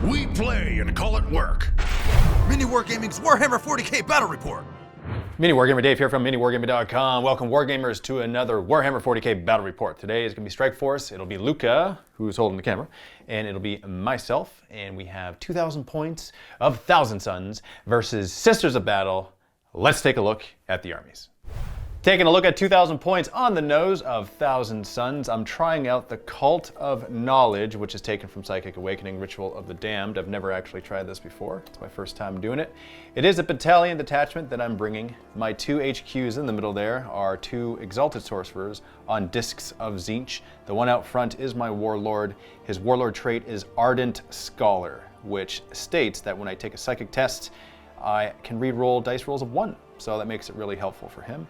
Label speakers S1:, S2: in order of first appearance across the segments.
S1: We play and call it work.
S2: MiniWarGaming's Warhammer 40k Battle Report.
S3: MiniWarGamer Dave here from MiniWarGaming.com. Welcome Wargamers to another Warhammer 40k Battle Report. Today is going to be Strike Force. It'll be Luka, who's holding the camera, and it'll be myself. And we have 2,000 points of Thousand Sons versus Sisters of Battle. Let's take a look at the armies. Taking a look at 2,000 points on the nose of Thousand Sons, I'm trying out the Cult of Knowledge, which is taken from Psychic Awakening, Ritual of the Damned. I've never actually tried this before. It's my first time doing it. It is a battalion detachment that I'm bringing. My two HQs in the middle there are two Exalted Sorcerers on Discs of Tzeentch. The one out front is my Warlord. His Warlord trait is Ardent Scholar, which states that when I take a Psychic test, I can re-roll dice rolls of 1. So that makes it really helpful for him.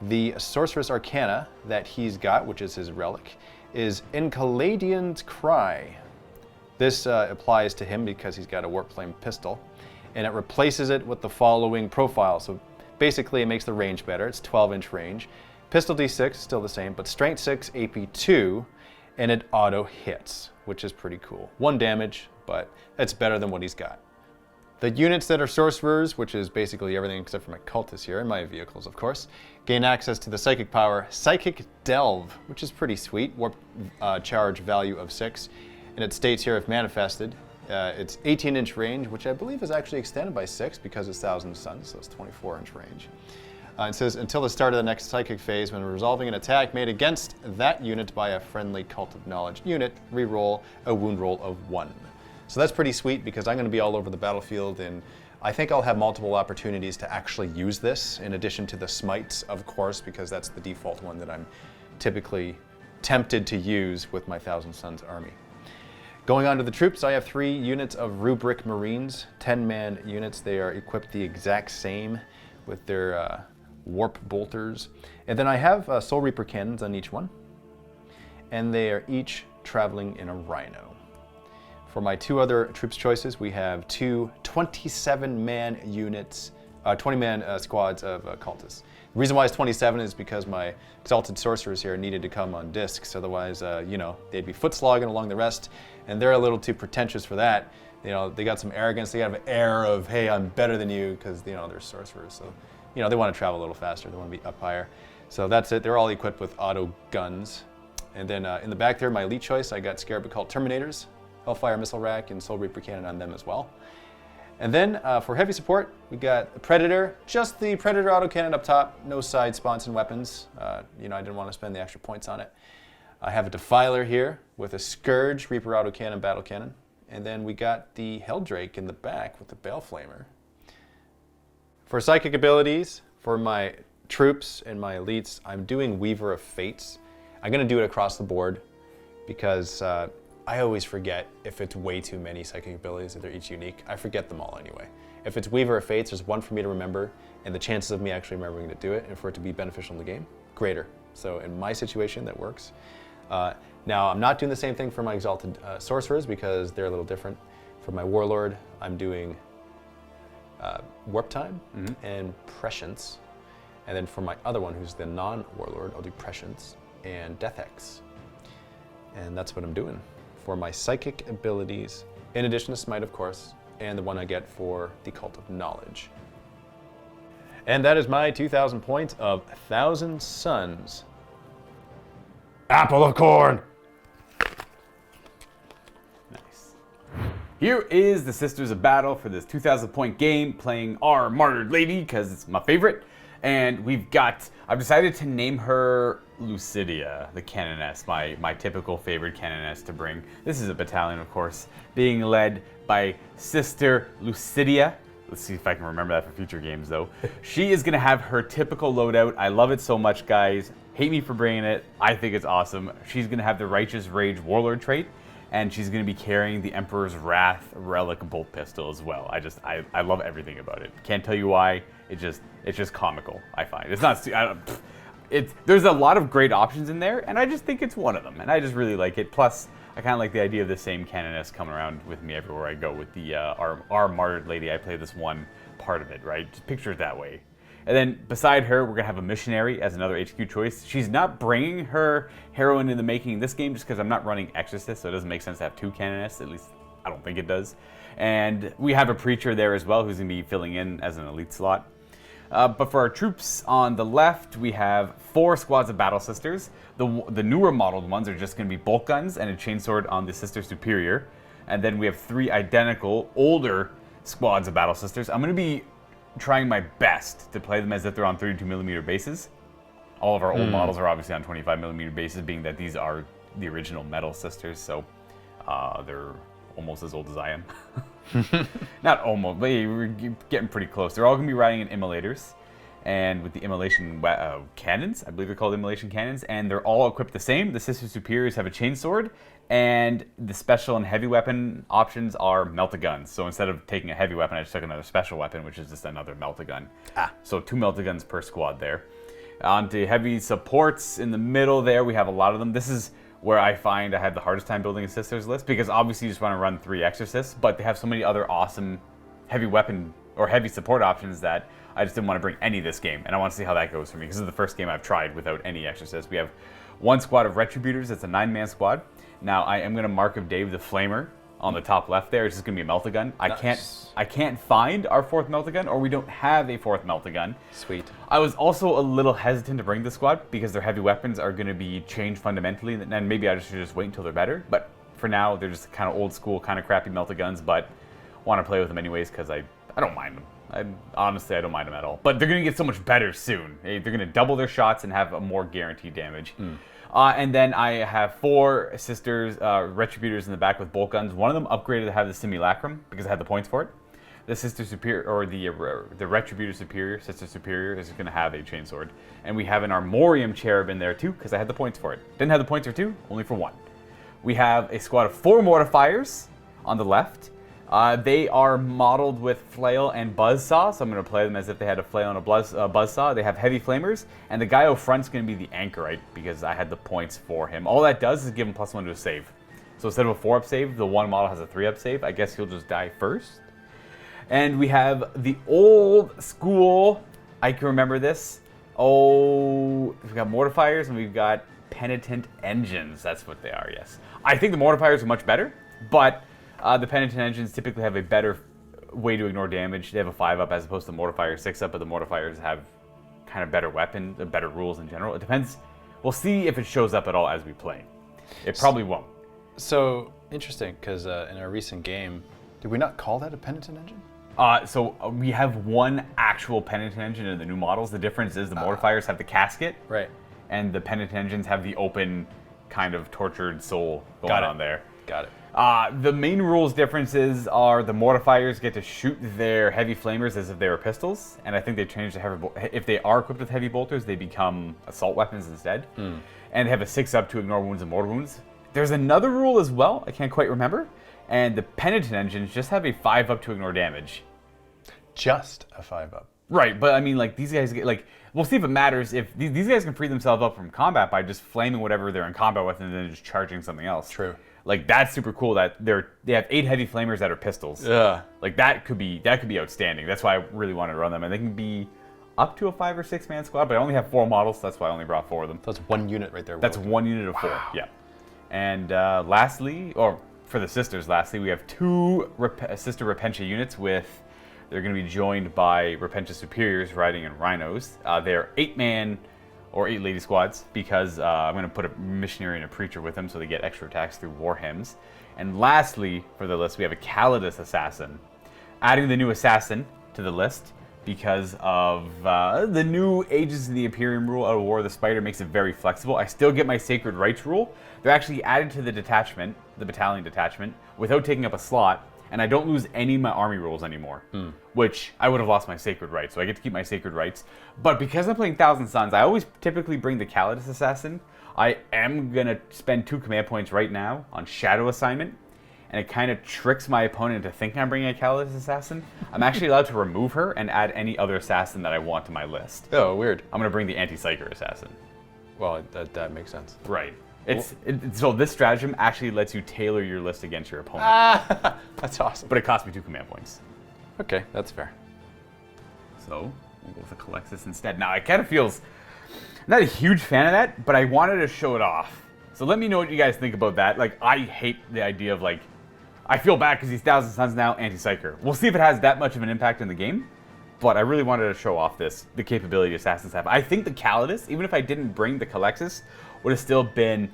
S3: The Sorceress Arcana that he's got, which is his relic, is Enkaladian's Cry. This applies to him because he's got a Warp Flame pistol, and it replaces it with the following profile. So basically it makes the range better. It's 12-inch range. Pistol D6 is still the same, but Strength 6, AP 2, and it auto hits, which is pretty cool. 1 damage, but that's better than what he's got. The units that are sorcerers, which is basically everything except for my cultists here, and my vehicles of course, gain access to the psychic power Psychic Delve, which is pretty sweet, warp charge value of 6. And it states here if manifested, it's 18-inch range, which I believe is actually extended by 6 because it's Thousand Sons, so it's 24-inch range. It says, until the start of the next psychic phase, when resolving an attack made against that unit by a friendly Cult of Knowledge unit, re-roll a wound roll of 1. So that's pretty sweet because I'm going to be all over the battlefield, and I think I'll have multiple opportunities to actually use this in addition to the smites, of course, because that's the default one that I'm typically tempted to use with my Thousand Sons army. Going on to the troops, I have 3 units of Rubric Marines, 10-man units. They are equipped the exact same with their warp bolters. And then I have Soul Reaper cannons on each one, and they are each traveling in a rhino. For my 2 other troops choices, we have 2 27-man units, 20-man squads of cultists. The reason why it's 27 is because my Exalted Sorcerers here needed to come on discs, otherwise, you know, they'd be foot slogging along the rest, and they're a little too pretentious for that. You know, they got some arrogance, they got an air of, hey, I'm better than you, because, you know, they're sorcerers, so, you know, they want to travel a little faster, they want to be up higher. So that's it, they're all equipped with auto guns. And then in the back there, my elite choice, I got Scarab Occult Terminators, Hellfire Missile Rack, and Soul Reaper Cannon on them as well. And then for heavy support, we got the Predator, just the Predator autocannon up top, no side spawns and weapons. You know, I didn't want to spend the extra points on it. I have a Defiler here with a Scourge, Reaper autocannon, Battle Cannon. And then we got the Helldrake in the back with the Baleflamer. For psychic abilities, for my troops and my elites, I'm doing Weaver of Fates. I'm going to do it across the board because I always forget if it's way too many psychic abilities, if they're each unique. I forget them all anyway. If it's Weaver of Fates, there's 1 for me to remember, and the chances of me actually remembering to do it and for it to be beneficial in the game, greater. So in my situation, that works. Now, I'm not doing the same thing for my Exalted Sorcerers because they're a little different. For my Warlord, I'm doing Warp Time and Prescience. And then for my other one, who's the non-Warlord, I'll do Prescience and Death Hex. And that's what I'm doing for my psychic abilities, in addition to Smite, of course, and the one I get for the Cult of Knowledge. And that is my 2,000 points of Thousand Sons. Apple of Corn!
S4: Nice. Here is the Sisters of Battle for this 2,000 point game, playing our Martyred Lady, because it's my favorite. And I've decided to name her Lucidia, the Canoness, my typical favorite Canoness to bring. This is a battalion, of course, being led by Sister Lucidia. Let's see if I can remember that for future games, though. She is going to have her typical loadout. I love it so much, guys. Hate me for bringing it. I think it's awesome. She's going to have the Righteous Rage Warlord trait, and she's going to be carrying the Emperor's Wrath Relic Bolt Pistol as well. I love everything about it. Can't tell you why. It's just comical, I find. It's not... There's a lot of great options in there, and I just think it's one of them, and I just really like it. Plus, I kind of like the idea of the same Canoness coming around with me everywhere I go with the our Martyred Lady. I play this one part of it, right? Just picture it that way. And then beside her, we're going to have a Missionary as another HQ choice. She's not bringing her heroine in the making in this game just because I'm not running Exorcist, so it doesn't make sense to have 2 Canoness, at least I don't think it does. And we have a preacher there as well who's going to be filling in as an elite slot. But for our troops on the left, we have 4 squads of Battle Sisters. The newer modeled ones are just going to be bolt guns and a chainsword on the Sister Superior. And then we have 3 identical, older squads of Battle Sisters. I'm going to be trying my best to play them as if they're on 32mm bases. All of our old models are obviously on 25mm bases, being that these are the original Metal Sisters, so they're almost as old as I am. Not almost, but we're getting pretty close. They're all going to be riding in immolators, and with the immolation cannons, I believe they're called immolation cannons, and they're all equipped the same. The Sister Superiors have a chainsword, and the special and heavy weapon options are melt-a-guns. So instead of taking a heavy weapon, I just took another special weapon, which is just another melt-a-gun. So 2 melt-a-guns per squad there. On to heavy supports in the middle there, we have a lot of them. This is where I find I have the hardest time building a Sisters list, because obviously you just want to run 3 Exorcists, but they have so many other awesome heavy weapon or heavy support options that I just didn't want to bring any this game, and I want to see how that goes for me, because this is the first game I've tried without any Exorcists. We have 1 squad of Retributors. It's a 9-man squad. Now I am going to Mark of Dave the Flamer on the top left there. It's just going to be a melt-a-gun. I can't find our 4th melt-a-gun, or we don't have a 4th melt-a-gun.
S3: Sweet.
S4: I was also a little hesitant to bring the squad because their heavy weapons are going to be changed fundamentally, and maybe I should just wait until they're better. But for now, they're just kind of old school, kind of crappy melt-a-guns, but want to play with them anyways because I don't mind them. Honestly, I don't mind them at all. But they're going to get so much better soon. They're going to double their shots and have a more guaranteed damage. And then I have 4 Sisters, Retributors in the back with bolt guns. One of them upgraded to have the Simulacrum because I had the points for it. The Sister Superior, or the Retributor Superior, Sister Superior, is going to have a chainsword. And we have an Armorium Cherub in there too because I had the points for it. Didn't have the points for 2, only for 1. We have a squad of 4 Mortifiers on the left. They are modeled with flail and buzzsaw, so I'm going to play them as if they had a flail and a buzzsaw. They have heavy flamers, and the guy out front's going to be the Anchorite because I had the points for him. All that does is give him +1 to a save. So instead of a 4-up save, the one model has a 3-up save. I guess he'll just die first. And we have the old school, I can remember this. Oh, we've got Mortifiers and we've got Penitent Engines. That's what they are, yes. I think the Mortifiers are much better, but the Penitent Engines typically have a better way to ignore damage. They have a 5-up as opposed to the Mortifier 6-up, but the Mortifiers have kind of better weapon, better rules in general. It depends. We'll see if it shows up at all as we play. It probably won't.
S3: So, interesting, because in our recent game, did we not call that a Penitent Engine?
S4: So we have 1 actual Penitent Engine in the new models. The difference is the Mortifiers have the casket.
S3: Right.
S4: And the Penitent Engines have the open kind of tortured soul going on there.
S3: Got it.
S4: The main rules differences are the Mortifiers get to shoot their heavy flamers as if they were pistols, and I think they changed the heavy. If they are equipped with heavy bolters, they become assault weapons instead, and they have a 6-up to ignore wounds and mortal wounds. There's another rule as well. I can't quite remember, and the Penitent Engines just have a 5-up to ignore damage.
S3: Just a 5-up.
S4: Right, but I mean, like these guys get like. We'll see if it matters if these guys can free themselves up from combat by just flaming whatever they're in combat with and then just charging something else.
S3: True.
S4: Like that's super cool that they have 8 heavy flamers that are pistols.
S3: Yeah.
S4: Like that could be outstanding. That's why I really wanted to run them, and they can be up to a 5 or 6 man squad. But I only have 4 models, so that's why I only brought 4 of them.
S3: So that's 1 unit right there.
S4: That's 1 unit of 4. Yeah. And lastly, or for the Sisters, we have 2 Sister Repentia units with. They're going to be joined by Repentia Superiors riding in rhinos. They're 8-man or 8-lady squads because I'm going to put a missionary and a preacher with them so they get extra attacks through war hymns. And lastly, for the list, we have a Calidus assassin. Adding the new assassin to the list because of the new Ages of the Imperium rule out of War of the Spider makes it very flexible. I still get my Sacred Rights rule. They're actually added to the detachment, the battalion detachment, without taking up a slot. And I don't lose any of my army rules anymore, which I would have lost my Sacred Rights, so I get to keep my Sacred Rights. But because I'm playing Thousand Suns, I always typically bring the Calidus Assassin. I am going to spend 2 command points right now on Shadow Assignment, and it kind of tricks my opponent into thinking I'm bringing a Calidus Assassin. I'm actually allowed to remove her and add any other assassin that I want to my list.
S3: Oh, weird.
S4: I'm going to bring the Anti-Psyker Assassin.
S3: Well, that makes sense.
S4: Right. So this stratagem actually lets you tailor your list against your opponent.
S3: That's awesome.
S4: But it costs me 2 command points.
S3: Okay, that's fair.
S4: So we'll go with the Calexis instead. Now it kind of feels not a huge fan of that, but I wanted to show it off. So let me know what you guys think about that. Like I hate the idea of like I feel bad because he's Thousand Suns now, anti-psyker. We'll see if it has that much of an impact in the game. But I really wanted to show off the capability assassins have. I think the Calidus, even if I didn't bring the Calexis, would have still been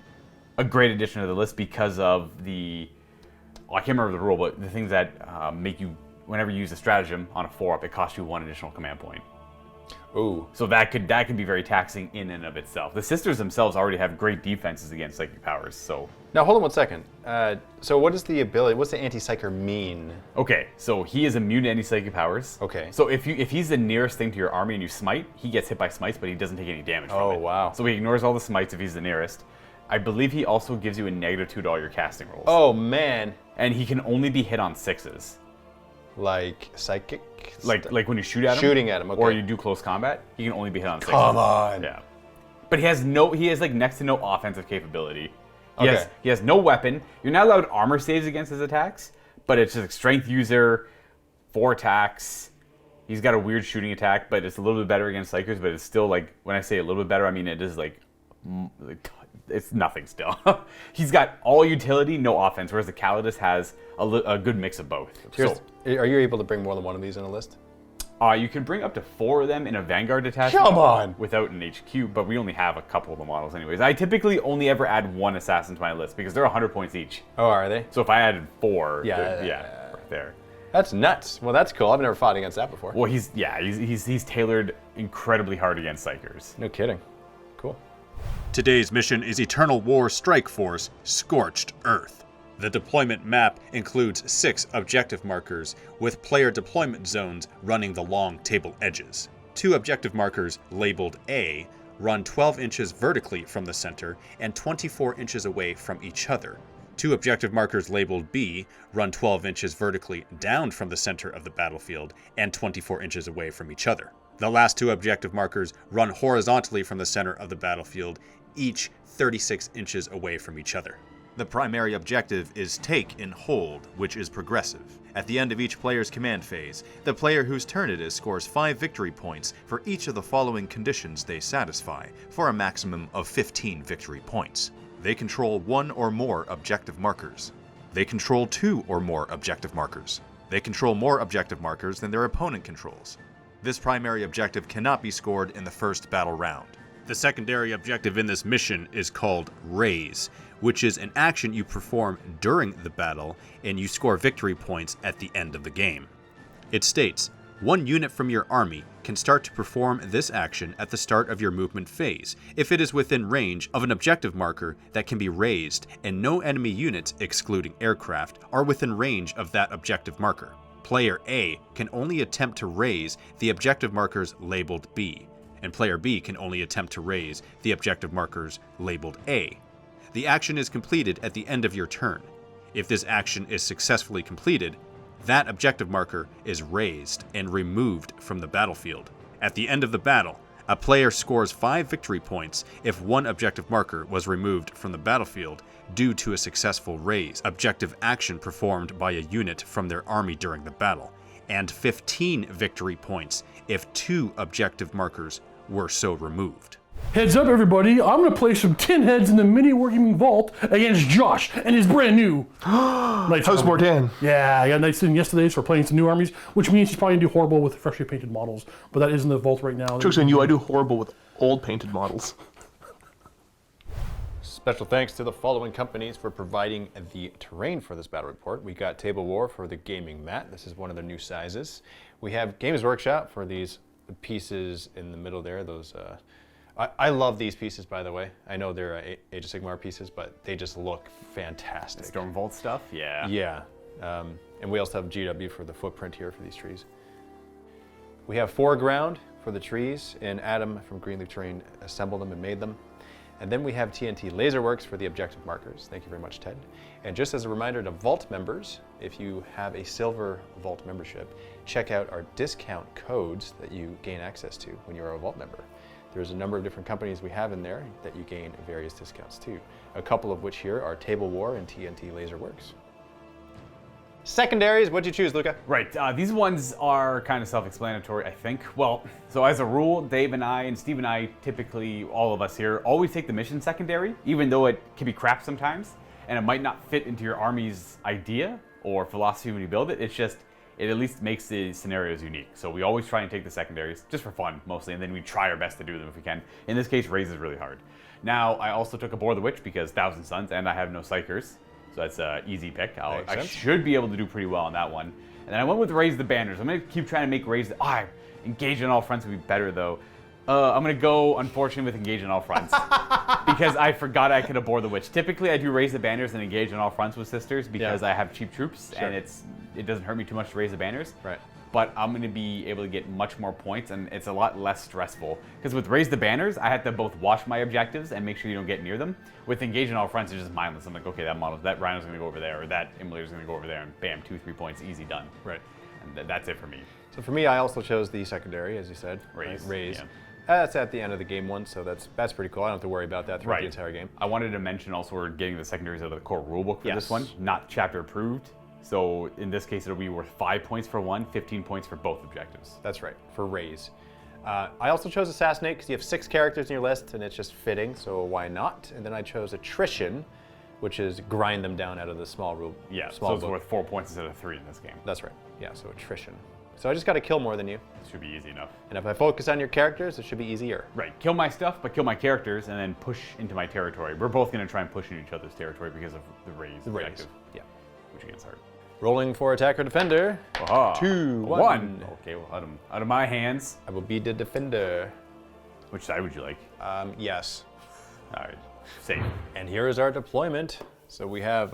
S4: a great addition to the list because of the, I can't remember the rule, but the things that make you, whenever you use a stratagem on a 4-up, it costs you 1 additional command point.
S3: Ooh.
S4: So that can be very taxing in and of itself. The sisters themselves already have great defenses against psychic powers, so.
S3: Now hold on 1 second. So what is the ability, what's the anti-psyker mean?
S4: Okay, so he is immune to any psychic powers.
S3: Okay.
S4: So if he's the nearest thing to your army and you smite, he gets hit by smites, but he doesn't take any damage from it.
S3: Oh, wow.
S4: So he ignores all the smites if he's the nearest. I believe he also gives you a -2 to all your casting rolls.
S3: Oh man.
S4: And he can only be hit on 6s.
S3: Like psychic?
S4: Like when you shoot at him?
S3: Shooting at him, okay.
S4: Or you do close combat, he can only be hit on 6s.
S3: Come on.
S4: Yeah. But he has like next to no offensive capability.
S3: Okay.
S4: He has no weapon. You're not allowed armor saves against his attacks, but it's just a strength user, 4 attacks. He's got a weird shooting attack, but it's a little bit better against psychers, but it's still like, when I say a little bit better, I mean it is like it's nothing still. He's got all utility, no offense, whereas the Calidus has a good mix of both.
S3: So, are you able to bring more than one of these in a list?
S4: You can bring up to 4 of them in a Vanguard detachment.
S3: Come on!
S4: Without an HQ, but we only have a couple of the models anyways. I typically only ever add 1 assassin to my list because they're 100 points each.
S3: Oh, are they?
S4: So if I added 4,
S3: Yeah,
S4: right there.
S3: That's nuts. Well, that's cool. I've never fought against that before.
S4: Well, he's tailored incredibly hard against psychers.
S3: No kidding. Cool.
S1: Today's mission is Eternal War Strike Force Scorched Earth. The deployment map includes 6 objective markers with player deployment zones running the long table edges. 2 objective markers labeled A run 12 inches vertically from the center and 24 inches away from each other. 2 objective markers labeled B run 12 inches vertically down from the center of the battlefield and 24 inches away from each other. The last 2 objective markers run horizontally from the center of the battlefield, each 36 inches away from each other. The primary objective is Take and Hold, which is progressive. At the end of each player's command phase, the player whose turn it is scores 5 victory points for each of the following conditions they satisfy, for a maximum of 15 victory points. They control 1 or more objective markers. They control 2 or more objective markers. They control more objective markers than their opponent controls. This primary objective cannot be scored in the first battle round. The secondary objective in this mission is called Raise, which is an action you perform during the battle, and you score victory points at the end of the game. It states, 1 unit from your army can start to perform this action at the start of your movement phase, if it is within range of an objective marker that can be raised, and no enemy units, excluding aircraft, are within range of that objective marker. Player A can only attempt to raise the objective markers labeled B, and Player B can only attempt to raise the objective markers labeled A. The action is completed at the end of your turn. If this action is successfully completed, that objective marker is raised and removed from the battlefield. At the end of the battle, a player scores 5 victory points if 1 objective marker was removed from the battlefield due to a successful raise objective action performed by a unit from their army during the battle, and 15 victory points if 2 objective markers were so removed.
S5: Heads up, everybody! I'm gonna play some tin heads in the MiniWarGaming vault against Josh and his brand new
S6: House Mortan.
S5: Yeah, I got Knights in yesterday, so we're playing some new armies, which means he's probably gonna do horrible with freshly painted models. But that is in the vault right now.
S6: Joke's on you, I do horrible with old painted models.
S3: Special thanks to the following companies for providing the terrain for this battle report. We got Table War for the gaming mat. This is one of their new sizes. We have Games Workshop for these pieces in the middle there. Those I love these pieces, by the way. I know they're Age of Sigmar pieces, but they just look fantastic.
S4: Stormvault stuff, yeah.
S3: Yeah, and we also have GW for the footprint here for these trees. We have Foreground for the trees, and Adam from Greenleaf Terrain assembled them and made them. And then we have TNT Laserworks for the objective markers. Thank you very much, Ted. And just as a reminder to Vault members, if you have a Silver Vault membership, check out our discount codes that you gain access to when you're a Vault member. There's a number of different companies we have in there that you gain various discounts to. A couple of which here are Table War and TNT Laserworks. Secondaries, what'd you choose, Luka?
S4: Right, these ones are kind of self-explanatory, I think. Well, so as a rule, Dave and I, and Steve and I, typically, all of us here, always take the mission secondary, even though it can be crap sometimes. and it might not fit into your army's idea or philosophy when you build it. It's just, it at least makes the scenarios unique. So we always try and take the secondaries, just for fun mostly, and then we try our best to do them if we can. In this case, raise is really hard. Now, I also took Abhor the Witch because 1,000 Suns, and I have no psychers, so that's an easy pick. I should be able to do pretty well on that one. And then I went with Raise the Banners. I'm going to keep trying to make Raise the... Engage on all fronts would be better, though. I'm going to go, unfortunately, with Engage on all fronts. Because I forgot I could Abhor the Witch. Typically, I do Raise the Banners and Engage on all fronts with Sisters because I have cheap troops, and it doesn't hurt me too much to Raise the Banners.
S3: Right.
S4: But I'm going to be able to get much more points, and it's a lot less stressful. Because with Raise the Banners, I have to both watch my objectives and make sure you don't get near them. With Engage on all fronts, it's just mindless. I'm like, okay, that rhino's going to go over there, or that immolator's going to go over there, and bam, 2-3 points, easy, done.
S3: Right.
S4: And that's it for me.
S3: So for me, I also chose the secondary, as you said.
S4: Raise.
S3: Right? Raise.
S4: Yeah.
S3: That's at the end of the game one, so that's pretty cool. I don't have to worry about that throughout the entire game.
S4: I wanted to mention also we're getting the secondaries out of the core rulebook for
S3: Yes.
S4: this one, not chapter approved. So in this case, it'll be worth 5 points for one, 15 points for both objectives.
S3: That's right, for Raise. I also chose Assassinate because you have 6 characters in your list, and it's just fitting, so why not? And then I chose Attrition, which is grind them down out of the small rule.
S4: Yeah,
S3: small
S4: so it's
S3: book.
S4: worth 4 points instead of 3 in this game.
S3: That's right. Yeah, so Attrition. So I just got to kill more than you.
S4: It should be easy enough.
S3: And if I focus on your characters, it should be easier.
S4: Right, kill my stuff, but kill my characters, and then push into my territory. We're both going to try and push into each other's territory because of the Raise objective.
S3: Yeah.
S4: Which gets hard.
S3: Rolling for attack or defender.
S4: Aha.
S3: 2,
S4: 1. Okay, well, out of my hands.
S3: I will be the defender.
S4: Which side would you like?
S3: Yes.
S4: All right, safe.
S3: And here is our deployment. So we have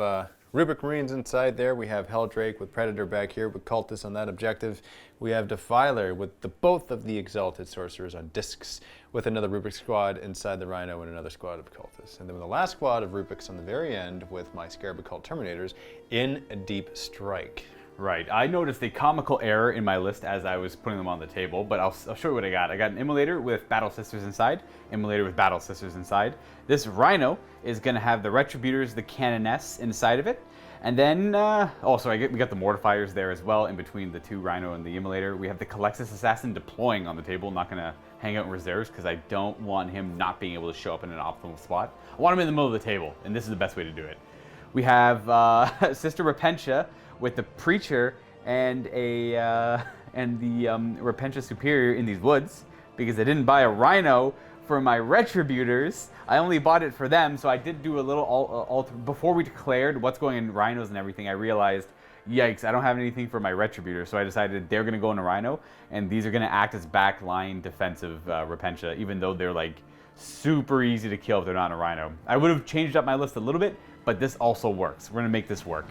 S3: Rubik Marines inside there. We have Helldrake with Predator back here with Cultists on that objective. We have Defiler with both of the Exalted Sorcerers on discs with another Rubik squad inside the Rhino and another squad of Cultists. And then with the last squad of Rubiks on the very end with my Scarab Occult Terminators in a Deep Strike.
S4: Right, I noticed a comical error in my list as I was putting them on the table, but I'll show you what I got. I got an Immolator with Battle Sisters inside, Immolator with Battle Sisters inside. This Rhino is going to have the Retributors, the Canoness inside of it. And then, we got the Mortifiers there as well in between the 2 Rhino and the Immolator. We have the Calexis Assassin deploying on the table, not going to hang out in reserves because I don't want him not being able to show up in an optimal spot. I want him in the middle of the table, and this is the best way to do it. We have Sister Repentia with the Preacher and the Repentia Superior in these woods because I didn't buy a Rhino for my Retributors. I only bought it for them, so I did do a little alter. Before we declared what's going in Rhinos and everything, I realized, yikes, I don't have anything for my Retributors, so I decided they're going to go in a Rhino, and these are going to act as backline defensive Repentia, even though they're like super easy to kill if they're not in a Rhino. I would have changed up my list a little bit, but this also works. We're going to make this work.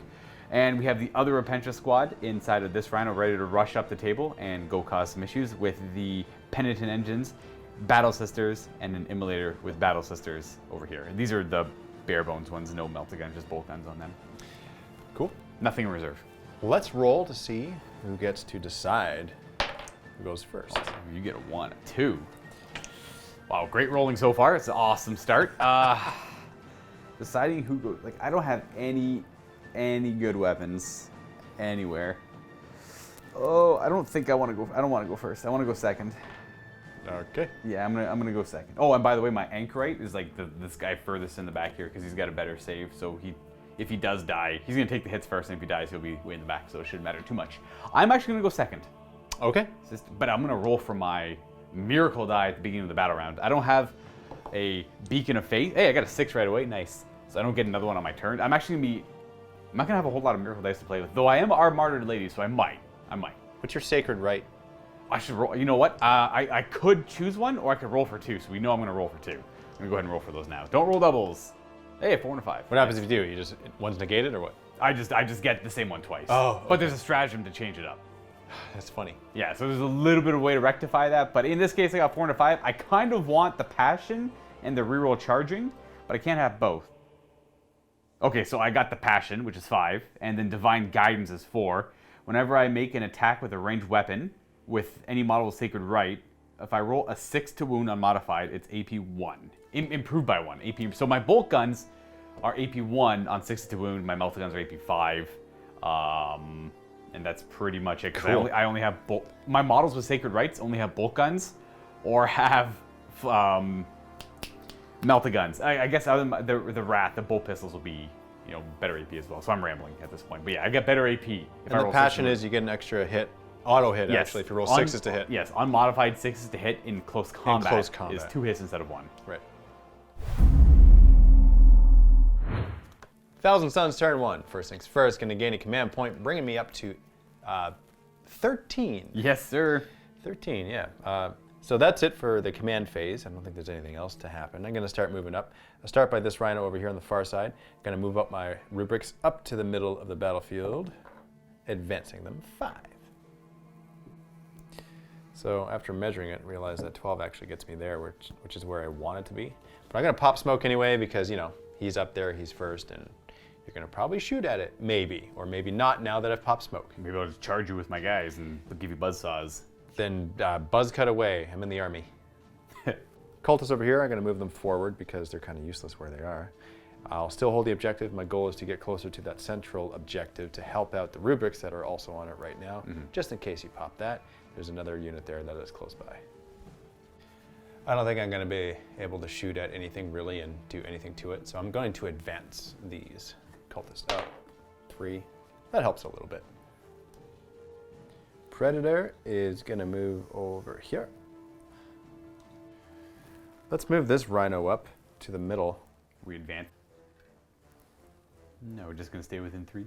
S4: And we have the other Repentia squad inside of this Rhino ready to rush up the table and go cause some issues with the Penitent Engines, Battle Sisters, and an Immolator with Battle Sisters over here. And these are the bare bones ones, no melta-gun, just bolt guns on them.
S3: Cool.
S4: Nothing in reserve.
S3: Let's roll to see who gets to decide who goes first.
S4: Awesome. You get a 1, a 2. Wow, great rolling so far. It's an awesome start. Deciding who goes, like I don't have any good weapons anywhere. Oh, I don't think I want to go. I don't want to go first. I want to go second.
S3: Okay.
S4: Yeah, I'm gonna go second. Oh, and by the way, my anchorite is like this guy furthest in the back here because he's got a better save. So if he does die, he's gonna take the hits first, and if he dies, he'll be way in the back. So it shouldn't matter too much. I'm actually gonna go second.
S3: Okay.
S4: But I'm gonna roll for my miracle die at the beginning of the battle round. I don't have a Beacon of Faith. Hey, I got a 6 right away. Nice. So I don't get another one on my turn. I'm not gonna have a whole lot of miracle dice to play with, though I am our martyred lady, so I might.
S3: What's your sacred right?
S4: I should roll. You know what? I could choose one, or I could roll for 2. So we know I'm gonna roll for 2. I'm gonna go ahead and roll for those now. Don't roll doubles. Hey, 4 and a 5.
S3: What happens if you do? You just one's negated or what?
S4: I just get the same one twice.
S3: Oh, okay.
S4: But there's a stratagem to change it up.
S3: That's funny.
S4: Yeah, so there's a little bit of a way to rectify that. But in this case, I got 4 and a 5. I kind of want the passion and the reroll charging, but I can't have both. Okay, so I got the passion, which is 5, and then divine guidance is 4. Whenever I make an attack with a ranged weapon with any model of sacred right, if I roll a 6 to wound unmodified, it's AP 1. Improved by 1. AP. So my bolt guns are AP 1 on 6 to wound. My melta guns are AP 5. And that's pretty much it. Cool. I only have bolt. My models with sacred rights only have bolt guns or have melta guns. I guess other than the Wrath, the bolt pistols will be better AP as well. So I'm rambling at this point. But yeah, I got better AP. If
S3: And the passion is you get an extra hit, auto hit actually, if you roll 6s to hit.
S4: Yes, unmodified 6s to hit in close combat, is 2 hits instead of 1.
S3: Right. Thousand Suns turn 1. First things first, going to gain a command point, bringing me up to 13.
S4: Yes, sir.
S3: 13, yeah. So that's it for the command phase. I don't think there's anything else to happen. I'm going to start moving up. I'll start by this rhino over here on the far side. I'm going to move up my rubrics up to the middle of the battlefield, advancing them 5. So after measuring it, realize that 12 actually gets me there, which is where I want it to be. But I'm going to pop smoke anyway because, he's up there, he's first, and you're going to probably shoot at it, maybe, or maybe not now that I've popped smoke.
S4: Maybe I'll just charge you with my guys and they'll give you buzzsaws.
S3: Then buzz cut away. I'm in the army. Cultists over here, I'm going to move them forward because they're kind of useless where they are. I'll still hold the objective. My goal is to get closer to that central objective to help out the rubrics that are also on it right now. Just in case you pop that, there's another unit there that is close by. I don't think I'm going to be able to shoot at anything really and do anything to it, so I'm going to advance these cultists up. 3. That helps a little bit. Predator is going to move over here. Let's move this rhino up to the middle.
S4: We advance. No, we're just going to stay within 3.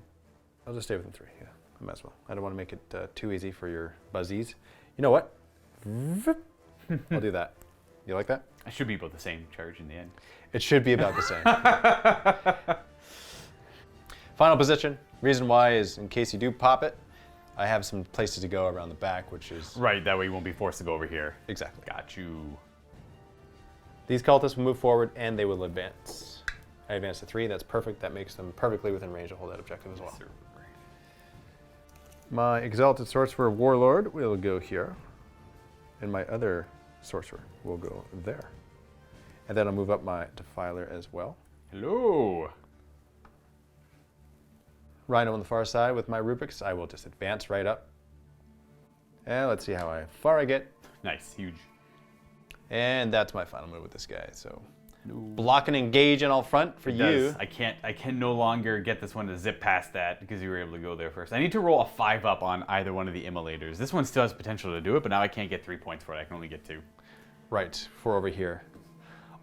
S3: I'll just stay within 3, yeah. I might as well. I don't want to make it too easy for your buzzies. You know what? I'll do that. You like that?
S4: I should be about the same charge in the end.
S3: It should be about the same. Final position. Reason why is in case you do pop it, I have some places to go around the back, which is...
S4: Right, that way you won't be forced to go over here.
S3: Exactly.
S4: Got you.
S3: These cultists will move forward and they will advance. I advance to 3. That's perfect. That makes them perfectly within range to hold that objective as well.
S4: Yes,
S3: My Exalted Sorcerer Warlord will go here. And my other Sorcerer will go there. And then I'll move up my Defiler as well.
S4: Hello.
S3: Rhino on the far side with my rubrics. I will just advance right up. And let's see how far I get.
S4: Nice, huge.
S3: And that's my final move with this guy. So block and engage in all front for you.
S4: I can no longer get this one to zip past that because you were able to go there first. I need to roll a 5 up on either one of the immolators. This one still has potential to do it, but now I can't get 3 points for it. I can only get 2.
S3: Right, 4 over here.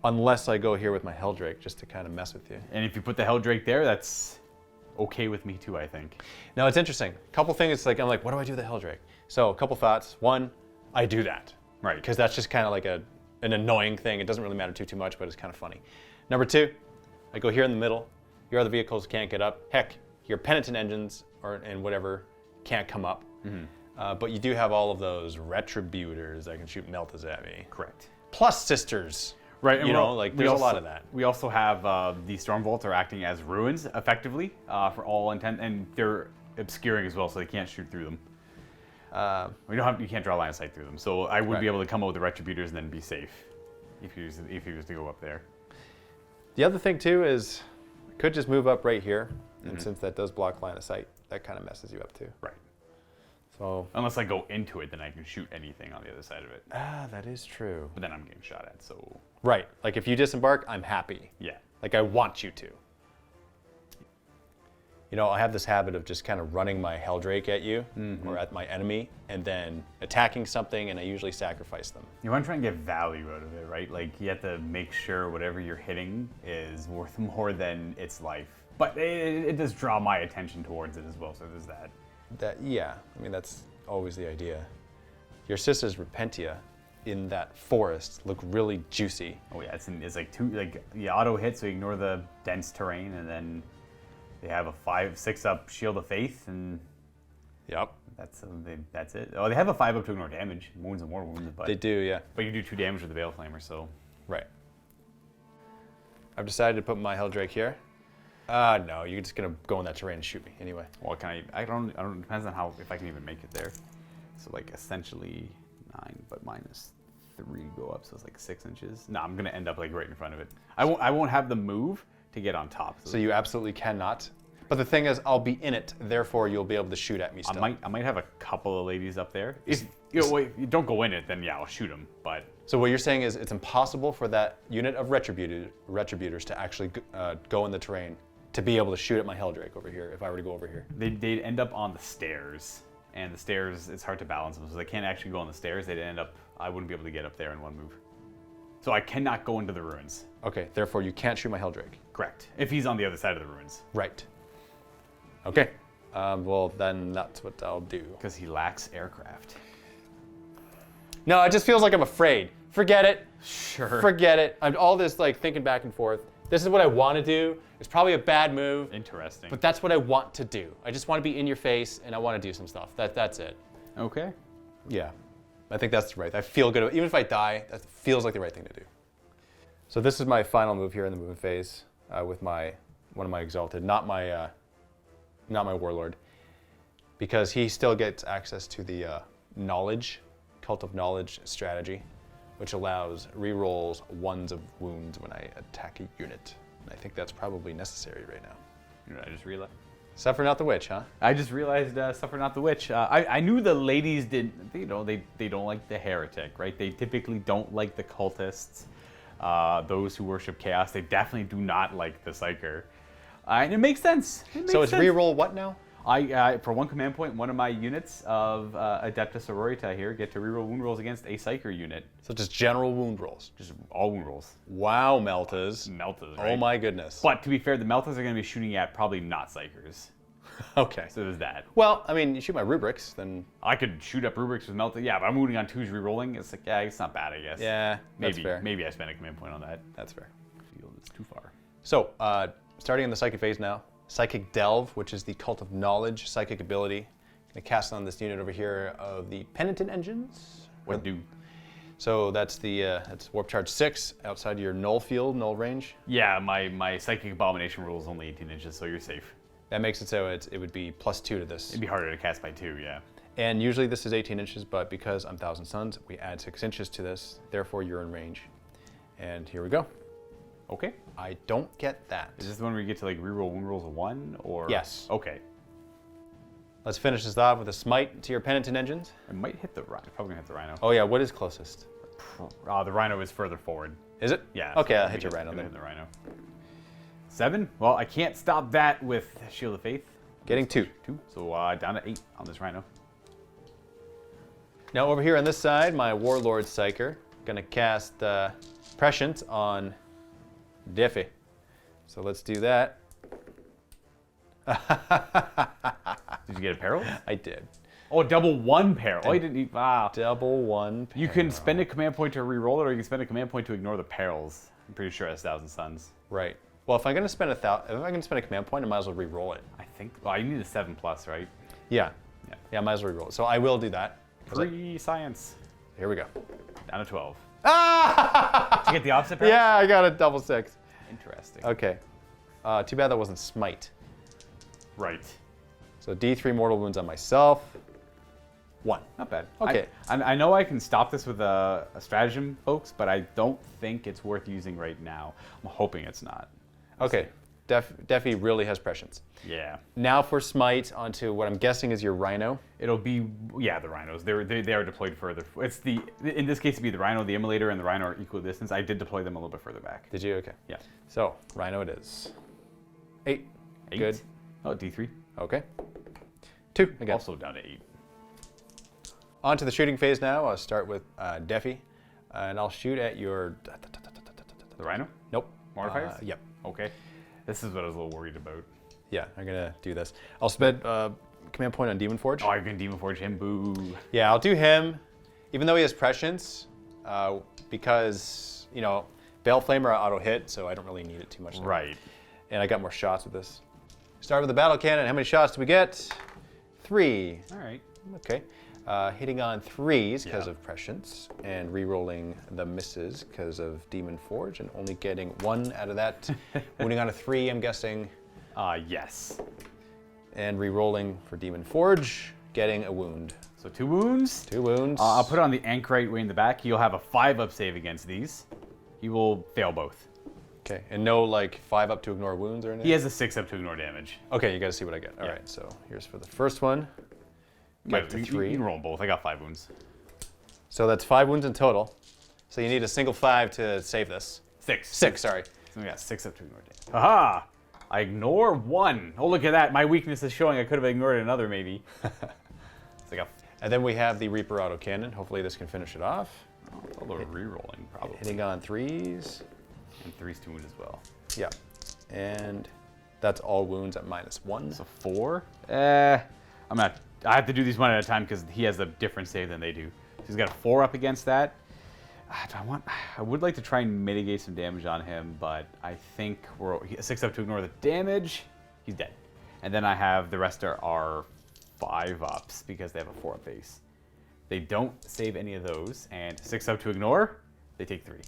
S3: Unless I go here with my Helldrake just to kind of mess with you.
S4: And if you put the Helldrake there, that's okay with me too, I think.
S3: Now it's interesting. A couple things, I'm like, what do I do with the Helldrake? So a couple thoughts. 1, I do that.
S4: Right.
S3: Because that's just kind of like an annoying thing. It doesn't really matter too much, but it's kind of funny. Number 2, I go here in the middle. Your other vehicles can't get up. Heck, your penitent engines and whatever can't come up. But you do have all of those retributors that can shoot meltas at me.
S4: Correct.
S3: Plus sisters.
S4: Right, and
S3: there's a lot of that.
S4: We also have the Stormbolts are acting as ruins, effectively, for all intent, and they're obscuring as well, so they can't shoot through them. You can't draw line of sight through them, so I would be able to come up with the Retributors and then be safe if you was to go up there.
S3: The other thing too is I could just move up right here, and since that does block line of sight, that kind of messes you up too.
S4: Right.
S3: So
S4: unless I go into it, then I can shoot anything on the other side of it.
S3: Ah, that is true.
S4: But then I'm getting shot at, so...
S3: Right, like if you disembark, I'm happy.
S4: Yeah.
S3: Like I want you to. I have this habit of just kind of running my Helldrake at you, or at my enemy, and then attacking something, and I usually sacrifice them.
S4: You want to try and get value out of it, right? Like, you have to make sure whatever you're hitting is worth more than its life. But it does draw my attention towards it as well, so there's that.
S3: Yeah, I mean, that's always the idea. Your sister's Repentia in that forest look really juicy.
S4: Oh yeah, it's like the auto hit, so you ignore the dense terrain, and then they have a 5/6 up Shield of Faith, and
S3: yep,
S4: that's it. Oh, they have a 5 up to ignore damage, wounds and more wounds, but
S3: they do, yeah.
S4: But you do 2 damage with the Veil Flamer, so
S3: right. I've decided to put my Helldrake here. No, you're just gonna go in that terrain and shoot me anyway.
S4: Well, I don't. Depends on if I can even make it there. So like essentially 9, but minus 3 go up, so it's like 6 inches. No, I'm gonna end up like right in front of it. I won't have the move to get on top.
S3: So you absolutely cannot. But the thing is, I'll be in it, therefore you'll be able to shoot at me still.
S4: I might have a couple of ladies up there. If you don't go in it, then yeah, I'll shoot them. But
S3: so what you're saying is it's impossible for that unit of retributors to actually go in the terrain to be able to shoot at my Helldrake over here if I were to go over here.
S4: They'd end up on the stairs, and the stairs, it's hard to balance them, so they can't actually go on the stairs. They'd end up, I wouldn't be able to get up there in one move. So I cannot go into the ruins.
S3: Okay, therefore you can't shoot my Helldrake.
S4: Correct. If he's on the other side of the ruins.
S3: Right. Okay. Well, then that's what I'll do.
S4: Because he lacks aircraft.
S3: No, it just feels like I'm afraid. Forget it.
S4: Sure.
S3: Forget it. I'm all this like thinking back and forth. This is what I want to do. It's probably a bad move.
S4: Interesting.
S3: But that's what I want to do. I just want to be in your face and I want to do some stuff. That's it.
S4: Okay.
S3: Yeah. I think that's right. I feel good. Even if I die, that feels like the right thing to do. So this is my final move here in the movement phase with one of my exalted, not my warlord, because he still gets access to the knowledge, cult of knowledge strategy, which allows rerolls 1s of wounds when I attack a unit. And I think that's probably necessary right now.
S4: You know, I just realized.
S3: Suffer not the witch, huh?
S4: I just realized Suffer Not the Witch. I knew the ladies didn't, you know, they don't like the heretic, right? They typically don't like the cultists. Those who worship chaos, they definitely do not like the psyker. And it makes sense.
S3: So it's reroll what now?
S4: For one command point, one of my units of Adepta Sororita here get to reroll wound rolls against a psyker unit.
S3: So just general wound rolls.
S4: Just all wound rolls.
S3: Wow, Meltas.
S4: Meltas, right?
S3: Oh my goodness.
S4: But to be fair, the Meltas are going to be shooting at probably not psychers.
S3: Okay.
S4: So there's that.
S3: Well, I mean, you shoot my rubrics, then...
S4: I could shoot up rubrics with Melta. Yeah, but I'm moving on 2s rerolling. It's like, yeah, it's not bad, I guess.
S3: Yeah, that's
S4: maybe,
S3: fair.
S4: Maybe I spend a command point on that.
S3: That's fair.
S4: Field is too far.
S3: So, starting in the psychic phase now, Psychic Delve, which is the cult of knowledge, psychic ability. I'm gonna cast on this unit over here of the Penitent Engines.
S4: What do?
S3: So that's that's Warp Charge 6 outside your null field, null range.
S4: Yeah, my Psychic Abomination rule is only 18 inches, so you're safe.
S3: That makes it so it would be +2 to this.
S4: It'd be harder to cast by 2, yeah.
S3: And usually this is 18 inches, but because I'm Thousand Suns, we add 6 inches to this. Therefore, you're in range. And here we go.
S4: Okay.
S3: I don't get that.
S4: Is this the one where you get to like reroll wound rolls of 1, or?
S3: Yes.
S4: Okay.
S3: Let's finish this off with a smite to your Penitent Engines.
S4: It might hit the Rhino. Probably gonna hit the Rhino.
S3: Oh yeah, what is closest?
S4: The Rhino is further forward.
S3: Is it?
S4: Yeah.
S3: Okay,
S4: so
S3: I'll hit your Rhino
S4: gonna
S3: then.
S4: hit the Rhino. 7. Well, I can't stop that with Shield of Faith.
S3: Getting 2.
S4: 2. So down to 8 on this Rhino.
S3: Now over here on this side, my Warlord Psyker, gonna cast Prescience on Diffie. So let's do that.
S4: Did you get a peril?
S3: I did.
S4: Oh, double 1 peril. Oh, you didn't need. Wow.
S3: Double 1
S4: You can spend a command point to re-roll it, or you can spend a command point to ignore the perils. I'm pretty sure that's Thousand Suns.
S3: Right. Well, if I'm gonna spend a command point, I might as well re-roll it.
S4: I think. Well, you need a 7+, right?
S3: Yeah.
S4: Yeah.
S3: Yeah, I might as well re-roll it. So I will do that.
S4: Free science.
S3: Here we go.
S4: Down to 12.
S3: Ah!
S4: Did you get the opposite peril?
S3: Yeah, I got a double 6.
S4: Interesting.
S3: Okay. Too bad that wasn't smite.
S4: Right.
S3: So D3 mortal wounds on myself. 1.
S4: Not bad.
S3: Okay.
S4: I know I can stop this with a stratagem, folks, but I don't think it's worth using right now. I'm hoping it's not.
S3: Okay. Defi really has prescience.
S4: Yeah.
S3: Now for smite onto what I'm guessing is your Rhino.
S4: It'll be, yeah, the Rhinos. They are deployed further. It's in this case, it'd be the Rhino, the Immolator, and the Rhino are equal distance. I did deploy them a little bit further back.
S3: Did you? Okay.
S4: Yeah.
S3: So, Rhino it is. 8.
S4: 8.
S3: Good.
S4: Oh, D3.
S3: Okay. 2 again.
S4: Also down to 8.
S3: On to the shooting phase now. I'll start with Defi, and I'll shoot at your...
S4: The Rhino?
S3: Nope.
S4: Mortifiers?
S3: Yep.
S4: Okay. This is what I was a little worried about.
S3: Yeah, I'm gonna do this. I'll spend command point on Demon Forge.
S4: Oh, you're gonna Demon Forge him? Boo.
S3: Yeah, I'll do him, even though he has prescience, because, you know, Veil Flamer auto hit, so I don't really need it too much now.
S4: Right.
S3: And I got more shots with this. Start with the battle cannon. How many shots do we get? 3.
S4: All right.
S3: Okay. Hitting on 3s because
S4: Yeah.
S3: of prescience, and re-rolling the misses because of Demon Forge, and only getting 1 out of that. Wounding on a 3, I'm guessing.
S4: Yes.
S3: And re-rolling for Demon Forge, getting a wound.
S4: So 2 wounds.
S3: 2 wounds.
S4: I'll put it on the Anchorite way in the back. He'll have a 5-up save against these. He will fail both.
S3: Okay, and no like 5 up to ignore wounds or anything?
S4: He has a 6-up to ignore damage.
S3: Okay, you gotta see what I get. All
S4: Yeah.
S3: right, so here's for the first one. Get to
S4: You
S3: 3.
S4: can roll them both. I got 5 wounds.
S3: So that's 5 wounds in total. So you need a single 5 to save this.
S4: 6.
S3: 6, sorry.
S4: So we got 6-up to ignore damage. Aha! I ignore 1. Oh, look at that. My weakness is showing. I could have ignored another, maybe. It's like a...
S3: And then we have the Reaper autocannon. Hopefully this can finish it off.
S4: A little re-rolling, probably.
S3: Hitting on 3s.
S4: And 3's 2 wound as well.
S3: Yeah. And that's all wounds at -1.
S4: So 4? I have to do these one at a time because he has a different save than they do. So he's got a 4 up against that. I would like to try and mitigate some damage on him, but I think we're 6 up to ignore the damage. He's dead. And then I have the rest are 5 ups because they have a 4 up base. They don't save any of those, and 6 up to ignore, they take 3.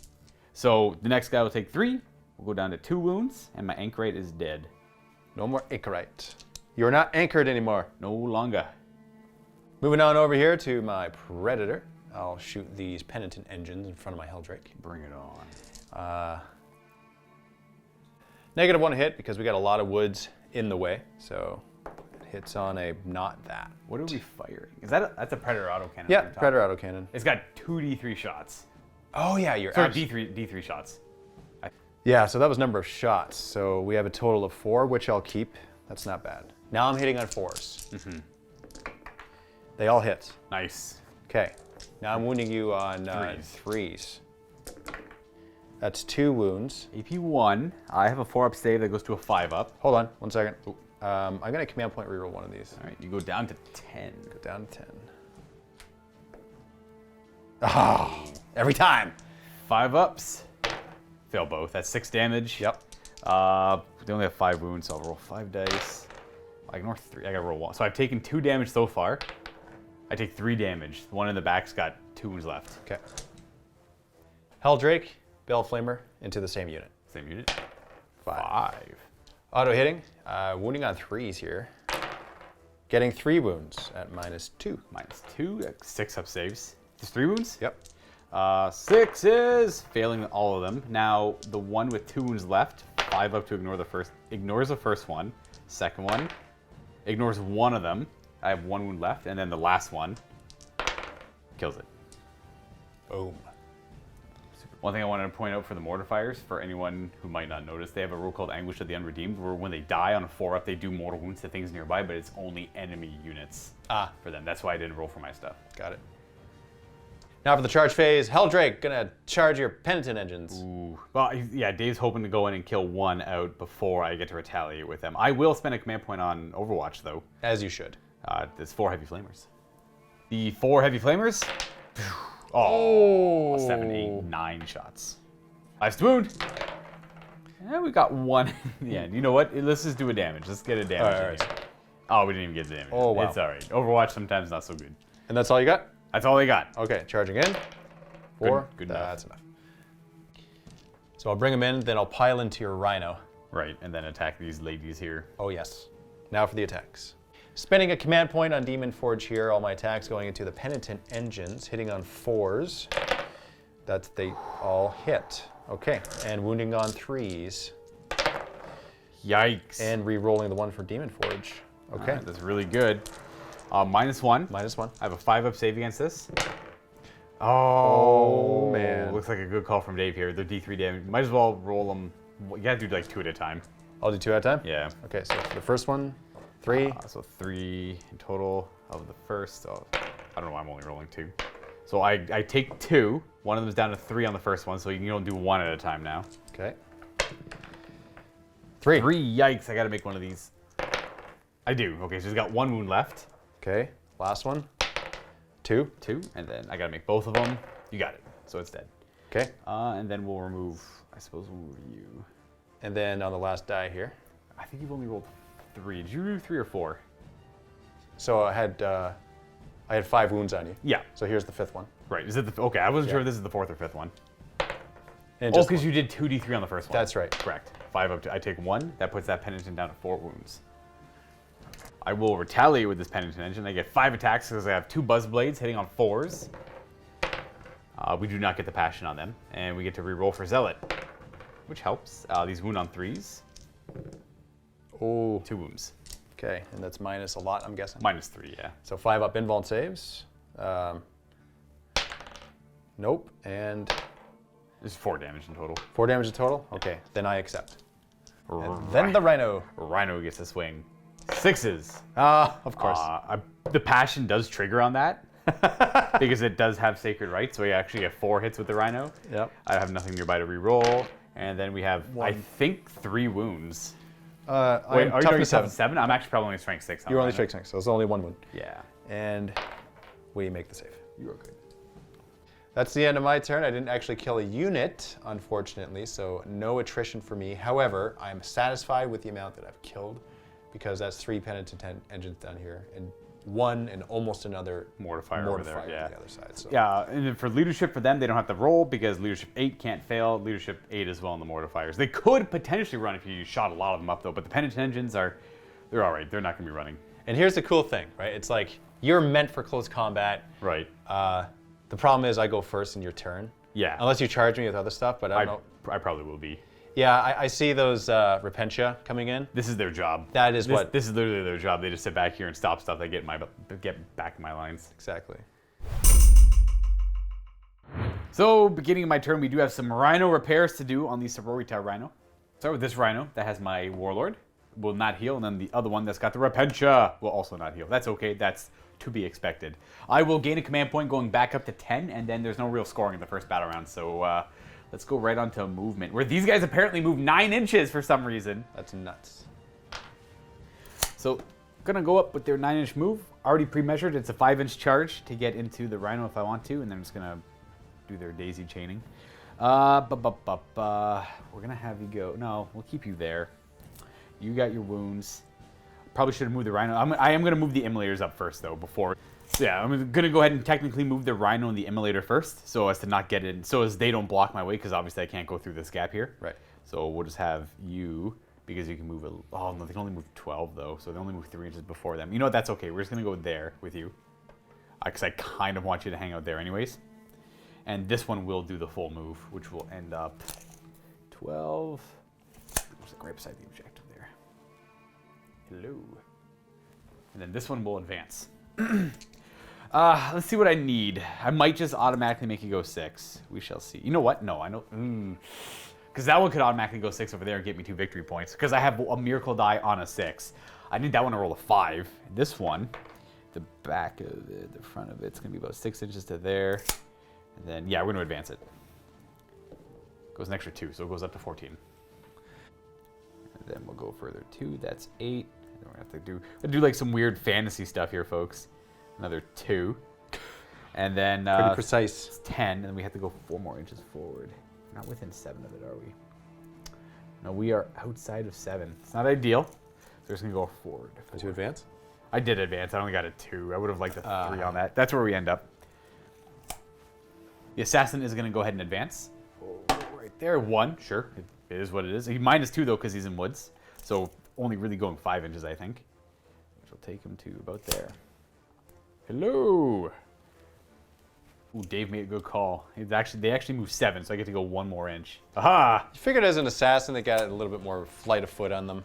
S4: So the next guy will take 3. We'll go down to 2 wounds, and my anchorite is dead.
S3: No more anchorite. You're not anchored anymore.
S4: No longer.
S3: Moving on over here to my Predator. I'll shoot these Penitent engines in front of my Helldrake.
S4: Bring it on.
S3: -1 hit because we got a lot of woods in the way, so it hits on a not that.
S4: What are we firing? That's a Predator autocannon?
S3: Yeah,
S4: on top.
S3: Predator autocannon.
S4: It's got 2 D3 shots.
S3: Oh yeah, you're
S4: Sorry,
S3: abs-
S4: D3 shots.
S3: Yeah, so that was number of shots. So we have a total of 4, which I'll keep. That's not bad. Now I'm hitting on 4s.
S4: Mm-hmm.
S3: They all hit.
S4: Nice.
S3: Okay. Now I'm wounding you on 3s. That's 2 wounds.
S4: AP 1. I have a 4 up save that goes to a 5 up.
S3: Hold on, 1 second. I'm gonna command point reroll one of these.
S4: All right, you go down to 10.
S3: Go down to 10. Oh, every time.
S4: 5 ups. Fail both. That's 6 damage.
S3: Yep.
S4: They only have 5 wounds, so I'll roll 5 dice. I ignore 3. I gotta roll 1. So I've taken 2 damage so far. I take 3 damage. The one in the back's got 2 wounds left.
S3: Okay. Helldrake, Bell Flamer into the same unit.
S4: Same unit.
S3: 5. Auto hitting, wounding on 3s here. Getting 3 wounds at -2.
S4: -2. That's 6 up saves. Just 3 wounds?
S3: Yep.
S4: 6 is failing all of them. Now the one with 2 wounds left, 5 up to ignore the first. Ignores the first one. Second one ignores one of them. I have 1 wound left, and then the last one kills it.
S3: Boom.
S4: One thing I wanted to point out for the Mortifiers, for anyone who might not notice, they have a rule called Anguish of the Unredeemed, where when they die on a 4-up, they do mortal wounds to things nearby, but it's only enemy units for them. That's why I didn't roll for my stuff.
S3: Got it. Now for the charge phase, Helldrake, gonna charge your Penitent engines.
S4: Ooh. Well, yeah, Dave's hoping to go in and kill 1 out before I get to retaliate with them. I will spend a command point on Overwatch, though.
S3: As you should.
S4: There's 4 heavy flamers. The 4 heavy flamers. Oh, 7, 8, 9 shots. Last wound. And we got 1 in the end. You know what? Let's just do a damage. Let's get a damage in here. Oh, we didn't even get the damage.
S3: Oh, wow.
S4: It's all right. Overwatch sometimes not so good.
S3: And that's all you got?
S4: That's all they got.
S3: Okay, charging in. 4.
S4: Good enough.
S3: That's enough. So I'll bring them in, then I'll pile into your rhino.
S4: Right, and then attack these ladies here.
S3: Oh yes. Now for the attacks. Spending a command point on Demon Forge here, all my attacks going into the Penitent engines, hitting on 4s. They all hit. Okay, and wounding on 3s.
S4: Yikes.
S3: And re-rolling the one for Demon Forge. Okay.
S4: Right, that's really good. -1.
S3: -1.
S4: I have a 5-up save against this.
S3: Oh, man.
S4: Looks like a good call from Dave here. They're D3 damage. Might as well roll them. You gotta do like 2 at a time.
S3: I'll do 2 at a time?
S4: Yeah.
S3: Okay, so for the first one, 3.
S4: So 3 in total of the first. Oh, I don't know why I'm only rolling 2. So I take 2. One of them's down to 3 on the first one, so you can only do 1 at a time now.
S3: Okay. 3.
S4: 3, yikes, I gotta make one of these. I do. Okay, so he's got 1 wound left.
S3: Okay, last one. 2.
S4: 2, and then I gotta make both of them. You got it. So it's dead.
S3: Okay.
S4: And then we'll remove, I suppose we'll move you.
S3: And then on the last die here.
S4: I think you've only rolled 3. Did you do 3 or 4?
S3: So I had 5 wounds on you.
S4: Yeah.
S3: So here's the 5th one.
S4: Right. Is it the, okay, I wasn't sure if this is the 4th or 5th one.
S3: And
S4: Oh,
S3: just
S4: because you did 2d3 on the first one.
S3: That's right.
S4: Correct. 5 up to, I take 1. That puts that Penitent down to 4 wounds. I will retaliate with this Penitent engine. I get 5 attacks because I have 2 buzz blades hitting on 4s. We do not get the passion on them, and we get to re-roll for Zealot, which helps. These wound on 3s.
S3: Oh.
S4: 2 wounds.
S3: Okay, and that's minus a lot, I'm guessing.
S4: -3, yeah.
S3: So 5 up invuln saves. Nope, and
S4: There's 4 damage in total.
S3: 4 damage in total? Okay, then I accept. And then the rhino.
S4: Rhino gets a swing. 6s.
S3: Of course.
S4: The passion does trigger on that because it does have sacred rights. So we actually get 4 hits with the rhino.
S3: Yep.
S4: I have nothing nearby to re-roll. And then we have, I think, 3 wounds.
S3: Wait,
S4: are you
S3: toughness
S4: tough 7? I'm actually probably only strength 6.
S3: You're only strength 6, so it's only 1 wound.
S4: Yeah.
S3: And we make the save.
S4: You are good.
S3: That's the end of my turn. I didn't actually kill a unit, unfortunately, so no attrition for me. However, I'm satisfied with the amount that I've killed because that's 3 penitent engines down here and 1 and almost another
S4: Mortifier over there, yeah.
S3: on the other side. So.
S4: Yeah, and then for leadership for them, they don't have to roll because leadership 8 can't fail. Leadership 8 as well in the Mortifiers. They could potentially run if you shot a lot of them up though, but the penitent engines they're all right. They're not going to be running.
S3: And here's the cool thing, right? It's like you're meant for close combat.
S4: Right.
S3: The problem is I go first in your turn.
S4: Yeah.
S3: Unless you charge me with other stuff, but I don't know.
S4: I probably will be.
S3: Yeah, I see those Repentia coming in.
S4: This is their job.
S3: That is what.
S4: This is literally their job. They just sit back here and stop stuff. They get back in my lines.
S3: Exactly.
S4: So, beginning of my turn, we do have some rhino repairs to do on the Sororita rhino. Start with this rhino that has my warlord. Will not heal, and then the other one that's got the Repentia will also not heal. That's okay. That's to be expected. I will gain a command point going back up to 10, and then there's no real scoring in the first battle round. So let's go right on to movement, where these guys apparently move 9 inches for some reason.
S3: That's nuts.
S4: So gonna go up with their 9-inch move. Already pre-measured. It's a 5-inch charge to get into the rhino if I want to, and then I'm just gonna do their daisy chaining. We're gonna have you go. No, we'll keep you there. You got your wounds. Probably should have moved the rhino. I am going to move the immolators up first, though, before. So yeah, I'm going to go ahead and technically move the rhino and the immolator first, so as to not get in, so as they don't block my way, because obviously I can't go through this gap here.
S3: Right.
S4: So we'll just have you, because you can move, oh no, they can only move 12, though, so they only move 3 inches before them. You know what, that's okay. We're just going to go there with you, because I kind of want you to hang out there anyways. And this one will do the full move, which will end up 12. There's a right beside the objective. Hello. And then this one will advance. Let's see what I need. I might just automatically make it go 6. We shall see. You know what? No, I know. Because that one could automatically go 6 over there and get me 2 victory points. Because I have a miracle die on a 6. I need that one to roll a 5. This one, the back of it, the front of it's going to be about 6 inches to there. And then, yeah, we're going to advance it. Goes an extra 2, so it goes up to 14. And then we'll go further 2. That's 8. We're gonna have to do like some weird fantasy stuff here, folks. Another 2, and then
S3: pretty precise.
S4: It's 10, and then we have to go 4 more inches forward. We're not within 7 of it, are we? No, we are outside of 7. It's not ideal. So we're just gonna go forward.
S3: Did you advance?
S4: I did advance. I only got a 2. I would have liked a 3 on that. That's where we end up. The assassin is gonna go ahead and advance. Oh, right there, 1. Sure, it is what it is. He -2 though, because he's in woods. So only really going 5 inches, I think. Which will take him to about there. Hello. Ooh, Dave made a good call. They actually move 7, so I get to go 1 more inch. Aha!
S3: You figured as an assassin, they got a little bit more flight of foot on them.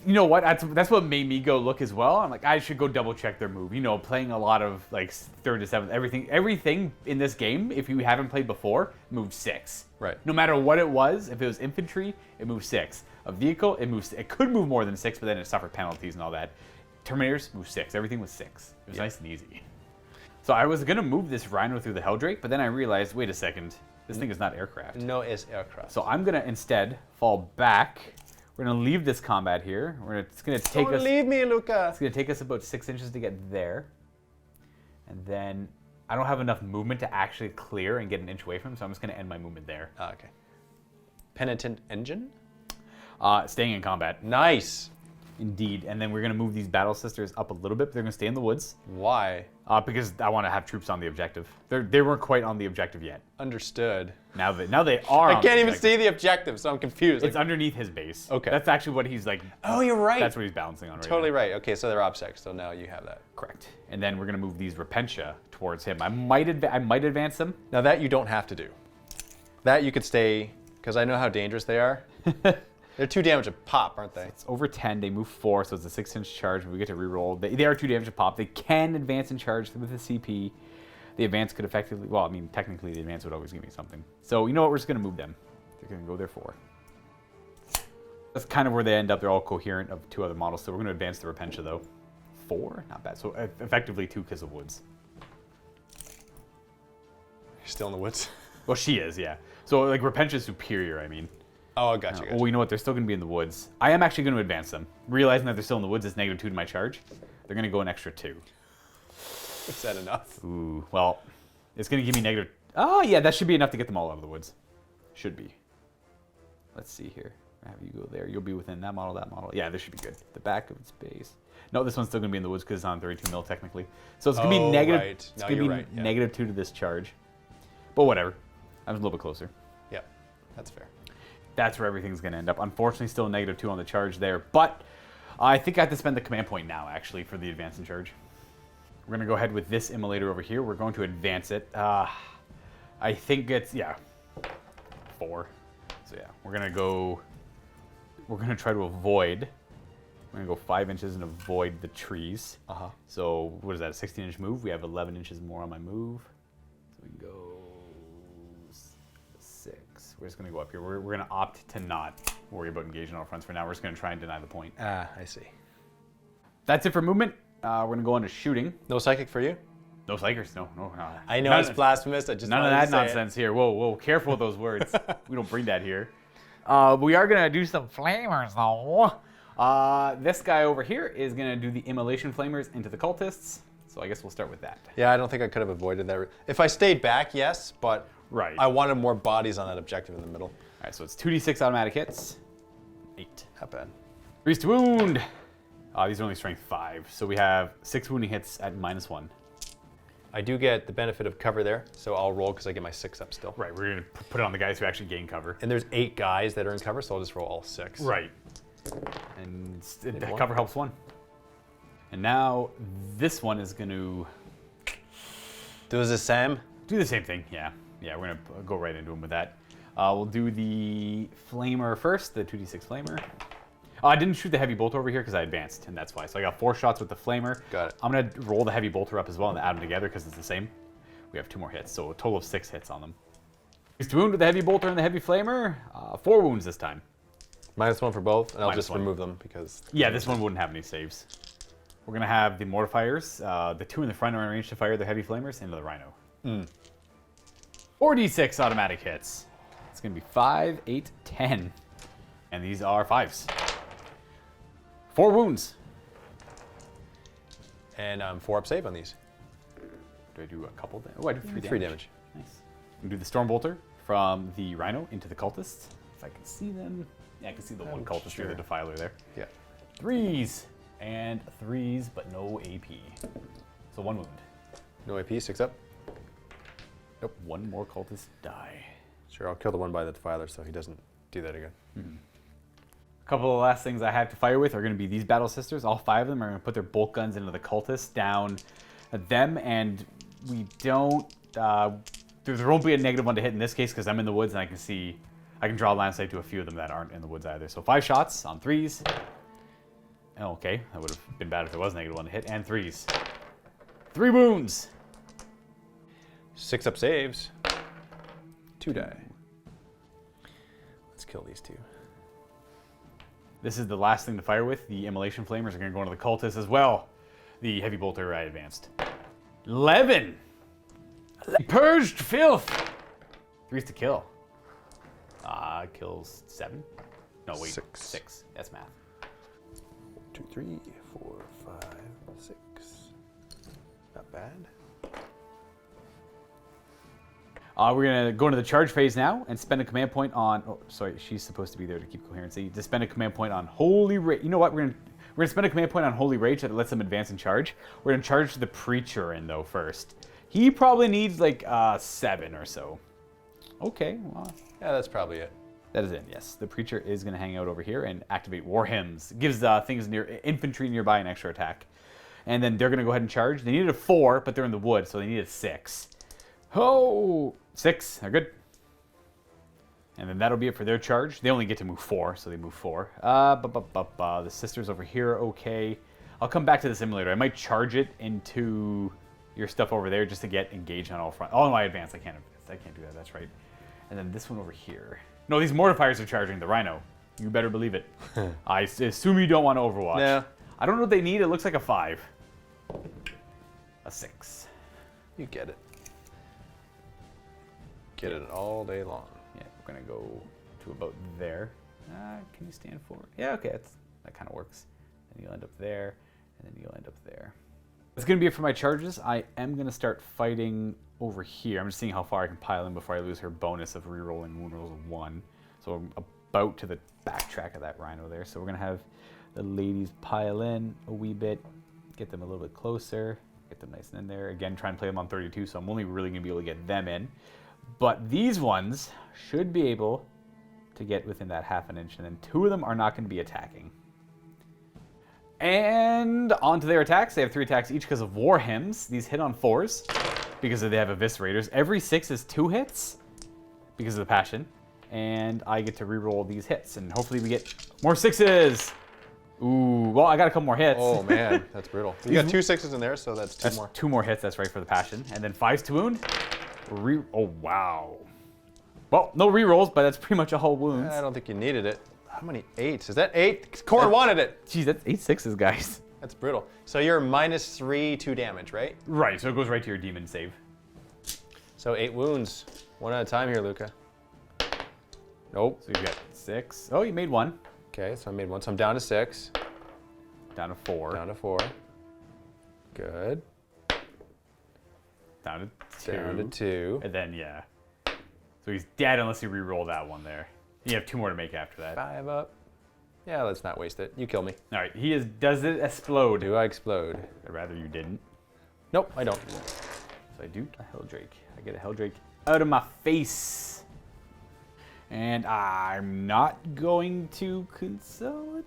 S4: You know what? That's what made me go look as well. I'm like, I should go double check their move. You know, playing a lot of like 3rd to 7th, everything in this game, if you haven't played before, moves 6.
S3: Right.
S4: No matter what it was, if it was infantry, it moves 6. A vehicle, it could move more than 6, but then it suffered penalties and all that. Terminators move 6. Everything was 6. It was nice and easy. So I was gonna move this rhino through the Helldrake, but then I realized, wait a second, this thing is not aircraft.
S3: No, it's aircraft.
S4: So I'm gonna instead fall back. We're gonna leave this combat here. It's gonna take us.
S3: Don't leave me, Luka.
S4: It's gonna take us about 6 inches to get there, and then I don't have enough movement to actually clear and get an inch away from him, so I'm just gonna end my movement there.
S3: Okay. Penitent engine?
S4: Staying in combat.
S3: Nice.
S4: Indeed. And then we're going to move these Battle Sisters up a little bit, but they're going to stay in the woods.
S3: Why?
S4: Because I want to have troops on the objective. They weren't quite on the objective yet.
S3: Understood.
S4: Now they are.
S3: I can't even see the objective, so I'm confused.
S4: It's underneath his base.
S3: Okay.
S4: That's actually what he's like.
S3: Oh, you're right.
S4: That's what he's balancing on right
S3: Totally
S4: now.
S3: right. Okay, so they're OBSEC, so now you have that.
S4: Correct. And then we're going to move these Repentia towards him. I might advance them.
S3: Now that you don't have to do. That you could stay, because I know how dangerous they are. They're 2 damage a pop, aren't they?
S4: It's over 10. They move 4, so it's a 6-inch charge. And we get to reroll. They are 2 damage a pop. They can advance and charge with the CP. The advance could effectively, well, I mean, technically the advance would always give me something. So you know what? We're just going to move them. They're going to go there 4. That's kind of where they end up. They're all coherent of 2 other models. So we're going to advance the Repentia, though. 4? Not bad. So effectively 2 because of woods.
S3: You're still in the woods?
S4: Well, she is, yeah. So, like, Repentia's superior, I mean.
S3: Oh, I got you.
S4: Well, you know what? They're still going to be in the woods. I am actually going to advance them. Realizing that they're still in the woods is -2 to my charge. They're going to go an extra 2.
S3: Is that enough?
S4: Ooh, well, it's going to give me negative... Oh, yeah, that should be enough to get them all out of the woods. Should be. Let's see here. Have you go there. You'll be within that model, that model. Yeah, this should be good. The back of its base. No, this one's still going to be in the woods because it's on 32 mil technically. So it's going to be negative...
S3: Right.
S4: It's
S3: No,
S4: going to be
S3: right. Yeah.
S4: -2 to this charge. But whatever. I was a little bit closer.
S3: Yep, that's fair.
S4: That's where everything's going to end up. Unfortunately, still -2 on the charge there. But I think I have to spend the command point now, actually, for the advance in charge. We're going to go ahead with this immolator over here. We're going to advance it. I think it's, 4. So yeah, we're going to go... We're going to try to avoid... We're going to go 5 inches and avoid the trees. So what is that, a 16-inch move? We have 11 inches more on my move. So we can go 6. We're just going to go up here. We're going to opt to not worry about engaging all fronts for now. We're just going to try and deny the point.
S3: I see.
S4: That's it for movement. We're going to go on to shooting.
S3: No psychic for you?
S4: No psychers. No.
S3: I know
S4: None
S3: it's
S4: of-
S3: blasphemous. I just
S4: None of
S3: wanted
S4: that
S3: to say it.
S4: nonsense here. Whoa. Careful with those words. We don't bring that here. We are going to do some flamers, though. This guy over here is going to do the immolation flamers into the cultists. So I guess we'll start with that.
S3: Yeah, I don't think I could have avoided that. If I stayed back, yes, but
S4: Right.
S3: I wanted more bodies on that objective in the middle.
S4: All right, so it's 2d6 automatic hits. 8.
S3: Not bad.
S4: 3 to wound. These are only strength 5. So we have 6 wounding hits at -1.
S3: I do get the benefit of cover there, so I'll roll because I get my 6 up still.
S4: Right, we're going to put it on the guys who actually gain cover.
S3: And there's 8 guys that are in cover, so I'll just roll all 6.
S4: Right. And the
S3: one.
S4: cover helps 1. And now this one is going to
S3: Do the same.
S4: do the same thing. Yeah, we're going to go right into him with that. We'll do the flamer first, the 2d6 flamer. I didn't shoot the heavy bolter over here because I advanced, and that's why. So I got 4 shots with the flamer.
S3: Got it.
S4: I'm going to roll the heavy bolter up as well and add them together because it's the same. We have 2 more hits, so a total of 6 hits on them. He's to wound with the heavy bolter and the heavy flamer. 4 wounds this time.
S3: -1 for both, and I'll
S4: Minus
S3: just
S4: 1.
S3: remove them because...
S4: Yeah, this one wouldn't have any saves. We're going to have the Mortifiers. The 2 in the front are in range to fire their heavy flamers into the rhino. 4d6 automatic hits. It's going to be 5, 8, 10. And these are 5s. 4 wounds.
S3: And 4 up save on these.
S4: Do I do a couple damage? Oh, I do 3 damage.
S3: 3 damage.
S4: Nice. We do the Storm Bolter from the Rhino into the Cultists. If I can see them. Yeah, I can see the one Cultist
S3: sure.
S4: through the Defiler there.
S3: Yeah.
S4: 3s and 3s, but no AP. So 1 wound.
S3: No AP, 6 up.
S4: Nope. 1 more Cultist die.
S3: Sure, I'll kill the one by the defiler so he doesn't do that again.
S4: A couple of the last things I have to fire with are going to be these Battle Sisters. All 5 of them are going to put their bolt guns into the Cultists down at them, and we don't... there won't be a -1 to hit in this case because I'm in the woods and I can see... I can draw a line of sight to a few of them that aren't in the woods either. So 5 shots on 3s. Oh, okay, that would have been bad if there was -1 to hit. And 3s. 3 wounds!
S3: 6 up saves. 2 die. Let's kill these 2.
S4: This is the last thing to fire with. The Immolation Flamers are going to go into the Cultists as well. The Heavy Bolter I advanced. 11! Purged Filth! 3s to kill. Kills 7? No, wait. 6. That's math.
S3: 2, 3, 4, 5, 6. Not bad.
S4: We're going to go into the charge phase now and spend a command point on... Oh, sorry, she's supposed to be there to keep coherency. To spend a command point on Holy Rage. You know what? We're gonna spend a command point on Holy Rage that lets them advance and charge. We're going to charge the Preacher in, though, first. He probably needs, like, 7 or so. Okay, well...
S3: Yeah, that's probably it.
S4: That is it, yes. The Preacher is going to hang out over here and activate War Hymns. It gives things near infantry nearby an extra attack. And then they're going to go ahead and charge. They needed a 4, but they're in the wood, so they needed 6. Oh! 6, they're good. And then that'll be it for their charge. They only get to move 4, so they move 4. The sisters over here, okay. I'll come back to the simulator. I might charge it into your stuff over there just to get engaged on all front. Oh, no, I advance. I can't do that. That's right. And then this one over here. No, these Mortifiers are charging the Rhino. You better believe it. I assume you don't want to Overwatch.
S3: Yeah.
S4: I don't know what they need. It looks like a 5. A 6.
S3: You get it. Get it all day long.
S4: Yeah, we're gonna go to about there. Can you stand forward? Yeah, okay, that kind of works. And you'll end up there, and then you'll end up there. That's gonna be it for my charges. I am gonna start fighting over here. I'm just seeing how far I can pile in before I lose her bonus of rerolling wound rolls of 1. So I'm about to the backtrack of that rhino there. So we're gonna have the ladies pile in a wee bit, get them a little bit closer, get them nice and in there. Again, try and play them on 32, so I'm only really gonna be able to get them in. But these ones should be able to get within that ½ inch, and then 2 of them are not going to be attacking. And on to their attacks. They have 3 attacks each because of war hymns. These hit on 4s because they have eviscerators. Every 6 is 2 hits because of the passion. And I get to reroll these hits, and hopefully we get more 6s. Ooh, well, I got a couple more hits.
S3: Oh man, that's brutal. You got 2 6s in there, so that's 2 more.
S4: 2 more hits, that's right, for the passion. And then 5s to wound. Oh, wow. Well, no rerolls, but that's pretty much all wounds.
S3: I don't think you needed it. How many 8s? Is that 8? Core wanted it.
S4: Geez, that's 8 6s, guys.
S3: That's brutal. So you're -3 to damage, right?
S4: Right, so it goes right to your demon save.
S3: So 8 wounds. 1 at a time here, Luka. Nope.
S4: So you got 6. Oh, you made 1.
S3: Okay, so I made 1. So I'm down to 6.
S4: Down to 4.
S3: Down to 4. Good.
S4: Down to 2.
S3: Down to 2.
S4: And then, yeah. So he's dead unless you re-roll that one there. You have 2 more to make after that.
S3: 5 up. Yeah, let's not waste it. You kill me.
S4: All right, does it explode?
S3: Do I explode?
S4: I'd rather you didn't.
S3: Nope, I don't.
S4: So I do a Helldrake. I get a Helldrake out of my face. And I'm not going to consolidate.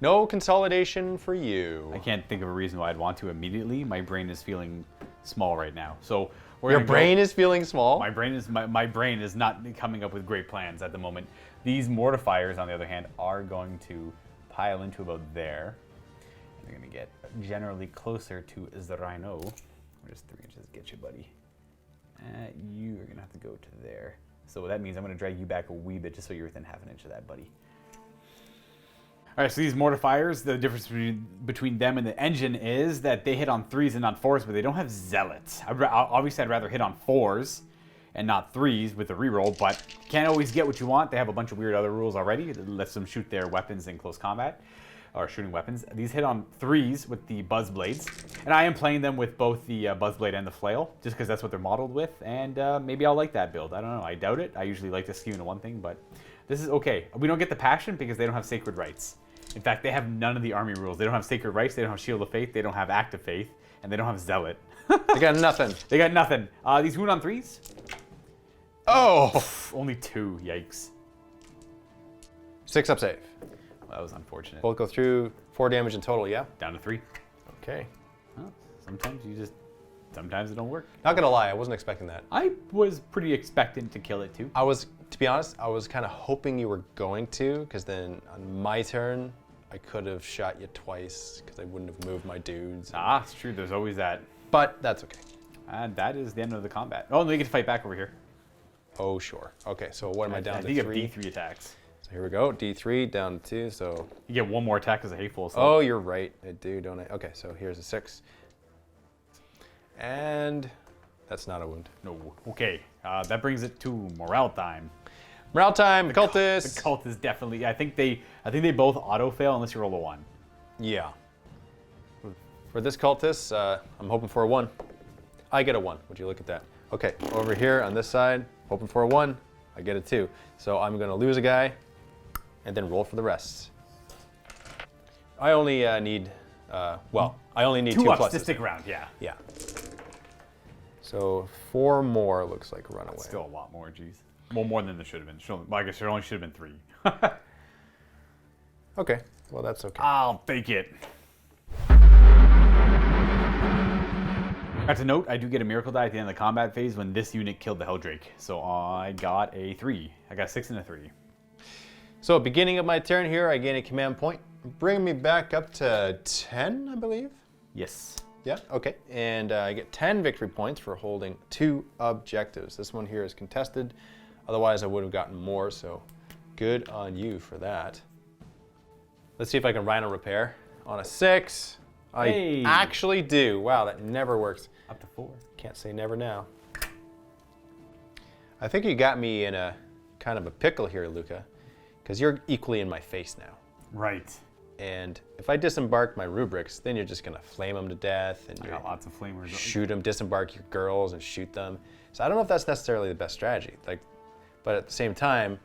S3: No consolidation for you.
S4: I can't think of a reason why I'd want to immediately. My brain is feeling small right now. So
S3: Your brain is feeling small?
S4: My brain is not coming up with great plans at the moment. These Mortifiers, on the other hand, are going to pile into about there. And they're going to get generally closer to the rhino. Where does 3 inches get you, buddy? You are going to have to go to there. So that means I'm going to drag you back a wee bit just so you're within ½ an inch of that, buddy. All right, so these Mortifiers, the difference between them and the engine is that they hit on 3s and not 4s, but they don't have zealots. Obviously, I'd rather hit on 4s and not 3s with the reroll, but can't always get what you want. They have a bunch of weird other rules already that lets them shoot their weapons in close combat, or shooting weapons. These hit on 3s with the Buzz Blades, and I am playing them with both the Buzz Blade and the Flail, just because that's what they're modeled with, and maybe I'll like that build. I don't know, I doubt it. I usually like to skew into one thing, but this is okay. We don't get the Passion because they don't have Sacred Rites. In fact, they have none of the army rules. They don't have Sacred Rites, they don't have Shield of Faith, they don't have Act of Faith, and they don't have Zealot.
S3: They got nothing.
S4: They got nothing. These wound on 3s?
S3: Oh!
S4: Only 2, yikes.
S3: 6 up save.
S4: Well, that was unfortunate.
S3: Both go through 4 damage in total, yeah?
S4: Down to 3.
S3: Okay.
S4: Well, sometimes it don't work.
S3: Not gonna lie, I wasn't expecting that.
S4: I was pretty expectant to kill it too.
S3: To be honest, I was kind of hoping you were going to, because then on my turn, I could have shot you twice, because I wouldn't have moved my dudes.
S4: Ah, it's true, there's always that.
S3: But that's okay.
S4: And that is the end of the combat. Oh, no, you get to fight back over here.
S3: Oh, sure. Okay, so what am I down to?
S4: I think you have
S3: 3?
S4: D3 attacks.
S3: So here we go, D3 down to 2, so...
S4: You get 1 more attack as a hateful assault.
S3: Oh, you're right, I do, don't I? Okay, so here's a 6. And that's not a wound.
S4: No, okay. That brings it to morale time.
S3: Morale time, cultists!
S4: The cult is definitely, I think they both auto-fail unless you roll a 1.
S3: Yeah. For this cultist, I'm hoping for a 1. I get a 1, would you look at that? Okay, over here on this side, hoping for a 1, I get a 2. So I'm gonna lose a guy, and then roll for the rest. I only need, I only need 2
S4: ups
S3: pluses.
S4: to stick around, yeah.
S3: Yeah. So 4 more looks like a runaway.
S4: Still a lot more, geez. Well, more than there should have been. Well, I guess there only should have been 3.
S3: Okay, well that's okay.
S4: I'll take it. To note, I do get a miracle die at the end of the combat phase when this unit killed the Helldrake. So I got a 3. I got a 6 and a 3.
S3: So beginning of my turn here, I gain a command point, bringing me back up to 10, I believe.
S4: Yes.
S3: Yeah, okay. And I get 10 victory points for holding 2 objectives. This one here is contested. Otherwise, I would have gotten more, so Good on you for that. Let's see if I can rhino repair on a 6. I actually do. Wow, that never works.
S4: Up to 4.
S3: Can't say never now. I think you got me in a kind of a pickle here, Luka, because you're equally in my face now.
S4: Right.
S3: And if I disembark my rubrics, then you're just gonna flame them to death, and
S4: I got lots of flamers.
S3: shoot them, disembark your girls, and shoot them. So I don't know if that's necessarily the best strategy. But at the same time,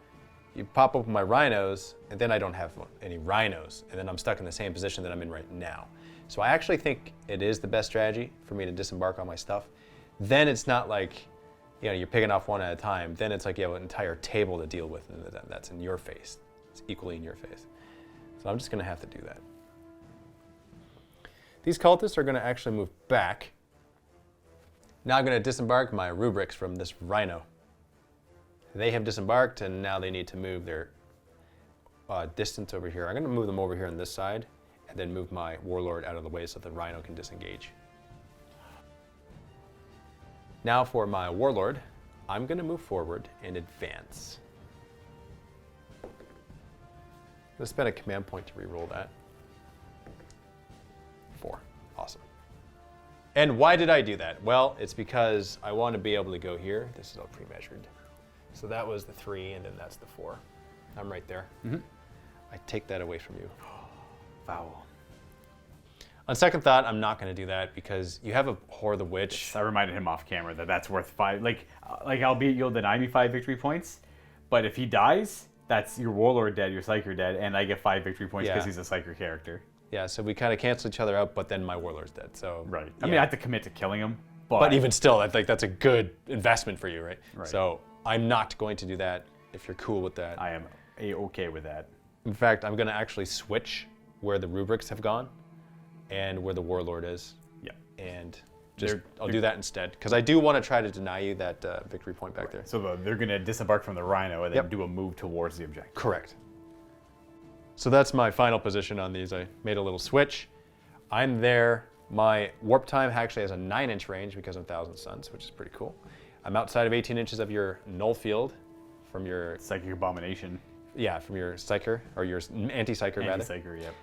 S3: you pop open my rhinos, and then I don't have any rhinos, and then I'm stuck in the same position that I'm in right now. So I actually think it is the best strategy for me to disembark all my stuff. Then it's not like, you're picking off one at a time. Then it's like you have an entire table to deal with, and that's in your face. It's equally in your face. So I'm just gonna have to do that. These cultists are gonna actually move back. Now I'm gonna disembark my rubrics from this rhino. They have disembarked, and now they need to move their distance over here. I'm gonna move them over here on this side, and then move my warlord out of the way so the rhino can disengage. Now for my warlord, I'm gonna move forward and advance. Let's spend a command point to reroll that. 4, awesome. And why did I do that? Well, it's because I want to be able to go here. This is all pre-measured. So that was the 3, and then that's the 4. I'm right there. I take that away from you.
S4: Foul.
S3: On second thought, I'm not going to do that because you have a Whore the Witch.
S4: I reminded him off camera that that's worth 5. Like albeit you'll deny me 5 victory points, but if he dies, that's your warlord dead, your psyker dead, and I get 5 victory points because he's a psyker character.
S3: Yeah, so we kind of cancel each other out, but then my warlord's dead. So
S4: right. I mean, I have to commit to killing him,
S3: but even still, I think that's a good investment for you, right? So I'm not going to do that. If you're cool with that,
S4: I am okay with that.
S3: In fact, I'm going to actually switch where the rubrics have gone and where the warlord is.
S4: Yeah.
S3: And I'll do that instead, because I do want to try to deny you that victory point back there.
S4: So they're going to disembark from the rhino and then do a move towards the objective.
S3: Correct. So that's my final position on these. I made a little switch. I'm there. My warp time actually has a 9-inch range because of 1,000 suns, which is pretty cool. I'm outside of 18 inches of your null field from your...
S4: Psychic abomination.
S3: Yeah, from your psyker, or your anti-psyker rather.
S4: Anti-psyker, yep.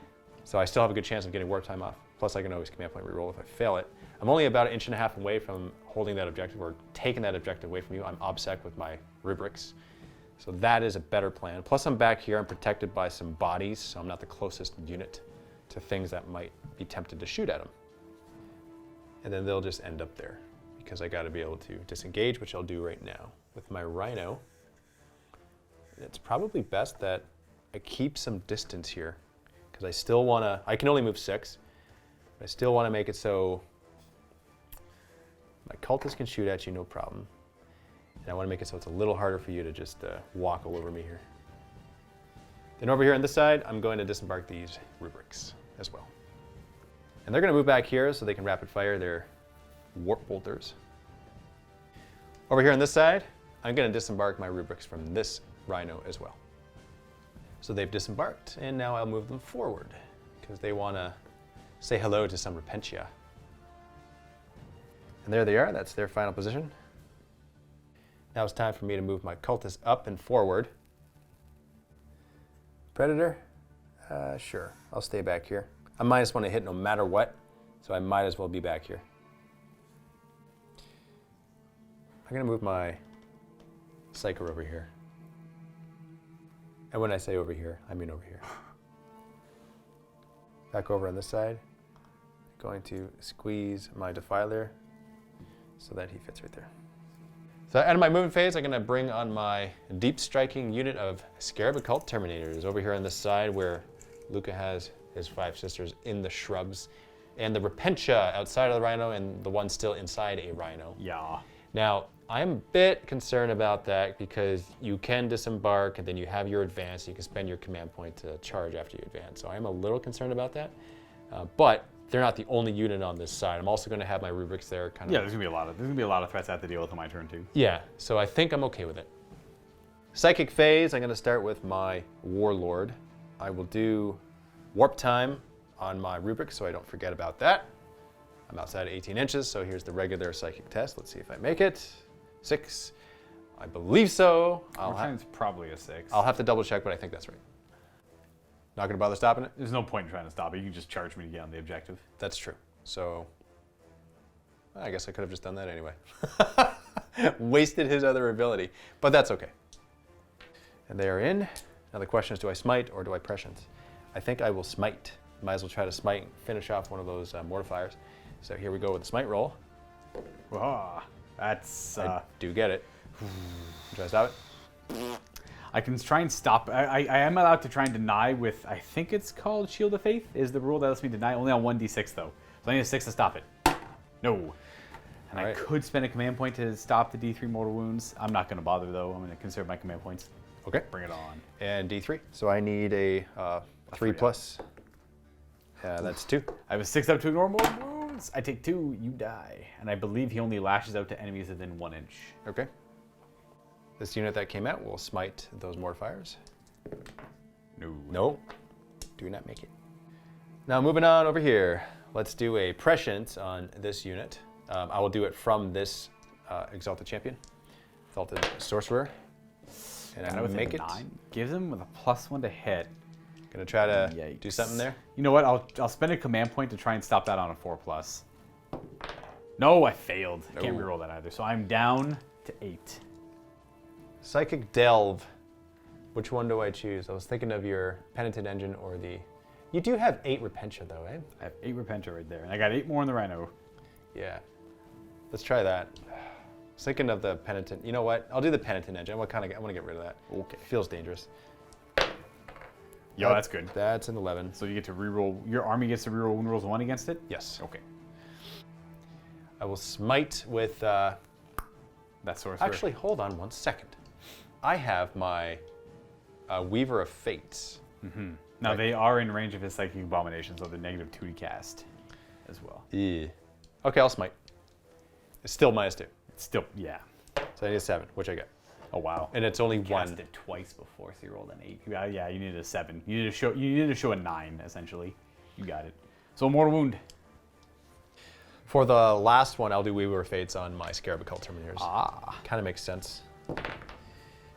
S3: So I still have a good chance of getting warp time off. Plus I can always command point reroll if I fail it. I'm only about 1.5 inches away from holding that objective or taking that objective away from you. I'm obsec with my rubrics. So that is a better plan. Plus I'm back here, I'm protected by some bodies, so I'm not the closest unit to things that might be tempted to shoot at them. And then they'll just end up there because I gotta be able to disengage, which I'll do right now. With my rhino, it's probably best that I keep some distance here because I still wanna, I can only move 6, but I still wanna make it so my cultists can shoot at you, no problem. And I want to make it so it's a little harder for you to just walk all over me here. Then over here on this side, I'm going to disembark these rubrics as well. And they're going to move back here so they can rapid fire their warp bolters. Over here on this side, I'm going to disembark my rubrics from this rhino as well. So they've disembarked, and now I'll move them forward because they want to say hello to some Repentia. And there they are, that's their final position. Now it's time for me to move my cultists up and forward. Predator? Sure, I'll stay back here. I -1 to hit no matter what, so I might as well be back here. I'm gonna move my psyker over here. And when I say over here, I mean over here. Back over on this side. Going to squeeze my defiler so that he fits right there. So out of my movement phase, I'm going to bring on my deep striking unit of Scarab Occult Terminators over here on this side where Luka has his 5 sisters in the shrubs, and the Repentia outside of the rhino and the one still inside a rhino.
S4: Yeah.
S3: Now, I'm a bit concerned about that because you can disembark and then you have your advance. You can spend your command point to charge after you advance. So I am a little concerned about that, but they're not the only unit on this side. I'm also going to have my rubrics there.
S4: There's gonna be a lot of threats I have to deal with on my turn too.
S3: Yeah, so I think I'm okay with it. Psychic phase, I'm going to start with my warlord. I will do warp time on my rubric so I don't forget about that. I'm outside of 18 inches, so here's the regular psychic test. Let's see if I make it. 6. I believe so.
S4: It's probably a 6.
S3: I'll have to double check, but I think that's right. Not gonna bother stopping it?
S4: There's no point in trying to stop it. You can just charge me to get on the objective.
S3: That's true. So, I guess I could have just done that anyway. Wasted his other ability, but that's okay. And they are in. Now the question is, do I smite or do I prescient? I think I will smite. Might as well try to smite and finish off one of those Mortifiers. So here we go with the smite roll.
S4: Ah, that's...
S3: I do get it. Try to stop it.
S4: I can try and stop. I am allowed to try and deny with, I think it's called Shield of Faith, is the rule that lets me deny. Only on 1d6 though. So I need a 6 to stop it. No. And I could spend a command point to stop the D3 mortal wounds. I'm not going to bother though. I'm going to conserve my command points.
S3: Okay.
S4: Bring it on.
S3: And D3. So I need a 3 plus. That's 2.
S4: I have a 6 up to ignore mortal wounds. I take 2, you die. And I believe he only lashes out to enemies within 1 inch.
S3: Okay. This unit that came out will smite those Mortifiers.
S4: No.
S3: No. Do not make it. Now moving on over here. Let's do a prescient on this unit. I will do it from this Exalted Champion. Exalted Sorcerer. And I'm going to make it.
S4: 9. Gives him with a +1 to hit.
S3: Gonna try to
S4: Yikes.
S3: do something there.
S4: You know what? I'll spend a command point to try and stop that on a 4+. No, I failed. I can't reroll that either. So I'm down to 8.
S3: Psychic Delve. Which one do I choose? I was thinking of your Penitent Engine or the... You do have 8 Repentia though, eh?
S4: I have 8 Repentia right there. And I got 8 more in the Rhino.
S3: Yeah. Let's try that. I was thinking of the Penitent. You know what? I'll do the Penitent Engine. I want to get rid of that.
S4: Okay.
S3: Feels dangerous.
S4: Yo, that's good.
S3: That's an 11.
S4: So you get to reroll. Your army gets to reroll wound rolls 1 against it?
S3: Yes.
S4: Okay.
S3: I will smite with...
S4: That sorcerer.
S3: Actually, hold on 1 second. I have my Weaver of Fates.
S4: Now
S3: right.
S4: they are in range of his Psychic Abomination, so they're -2 to cast as well.
S3: Yeah. Okay, I'll smite. It's still -2.
S4: It's still, yeah.
S3: So I need a 7, which I get.
S4: Oh wow.
S3: And it's only
S4: You cast
S3: 1.
S4: it twice before, so you rolled an 8. Yeah, you needed a 7. You needed to show a 9 essentially. You got it. So mortal wound.
S3: For the last one, I'll do Weaver of Fates on my Scarab Occult Terminators.
S4: Ah.
S3: Kind of makes sense.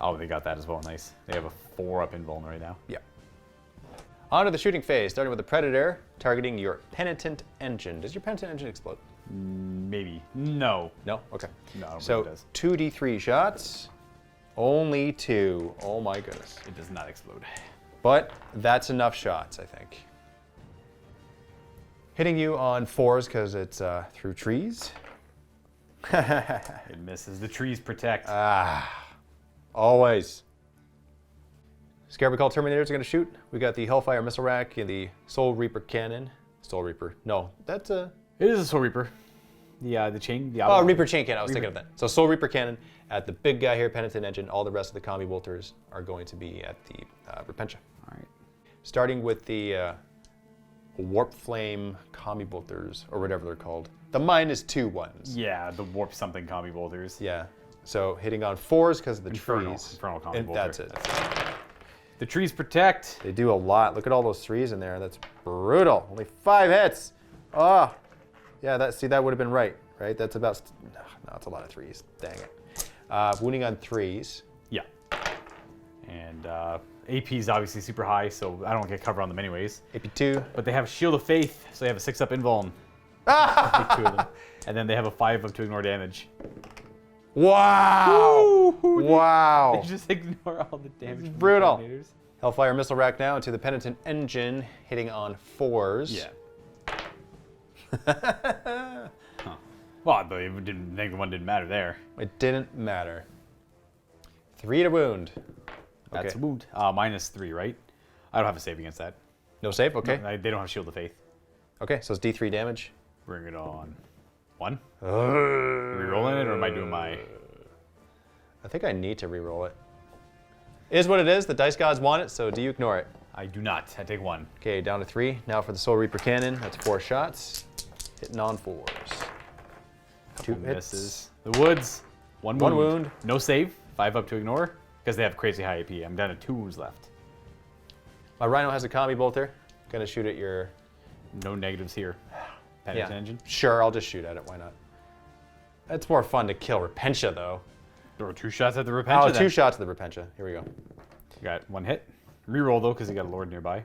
S4: Oh, they got that as well. Nice. They have a 4 up invuln right now.
S3: Yeah. On to the shooting phase, starting with the Predator, targeting your Penitent Engine. Does your Penitent Engine explode?
S4: Maybe. No.
S3: No? Okay.
S4: No, I don't
S3: So,
S4: think it does.
S3: 2d3 shots. Only 2. Oh my goodness.
S4: It does not explode.
S3: But that's enough shots, I think. Hitting you on 4s because it's through trees.
S4: It misses. The trees protect.
S3: Always. Scarab Occult Terminators are going to shoot. We got the Hellfire Missile Rack and the Soul Reaper Cannon. Soul Reaper. No, that's a...
S4: It is a Soul Reaper. The chain. The
S3: Oh, Reaper Chain Cannon. I was thinking of that. So Soul Reaper Cannon at the big guy here, Penitent Engine. All the rest of the Combi Bolters are going to be at the Repentia.
S4: All right.
S3: Starting with the Warp Flame Combi Bolters, or whatever they're called. The -2 ones.
S4: Yeah, the warp something combi bolters.
S3: Yeah. So hitting on 4s because of the
S4: Infernal
S3: trees.
S4: combi
S3: And
S4: bolter.
S3: that's it.
S4: The trees protect.
S3: They do a lot. Look at all those 3s in there. That's brutal. Only 5 hits. Oh. Yeah, that would have been right? That's about... No, it's a lot of 3s. Dang it. Wounding on 3s.
S4: Yeah. And AP is obviously super high, so I don't get cover on them anyways.
S3: AP2.
S4: But they have Shield of Faith, so they have a 6 up invuln. Take 2 of them. And then they have a 5 up to ignore damage.
S3: Wow! Wow!
S4: They just ignore all the damage. From
S3: Brutal.
S4: The Terminators.
S3: Hellfire Missile Rack now into the Penitent Engine, hitting on 4s.
S4: Yeah. Well, but it didn't think the one didn't matter there.
S3: It didn't matter. 3 to wound.
S4: That's
S3: Okay.
S4: a wound. -3, right? I don't have a save against that.
S3: No save? Okay.
S4: No, they don't have Shield of Faith.
S3: Okay, so it's D3 damage.
S4: Bring it on. 1? Are we rolling it, or am I doing my...
S3: I think I need to re-roll it. Is what it is. The dice gods want it, so do you ignore it?
S4: I do not. I take 1.
S3: Okay, down to 3. Now for the Soul Reaper Cannon. That's 4 shots. Hitting on 4s. 2 hits.
S4: Misses. The woods. 1 wound.
S3: 1 wound.
S4: No save. 5 up to ignore, because they have crazy high AP. I'm down to 2 wounds left.
S3: My Rhino has a Combi Bolter. Gonna shoot at your...
S4: No negatives here. Penitent Engine.
S3: Sure, I'll just shoot at it. Why not? It's more fun to kill Repentia, though.
S4: Throw 2 shots at the Repentia.
S3: Oh, 2 shots at the Repentia. Here we go.
S4: You got 1 hit. Reroll though, because you got a Lord nearby.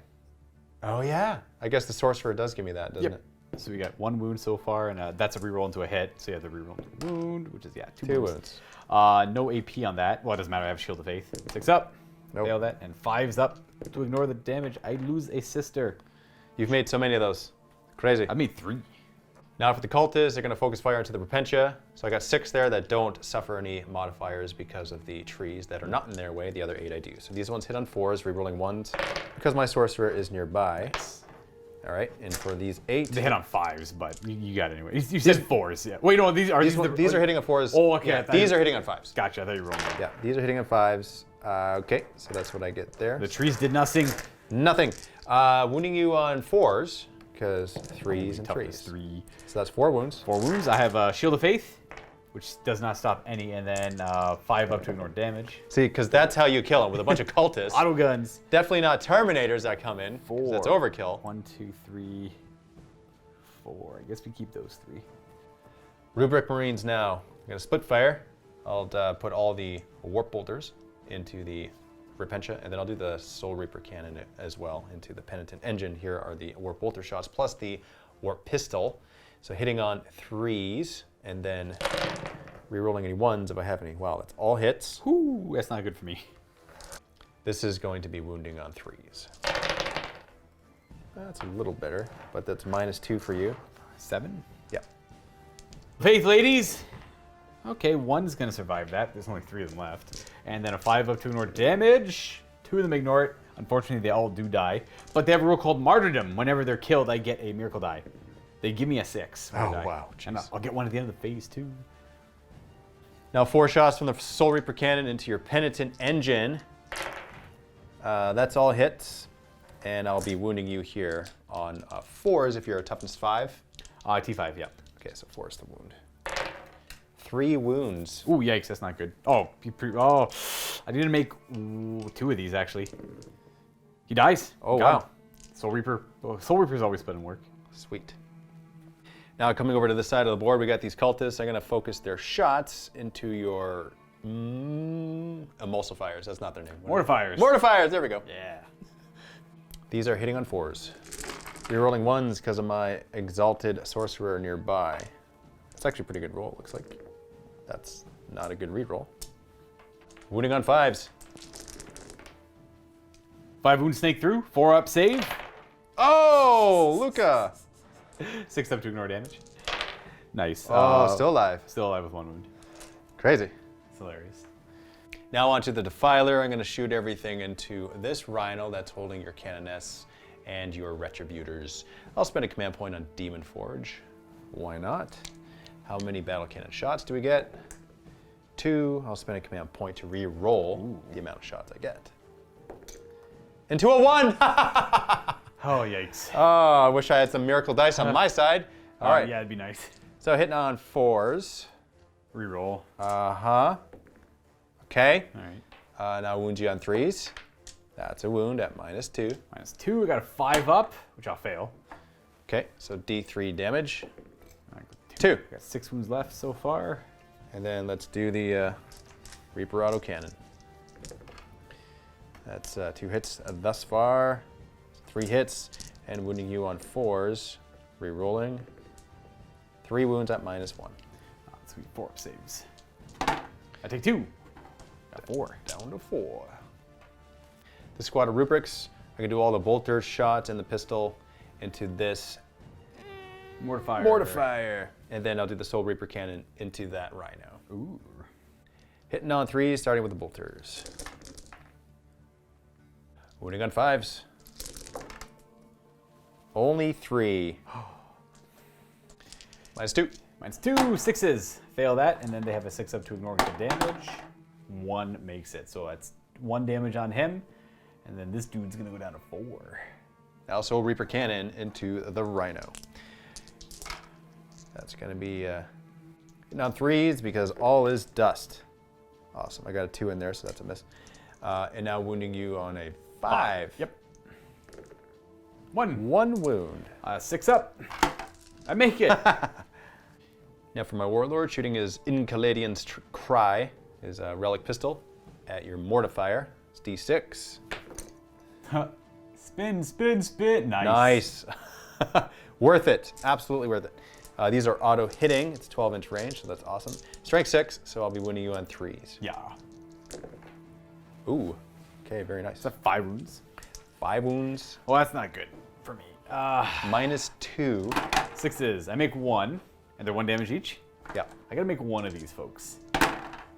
S3: Oh yeah. I guess the Sorcerer does give me that, doesn't it?
S4: So we got 1 wound so far, and that's a reroll into a hit. So you have the reroll into a wound, which is
S3: 2 wounds.
S4: No AP on that. Well, it doesn't matter. I have Shield of Faith. 6 up.
S3: Nope.
S4: Fail that, and 5's up to ignore the damage. I lose a sister.
S3: You've made so many of those. Crazy.
S4: I made 3.
S3: Now for the cultists, they're going to focus fire into the Repentia. So I got 6 there that don't suffer any modifiers because of the trees that are not in their way. The other 8 I do. So these ones hit on 4s, rerolling 1s, because my Sorcerer is nearby. All right, and for these 8...
S4: They hit on 5s, but you got it anyway. You said 4s, yeah. Wait, no, these are...
S3: These are hitting on 4s.
S4: Oh, okay.
S3: Yeah, these are hitting on 5s.
S4: Gotcha, I thought you were rolling.
S3: Yeah, these are hitting on 5s. Okay, so that's what I get there.
S4: The trees did nothing.
S3: Nothing. Wounding you on 4s, because 3s and 3s.
S4: 3.
S3: So that's 4 wounds.
S4: 4 wounds. I have Shield of Faith, which does not stop any, and then 5 up to ignore damage.
S3: See, because that's how you kill them, with a bunch of cultists.
S4: Auto guns.
S3: Definitely not Terminators that come in.
S4: 4.
S3: That's overkill.
S4: 1, 2, 3, 4. I guess we keep those 3.
S3: Rubric Marines now. I'm going to split fire. I'll put all the warp bolters into the Repentia, and then I'll do the Soul Reaper cannon as well into the Penitent Engine. Here are the warp bolter shots plus the warp pistol. So hitting on 3s, and then rerolling any 1s if I have any. Wow, that's all hits.
S4: Whoo, that's not good for me.
S3: This is going to be wounding on 3s. That's a little better, but that's -2 for you.
S4: 7.
S3: Yeah.
S4: Faith, ladies. Okay, 1's gonna survive that. There's only 3 of them left. And then a 5 up to ignore damage. 2 of them ignore it. Unfortunately, they all do die. But they have a rule called Martyrdom. Whenever they're killed, I get a miracle die. They give me a 6. when I die.
S3: Wow.
S4: And I'll get one at the end of the phase too.
S3: Now 4 shots from the Soul Reaper cannon into your Penitent Engine. That's all hits. And I'll be wounding you here on 4s if you're a toughness 5.
S4: T5, yeah.
S3: Okay, so 4 is the wound. 3 wounds.
S4: Ooh, yikes, that's not good. Oh, I need to make 2 of these actually. He dies.
S3: Oh,
S4: Got
S3: wow.
S4: him. Soul Reaper. Soul Reaper's always put in work.
S3: Sweet. Now coming over to this side of the board, we got these cultists. I'm going to focus their shots into your emulsifiers. That's not their name.
S4: Mortifiers.
S3: Mortifiers, there we go.
S4: Yeah.
S3: These are hitting on 4s. Rerolling 1s because of my Exalted Sorcerer nearby. It's actually a pretty good roll, looks like. That's not a good reroll. Wounding on 5s.
S4: 5 wounds snake through. 4 up save.
S3: Oh, Luka!
S4: 6 up to ignore damage. Nice.
S3: Oh, still alive.
S4: Still alive with 1 wound.
S3: Crazy.
S4: It's hilarious.
S3: Now onto the Defiler. I'm going to shoot everything into this Rhino that's holding your Canoness and your Retributors. I'll spend a command point on Demon Forge. Why not? How many battle cannon shots do we get? 2. I'll spend a command point to re-roll the amount of shots I get. Into a 1!
S4: Oh, yikes.
S3: Oh, I wish I had some miracle dice on my side. All right.
S4: Yeah, it'd be nice.
S3: So hitting on 4s.
S4: Reroll.
S3: Uh-huh. Okay.
S4: All right.
S3: Now wound you on 3s. That's a wound at -2.
S4: -2. I got a 5 up, which I'll fail.
S3: Okay, so D3 damage.
S4: I got
S3: 2.
S4: Got 6 wounds left so far.
S3: And then let's do the Reaper Auto Cannon. That's 2 hits thus far. 3 hits, and wounding you on 4s. Rerolling. 3 wounds at -1.
S4: Oh, sweet. 4 up saves. I take 2. Got 4.
S3: Down to 4. The squad of rubrics. I can do all the bolter shots and the pistol into this Mortifier. And then I'll do the Soul Reaper cannon into that Rhino.
S4: Ooh.
S3: Hitting on 3s, starting with the bolters. Wounding on 5s. Only 3. -2.
S4: -2. 6s. Fail that, and then they have a 6 up to ignore the damage. 1 makes it, so that's 1 damage on him. And then this dude's gonna go down to 4.
S3: Now Soul Reaper cannon into the Rhino. That's gonna be hitting on 3s because all is dust. Awesome, I got a 2 in there, so that's a miss. And now wounding you on a 5.
S4: Yep. 1.
S3: 1 wound.
S4: 6 up. I make it.
S3: Now for my Warlord, shooting his Incaladian's Cry is a relic pistol at your mortifier. It's D6.
S4: Spin, spin, spin.
S3: Nice. Worth it. Absolutely worth it. These are auto hitting. It's 12-inch range, so that's awesome. Strength 6, so I'll be winning you on 3s.
S4: Yeah.
S3: Ooh. Okay, very nice.
S4: Is that 5 wounds?
S3: 5 wounds.
S4: Well, that's not good for me.
S3: -2.
S4: 6s. I make 1, and they're 1 damage each.
S3: Yeah.
S4: I gotta make 1 of these folks.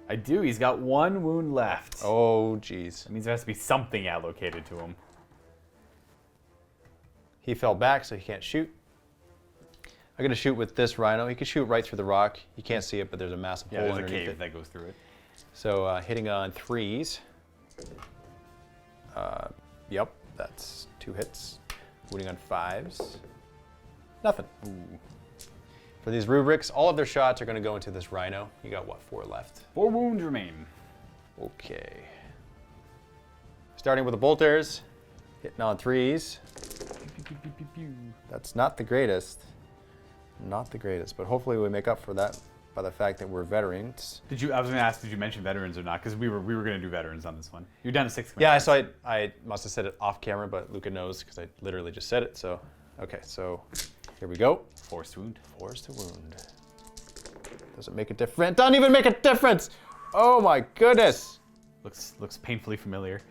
S4: I do. He's got 1 wound left.
S3: Oh, jeez.
S4: That means there has to be something allocated to him.
S3: He fell back, so he can't shoot. I'm gonna shoot with this rhino. He can shoot right through the rock. You can't see it, but there's a massive
S4: Yeah,
S3: hole
S4: there's a
S3: underneath
S4: cave
S3: it.
S4: that goes through it.
S3: So hitting on 3s. Yep, that's 2 hits. Wounding on 5s. Nothing. Ooh. For these rubrics, all of their shots are going to go into this rhino. You got what, 4 left?
S4: 4 wounds remain.
S3: Okay. Starting with the bolters, hitting on 3s. That's not the greatest. Not the greatest, but hopefully we make up for that by the fact that we're veterans.
S4: I was gonna ask, did you mention veterans or not? Because we were gonna do veterans on this one. You're down to 6
S3: Yeah,
S4: commanders.
S3: so I must have said it off camera, but Luka knows because I literally just said it. So, okay, so here we go.
S4: Forced wound.
S3: Forced to wound. Doesn't make a difference. Doesn't even make a difference. Oh my goodness.
S4: Looks painfully familiar.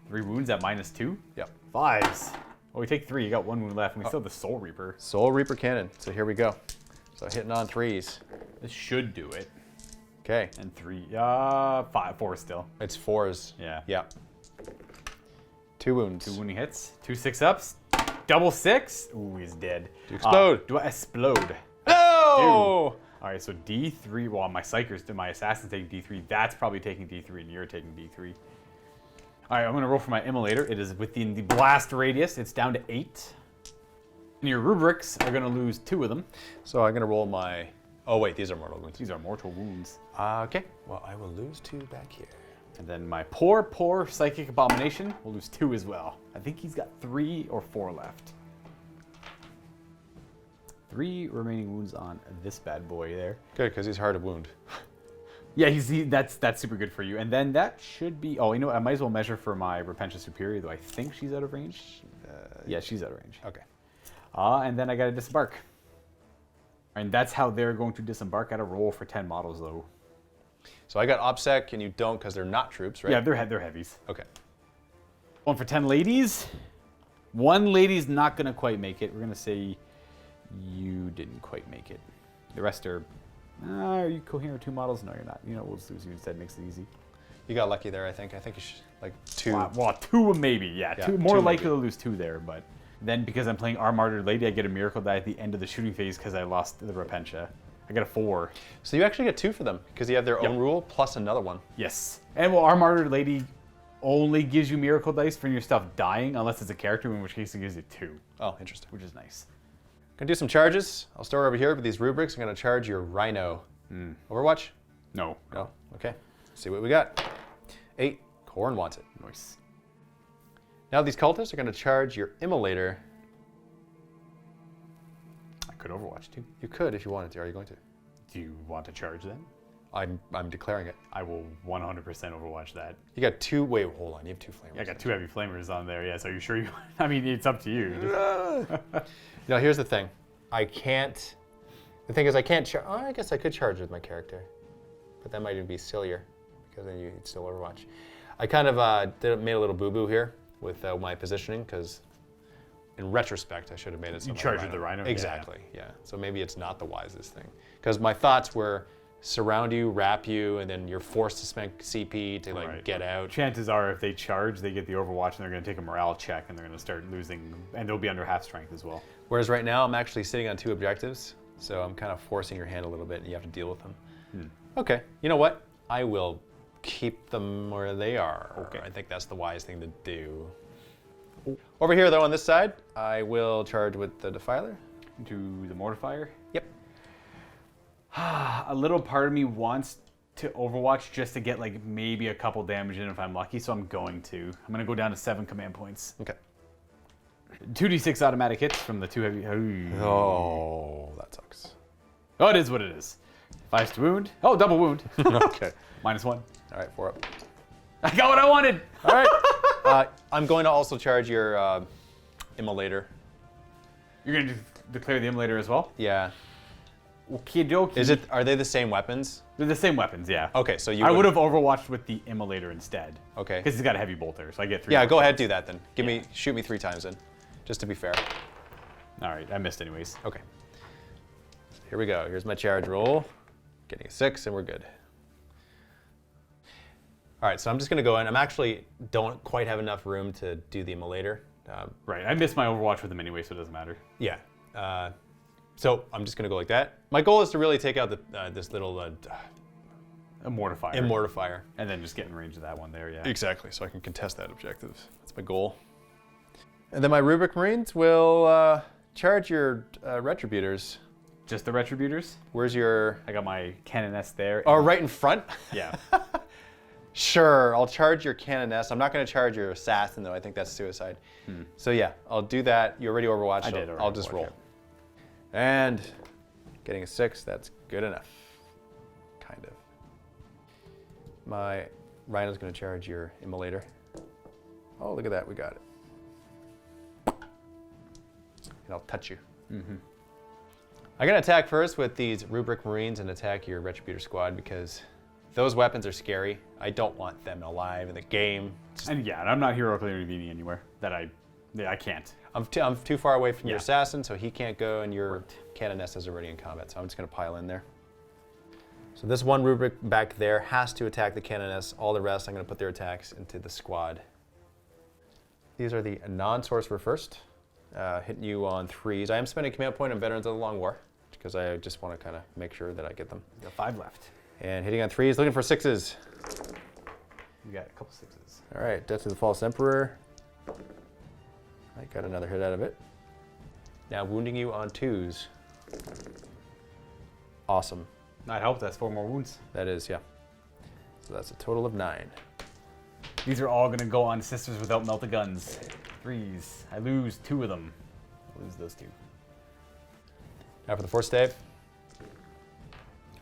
S4: 3 wounds at -2.
S3: Yep.
S4: 5s. Well, we take 3. You got 1 wound left, and we still have the Soul Reaper.
S3: Soul Reaper cannon. So here we go. So hitting on 3s.
S4: This should do it.
S3: Okay.
S4: And 3. 4 still.
S3: It's 4s.
S4: Yeah.
S3: Yeah. 2 wounds.
S4: 2 wounding hits. 2 6-ups. Double 6. Ooh, he's dead.
S3: Do you explode?
S4: Do I explode?
S3: No!
S4: All right, so D3. Well, my assassin's taking D3. That's probably taking D3, and you're taking D3. All right, I'm gonna roll for my immolator. It is within the blast radius. It's down to 8. And your rubrics are gonna lose 2 of them.
S3: So I'm gonna roll my. Oh wait, these are mortal wounds.
S4: These are mortal wounds.
S3: Okay. Well, I will lose 2 back here.
S4: And then my poor psychic abomination will lose 2 as well. I think he's got 3 or 4 left. 3 remaining wounds on this bad boy there.
S3: Good, because he's hard to wound.
S4: Yeah, that's super good for you. And then that should be. Oh, you know what? I might as well measure for my Repentance Superior, though I think she's out of range. Yeah, she's out of range.
S3: Okay.
S4: And then I got to disembark. And that's how they're going to disembark. I got to roll for 10 models, though.
S3: So I got OPSEC, and you don't because they're not troops, right?
S4: Yeah, they're heavies.
S3: Okay.
S4: 1 for 10 ladies. 1 lady's not going to quite make it. We're going to say you didn't quite make it. The rest are you coherent 2 models? No, you're not. You know, we'll just lose you instead. Makes it easy.
S3: You got lucky there, I think. I think you should, like 2.
S4: Well, 2 maybe, yeah.
S3: Yeah,
S4: 2 more
S3: 2
S4: likely
S3: maybe.
S4: to lose 2 there, but then because I'm playing Our Martyred Lady, I get a miracle die at the end of the shooting phase because I lost the Repentia. I got a 4.
S3: So you actually get 2 for them because you have their
S4: Yep.
S3: own rule plus another one.
S4: Yes. And well, Our Martyred Lady only gives you miracle dice for your stuff dying, unless it's a character, in which case it gives you 2,
S3: Oh, interesting.
S4: which is nice.
S3: Gonna do some charges. I'll start over here with these rubrics. I'm gonna charge your rhino. Overwatch?
S4: No.
S3: No. Okay. Let's see what we got. 8. Corn wants it.
S4: Nice.
S3: Now these cultists are gonna charge your immolator.
S4: I could Overwatch too.
S3: You could if you wanted to. Are you going to?
S4: Do you want to charge then?
S3: I'm declaring it.
S4: I will 100% Overwatch that.
S3: You got 2. Wait, hold on. You have 2 flamers.
S4: I got 2 heavy flamers on there. Yes. Are you sure you? I mean, it's up to you.
S3: Now here's the thing. I can't. The thing is, I can't. Oh, I guess I could charge with my character, but that might even be sillier because then you'd still Overwatch. I kind of made a little boo-boo here with my positioning because, in retrospect, I should have made it.
S4: You charged with the rhino.
S3: Exactly. Yeah. So maybe it's not the wisest thing because my thoughts were surround you, wrap you, and then you're forced to spend CP to like get out.
S4: Chances are, if they charge, they get the Overwatch, and they're going to take a morale check, and they're going to start losing, and they'll be under half strength as well.
S3: Whereas right now, I'm actually sitting on 2 objectives, so I'm kind of forcing your hand a little bit, and you have to deal with them. Okay. You know what? I will keep them where they are.
S4: Okay.
S3: I think that's the wise thing to do. Over here, though, on this side, I will charge with the Defiler.
S4: To the Mortifier.
S3: Yep.
S4: A little part of me wants to Overwatch just to get like maybe a couple damage in if I'm lucky, so I'm going to. I'm going to go down to 7 command points.
S3: Okay.
S4: 2d6 automatic hits from the 2 heavy.
S3: Oh, that sucks.
S4: Oh, it is what it is. 5 to wound. Oh, double wound.
S3: Okay.
S4: -1.
S3: All right, 4 up.
S4: I got what I wanted.
S3: All right. I'm going to also charge your immolator.
S4: You're going to declare the immolator as well?
S3: Yeah.
S4: Okie dokie.
S3: Are they the same weapons?
S4: They're the same weapons, yeah.
S3: Okay, so
S4: I would have overwatched with the immolator instead.
S3: Okay.
S4: Because he's got a heavy bolter, so I get 3.
S3: Yeah,
S4: more
S3: go
S4: shots.
S3: ahead, do that then. Shoot me 3 times then, just to be fair.
S4: All right, I missed anyways.
S3: Okay. Here we go. Here's my charge roll. Getting a 6, and we're good. All right, so I'm just gonna go in. I'm actually don't quite have enough room to do the immolator.
S4: Right, I missed my overwatch with him anyway, so it doesn't matter.
S3: Yeah. So I'm just gonna go like that. My goal is to really take out this little
S4: A mortifier.
S3: immortifier.
S4: And then just get in range of that one there, yeah.
S3: Exactly, so I can contest that objective. That's my goal. And then my Rubric Marines will charge your Retributors.
S4: Just the Retributors?
S3: Where's your...
S4: I got my Canoness there.
S3: Oh, right in front?
S4: Yeah.
S3: Sure, I'll charge your Canoness. I'm not going to charge your Assassin, though. I think that's suicide. So yeah, I'll do that. You already overwatched,
S4: I
S3: so
S4: did already
S3: I'll just
S4: overwatch,
S3: roll.
S4: yeah.
S3: And getting a 6, that's good enough. Kind of. My Rhino's going to charge your Immolator. Oh, look at that, we got it. And I'll touch you. I'm going to attack first with these Rubric Marines and attack your Retributor squad because those weapons are scary. I don't want them alive in the game.
S4: And yeah, I'm not heroically intervening anywhere that I can't.
S3: I'm too far away from your
S4: Yeah.
S3: assassin, so he can't go, and your Canoness is already in combat, so I'm just going to pile in there. So this one rubric back there has to attack the Canoness. All the rest, I'm going to put their attacks into the squad. These are the non-sorcerer first, hitting you on 3s. I am spending command point on Veterans of the Long War, because I just want to kind of make sure that I get them.
S4: We got 5 left.
S3: And hitting on 3s, looking for 6s.
S4: We got a couple 6s.
S3: All right, Death to the False Emperor. I got another hit out of it. Now wounding you on 2s. Awesome.
S4: That helped. That's 4 more wounds.
S3: That is, yeah. So that's a total of 9.
S4: These are all going to go on Sisters Without Melted Guns. 3s. I lose 2 of them. I lose those 2.
S3: Now for the force stave.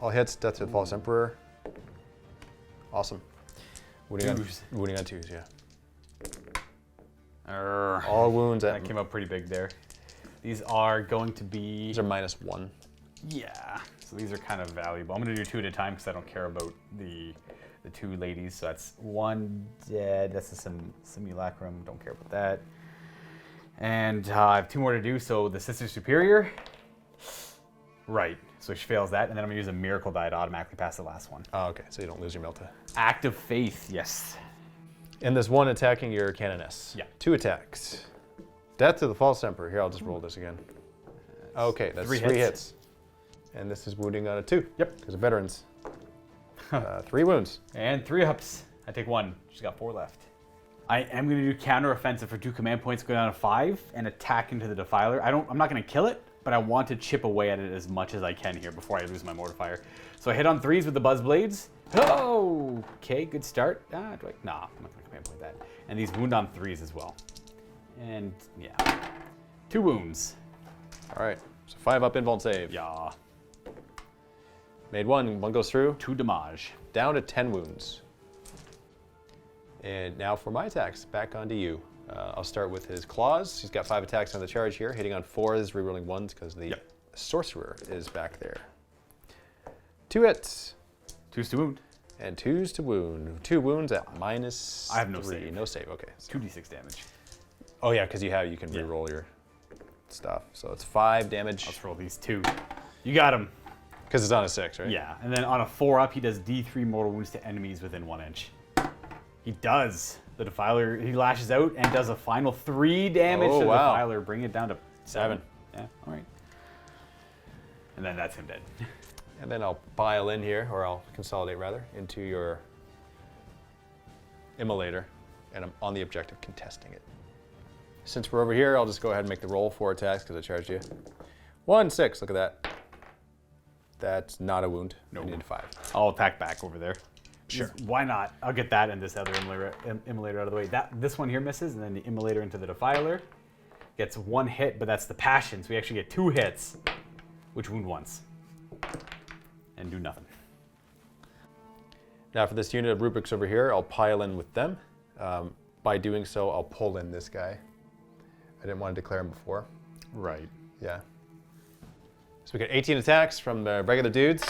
S3: All hits, Death to the False Emperor. Awesome. Wounding on 2s, yeah. All wounds
S4: That
S3: at...
S4: came up pretty big there. These are going to be...
S3: These are -1.
S4: Yeah. So these are kind of valuable. I'm going to do 2 at a time because I don't care about the 2 ladies. So that's 1 dead. That's a simulacrum. Don't care about that. And I have 2 more to do. So the Sister Superior. Right. So she fails that. And then I'm going to use a miracle die to automatically pass the last one.
S3: Oh, okay, so you don't lose your Melta.
S4: Act of Faith. Yes.
S3: And this one attacking your Canoness.
S4: Yeah.
S3: 2 attacks. Death to the False Emperor. Here, I'll just roll this again. Okay, that's 3 hits. And this is wounding on a 2.
S4: Yep.
S3: Because of veterans. 3 wounds.
S4: And 3 ups. I take 1. She's got 4 left. I am going to do counter offensive for 2 command points, go down to 5, and attack into the Defiler. I'm not going to kill it, but I want to chip away at it as much as I can here before I lose my Mortifier. So I hit on 3s with the Buzz Blades. Oh, okay, good start. Nah, I'm not going to command point that. And these wound on 3s as well. And yeah, 2 wounds.
S3: All right, so 5 up invuln save.
S4: Yeah.
S3: Made 1 goes through.
S4: 2 damage.
S3: Down to 10 wounds. And now for my attacks, back onto you. I'll start with his claws. He's got 5 attacks on the charge here, hitting on 4s, rerolling 1s because the sorcerer is back there. 2 hits.
S4: 2s to wound.
S3: And 2s to wound. 2 wounds at -3.
S4: I have no save.
S3: No save, okay.
S4: 2d6 damage.
S3: Oh yeah, because you can reroll your stuff. So it's 5 damage.
S4: Let's roll these 2. You got him.
S3: Because it's on a 6, right?
S4: Yeah, and then on a 4 up, he does D3 mortal wounds to enemies within 1 inch. He does. The Defiler, he lashes out and does a final 3 damage to the Defiler, bring it down to 7. Yeah, all right. And then that's him dead.
S3: And then I'll pile in here, or I'll consolidate rather, into your Immolator, and I'm on the objective contesting it. Since we're over here, I'll just go ahead and make the roll 4 attacks because I charged you. 1, 6, look at that. That's not a wound. No. I need 5.
S4: I'll attack back over there.
S3: Sure.
S4: Why not? I'll get that and this other Immolator out of the way. This one here misses, and then the Immolator into the Defiler gets 1 hit, but that's the Passion, so we actually get 2 hits, which wound once. and do nothing.
S3: Now for this unit of rubrics over here, I'll pile in with them. By doing so, I'll pull in this guy. I didn't want to declare him before.
S4: Right.
S3: Yeah. So we got 18 attacks from the regular dudes.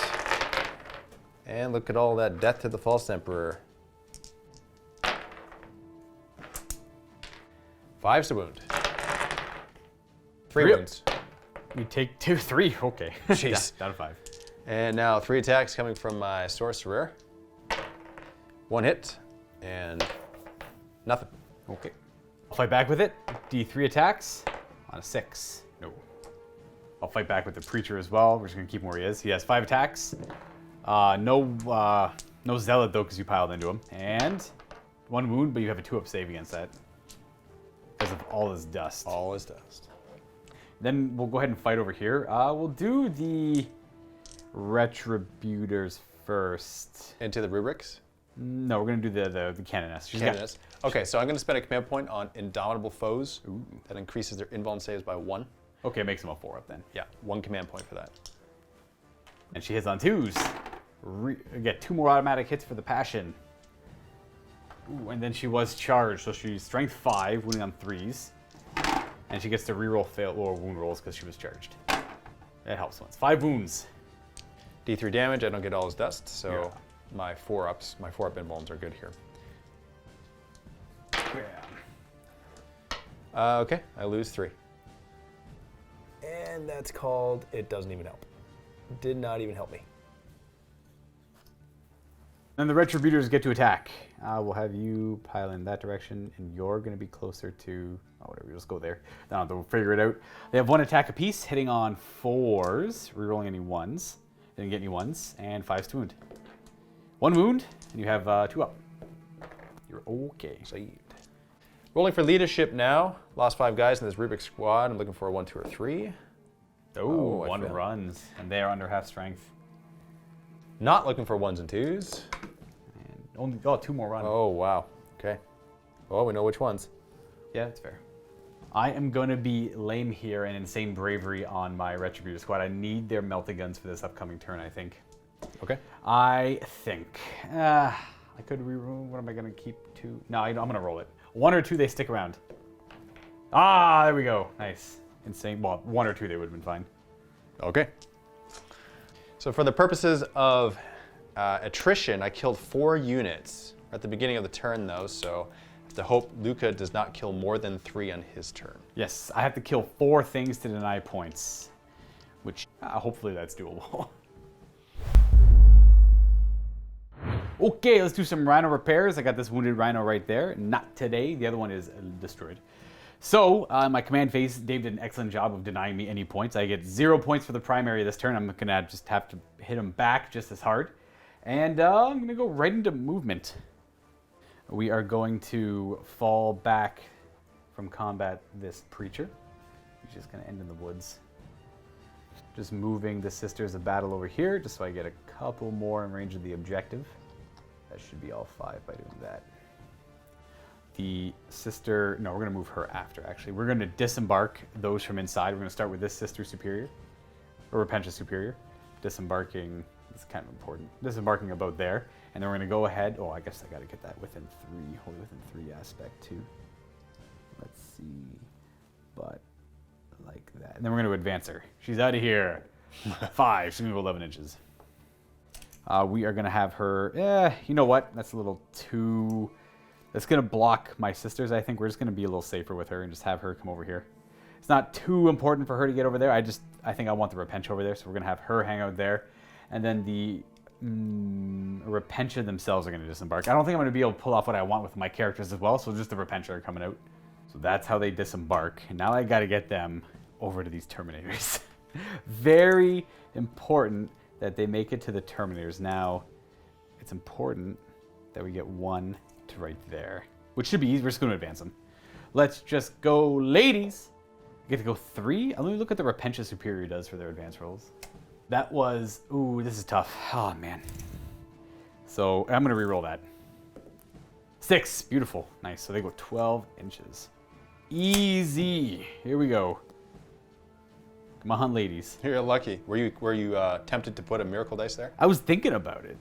S3: And look at all that death to the false emperor. 5's to wound. 3 wounds.
S4: We take 2, 3. Okay.
S3: Jeez.
S4: Yeah, down to 5.
S3: And now 3 attacks coming from my sorcerer. 1 hit and nothing.
S4: Okay. I'll fight back with it. D3 attacks on a 6. No. I'll fight back with the preacher as well. We're just gonna keep him where he is. He has 5 attacks. No zealot though, because you piled into him. And 1 wound, but you have a 2-up save against that because of all his dust.
S3: All is dust.
S4: Then we'll go ahead and fight over here. We'll do the retributors first.
S3: Into the rubrics.
S4: No, we're gonna do the canoness. She's got-
S3: Canoness. Okay, so I'm going to spend a command point on Indomitable Foes. Ooh. That increases their invuln saves by 1.
S4: Okay, makes him a 4-up then.
S3: Yeah, 1 command point for that.
S4: And she hits on 2s. Get 2 more automatic hits for the passion. Ooh, and then she was charged, so she's strength 5, wounding on 3s. And she gets to reroll fail or wound rolls because she was charged. That helps once. 5 wounds.
S3: D3 damage, I don't get all his dust, so
S4: Yeah.
S3: my 4-ups, my 4-up invulns are good here. Okay, I lose 3. And that's called, it doesn't even help. Did not even help me.
S4: Then the retributors get to attack. We'll have you pile in that direction, and you're going to be closer to, oh, whatever, just go there. Now they'll figure it out. They have 1 attack apiece, hitting on 4s, rerolling any 1s. They didn't get any 1s, and 5's to wound. 1 wound, and you have 2 up. You're okay.
S3: Saved. Rolling for leadership now. Lost 5 guys in this Rubik squad. I'm looking for a 1, 2, or 3.
S4: Oh,
S3: I
S4: 1
S3: failed.
S4: runs, and they are under half strength.
S3: Not looking for 1s and 2s.
S4: And only 2 more run.
S3: Oh, wow. Okay. Well, we know which ones.
S4: Yeah, that's fair. I am going to be lame here and insane bravery on my retributor squad. I need their melting guns for this upcoming turn, I think.
S3: Okay.
S4: I think. I could reroll. What am I going to keep? 2? No, I'm going to roll it. 1 or 2, they stick around. Ah, there we go. Nice. Insane. Well, 1 or 2, they would have been fine.
S3: Okay. So for the purposes of attrition, I killed 4 units at the beginning of the turn, though, so I have to hope Luka does not kill more than 3 on his turn.
S4: Yes, I have to kill 4 things to deny points, which hopefully that's doable. Okay, let's do some rhino repairs. I got this wounded rhino right there. Not today. The other one is destroyed. So, my command phase, Dave did an excellent job of denying me any points. I get 0 points for the primary this turn. I'm going to just have to hit him back just as hard. And I'm going to go right into movement. We are going to fall back from combat this preacher. He's just going to end in the woods. Just moving the Sisters of Battle over here, just so I get a couple more in range of the objective. That should be all 5 by doing that. The sister, no, we're going to move her after, actually. We're going to disembark those from inside. We're going to start with this Sister Superior, or Repentia Superior. Disembarking, it's kind of important. Disembarking about there. And then we're going to go ahead. Oh, I guess I got to get that within 3, wholly within 3 aspect too. Let's see. But like that. And then we're going to advance her. She's out of here. 5, she's going to go 11 inches. We are going to have her, you know what? That's a little too... That's going to block my sisters, I think. We're just going to be a little safer with her and just have her come over here. It's not too important for her to get over there. I think I want the Repentia over there, so we're going to have her hang out there. And then the Repentia themselves are going to disembark. I don't think I'm going to be able to pull off what I want with my characters as well, so just the Repentia are coming out. So that's how they disembark. And now I got to get them over to these Terminators. Very important that they make it to the Terminators. Now, it's important that we get 1 to right there, which should be easy. We're just going to advance them. Let's just go, ladies. We get to go 3. Let me look at the Repentia Superior does for their advance rolls. That was, ooh, this is tough. Oh, man. So I'm going to reroll that. 6, beautiful, nice. So they go 12 inches. Easy. Here we go. Come on, ladies.
S3: You're lucky. Were you tempted to put a miracle dice there?
S4: I was thinking about it.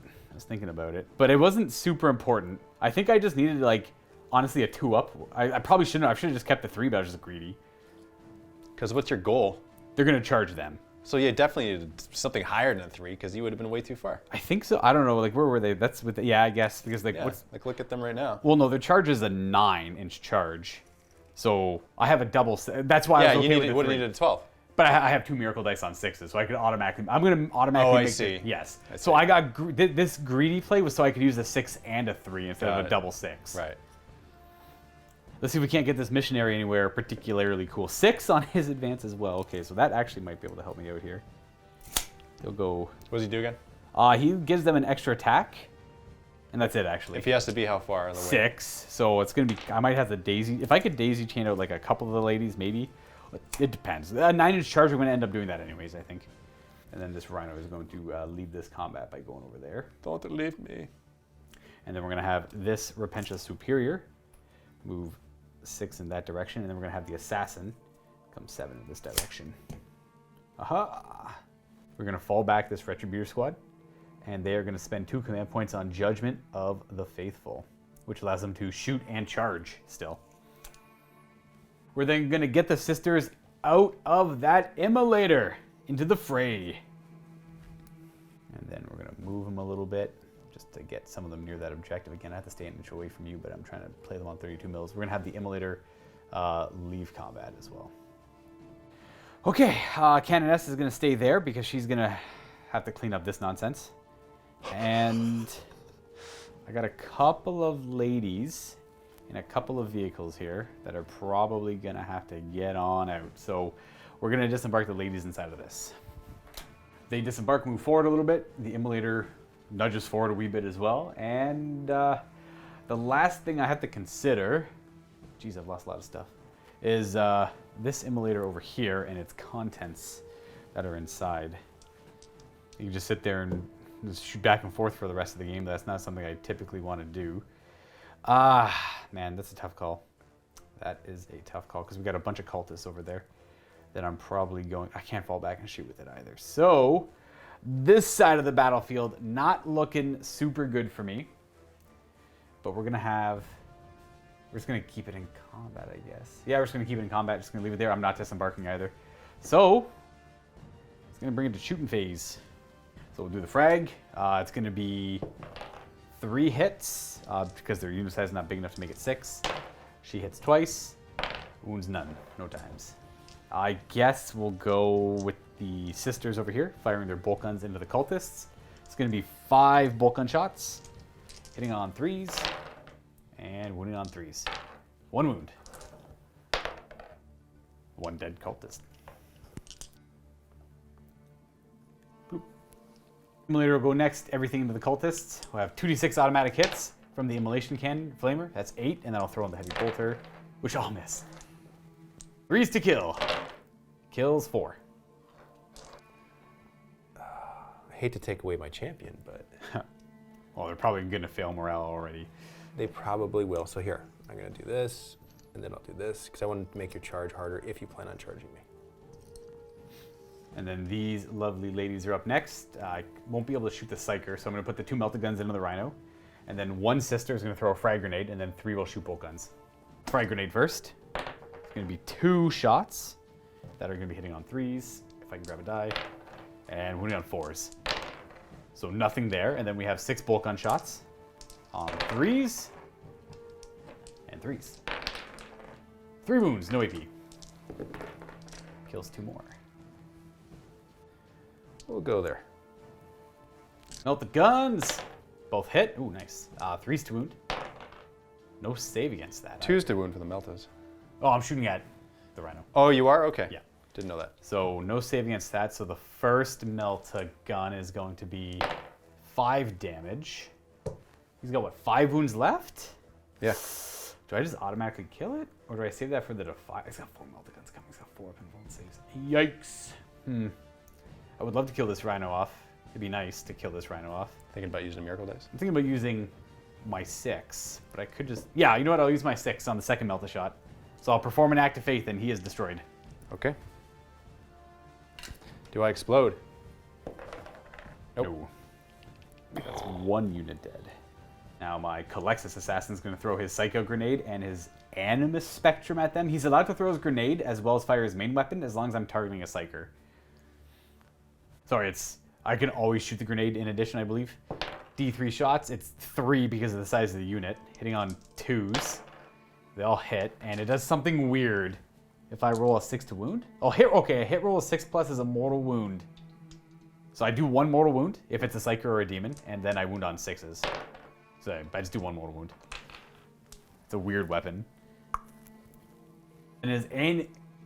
S4: But it wasn't super important. I think I just needed, like, honestly, a 2-up. I probably shouldn't. I should have just kept the 3, but I was just greedy.
S3: Because what's your goal?
S4: They're going to charge them.
S3: So you definitely needed something higher than a 3 because you would have been way too far.
S4: I think so. I don't know. Like, where were they? That's with the, yeah, I guess. Because, like,
S3: Yeah,
S4: what's...
S3: like look at them right now.
S4: Well, no, their charge is a 9-inch charge. So I have a double... That's why I was okay with the
S3: would have
S4: 3.
S3: needed a 12.
S4: But I have 2 miracle dice on 6s, so I could automatically... I'm going to automatically
S3: Oh, I
S4: make
S3: see.
S4: Yes.
S3: I see.
S4: So I got... This greedy play was so I could use a 6 and a 3 instead
S3: Got
S4: of a
S3: it.
S4: double 6.
S3: Right.
S4: Let's see if we can't get this missionary anywhere particularly cool. 6 on his advance as well. Okay, so that actually might be able to help me out here. He'll go...
S3: What does he do again?
S4: He gives them an extra attack. And that's it, actually.
S3: If he has to be how far? The way?
S4: 6. So it's going to be... I might have to daisy... If I could daisy chain out like a couple of the ladies, maybe. It depends. A 9-inch charge, we're going to end up doing that anyways, I think. And then this rhino is going to lead this combat by going over there.
S3: Don't leave me.
S4: And then we're going to have this Repentia Superior move 6 in that direction. And then we're going to have the assassin come 7 in this direction. Aha! We're going to fall back this Retributor squad. And they are going to spend 2 command points on Judgment of the Faithful, which allows them to shoot and charge still. We're then going to get the sisters out of that immolator into the fray. And then we're going to move them a little bit just to get some of them near that objective. Again, I have to stay an inch away from you, but I'm trying to play them on 32 mils. We're going to have the immolator leave combat as well. Okay, Canoness is going to stay there because she's going to have to clean up this nonsense. And I got a couple of ladies in a couple of vehicles here that are probably gonna have to get on out. So we're gonna disembark the ladies inside of this. They disembark, move forward a little bit. The immolator nudges forward a wee bit as well. And the last thing I have to consider, geez, I've lost a lot of stuff, is this immolator over here and its contents that are inside. You can just sit there and just shoot back and forth for the rest of the game. That's not something I typically want to do. Man, that's a tough call. That is a tough call because we've got a bunch of cultists over there that I'm probably going... I can't fall back and shoot with it either. So, this side of the battlefield, not looking super good for me. But we're going to have... We're just going to keep it in combat, I guess. Yeah, we're just going to keep it in combat. Just going to leave it there. I'm not disembarking either. So, it's going to bring it to shooting phase. So we'll do the frag. It's going to be 3 hits because their unit size is not big enough to make it 6. She hits twice. Wounds none. No times. I guess we'll go with the sisters over here, firing their bolt guns into the cultists. It's going to be 5 bolt gun shots, hitting on 3s and wounding on 3s. 1 wound. 1 dead cultist. Immolator will go next, everything into the cultists. We'll have 2d6 automatic hits from the immolation cannon flamer. That's 8, and then I'll throw in the heavy bolter, which I'll miss. 3s to kill. Kills 4.
S3: I hate to take away my champion, but
S4: Well, they're probably going to fail morale already.
S3: they probably will. So here, I'm going to do this, and then I'll do this, because I want to make your charge harder if you plan on charging me.
S4: And then these lovely ladies are up next. I won't be able to shoot the psyker, so I'm going to put the 2 melted guns into the rhino. And then 1 sister is going to throw a frag grenade, and then 3 will shoot bolt guns. Frag grenade first. It's going to be 2 shots that are going to be hitting on 3s, if I can grab a die, and wounding on 4s. So nothing there. And then we have 6 bolt gun shots on 3s and 3s. 3 wounds, no AP. Kills 2 more.
S3: We'll go there.
S4: Melt the guns. Both hit. Ooh, nice. 3s to wound. No save against that.
S3: 2's to wound for the meltas.
S4: Oh, I'm shooting at the rhino.
S3: Oh, you are? Okay.
S4: Yeah.
S3: Didn't know that.
S4: So no save against that. So the first Melta gun is going to be 5 damage. He's got, what, 5 wounds left?
S3: Yeah.
S4: Do I just automatically kill it? Or do I save that for the defy? He's got 4 Melta guns coming. He's got 4 pinfall saves. Yikes. I would love to kill this rhino off. It'd be nice to kill this rhino off.
S3: Thinking about using a miracle dice?
S4: I'm thinking about using my 6, but I could just... Yeah, you know what? I'll use my 6 on the second Melta shot. So I'll perform an act of faith and he is destroyed.
S3: Okay. Do I explode? Nope.
S4: No. That's 1 unit dead. Now my Calexis Assassin's going to throw his Psycho Grenade and his Animus Spectrum at them. He's allowed to throw his grenade as well as fire his main weapon as long as I'm targeting a Psyker. Sorry, I can always shoot the grenade in addition, I believe. D3 shots, it's 3 because of the size of the unit. Hitting on 2s. They all hit, and it does something weird. If I roll a 6 to wound? Oh, okay, a hit roll of 6+ is a mortal wound. So I do 1 mortal wound if it's a Psyker or a demon, and then I wound on 6s. So I just do 1 mortal wound. It's a weird weapon. And his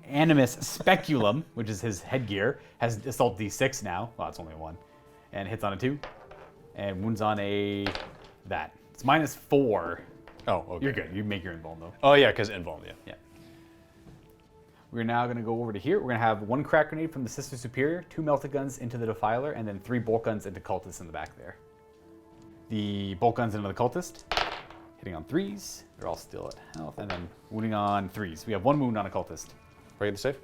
S4: Animus Speculum, which is his headgear, has Assault D6 now. Well, it's only a 1. And hits on a 2. And wounds on a... that. It's -4.
S3: Oh, okay.
S4: You're good. You make your invuln, though.
S3: Oh, yeah, because invuln, yeah.
S4: Yeah. We're now going to go over to here. We're going to have 1 crack grenade from the Sister Superior, 2 melted guns into the Defiler, and then 3 bolt guns into Cultist in the back there. The bolt guns into the Cultist, hitting on 3s. They're all still at health, and then wounding on 3s. We have 1 wound on a Cultist.
S3: Are you get the save?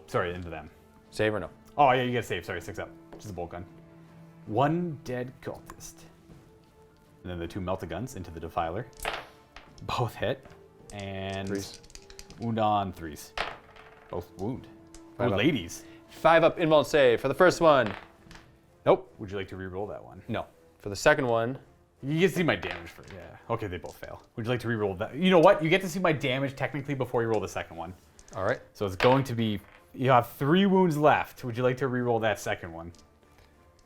S4: Sorry, into them.
S3: Save or no?
S4: Oh, yeah, you get a save. Sorry, 6 up. Just a bolt gun. 1 dead Cultist. And then the 2 melted guns into the Defiler. Both hit. And
S3: 3s.
S4: Wound on 3s. Both wound.
S3: 5 up.
S4: Ladies.
S3: 5 up invuln save for the first one. Nope.
S4: Would you like to re-roll that one?
S3: No. For the second one.
S4: You get to see my damage for yeah. Okay, they both fail. Would you like to re-roll that? You know what? You get to see my damage technically before you roll the second one.
S3: All right.
S4: So it's going to be, you have 3 wounds left. Would you like to re-roll that second one?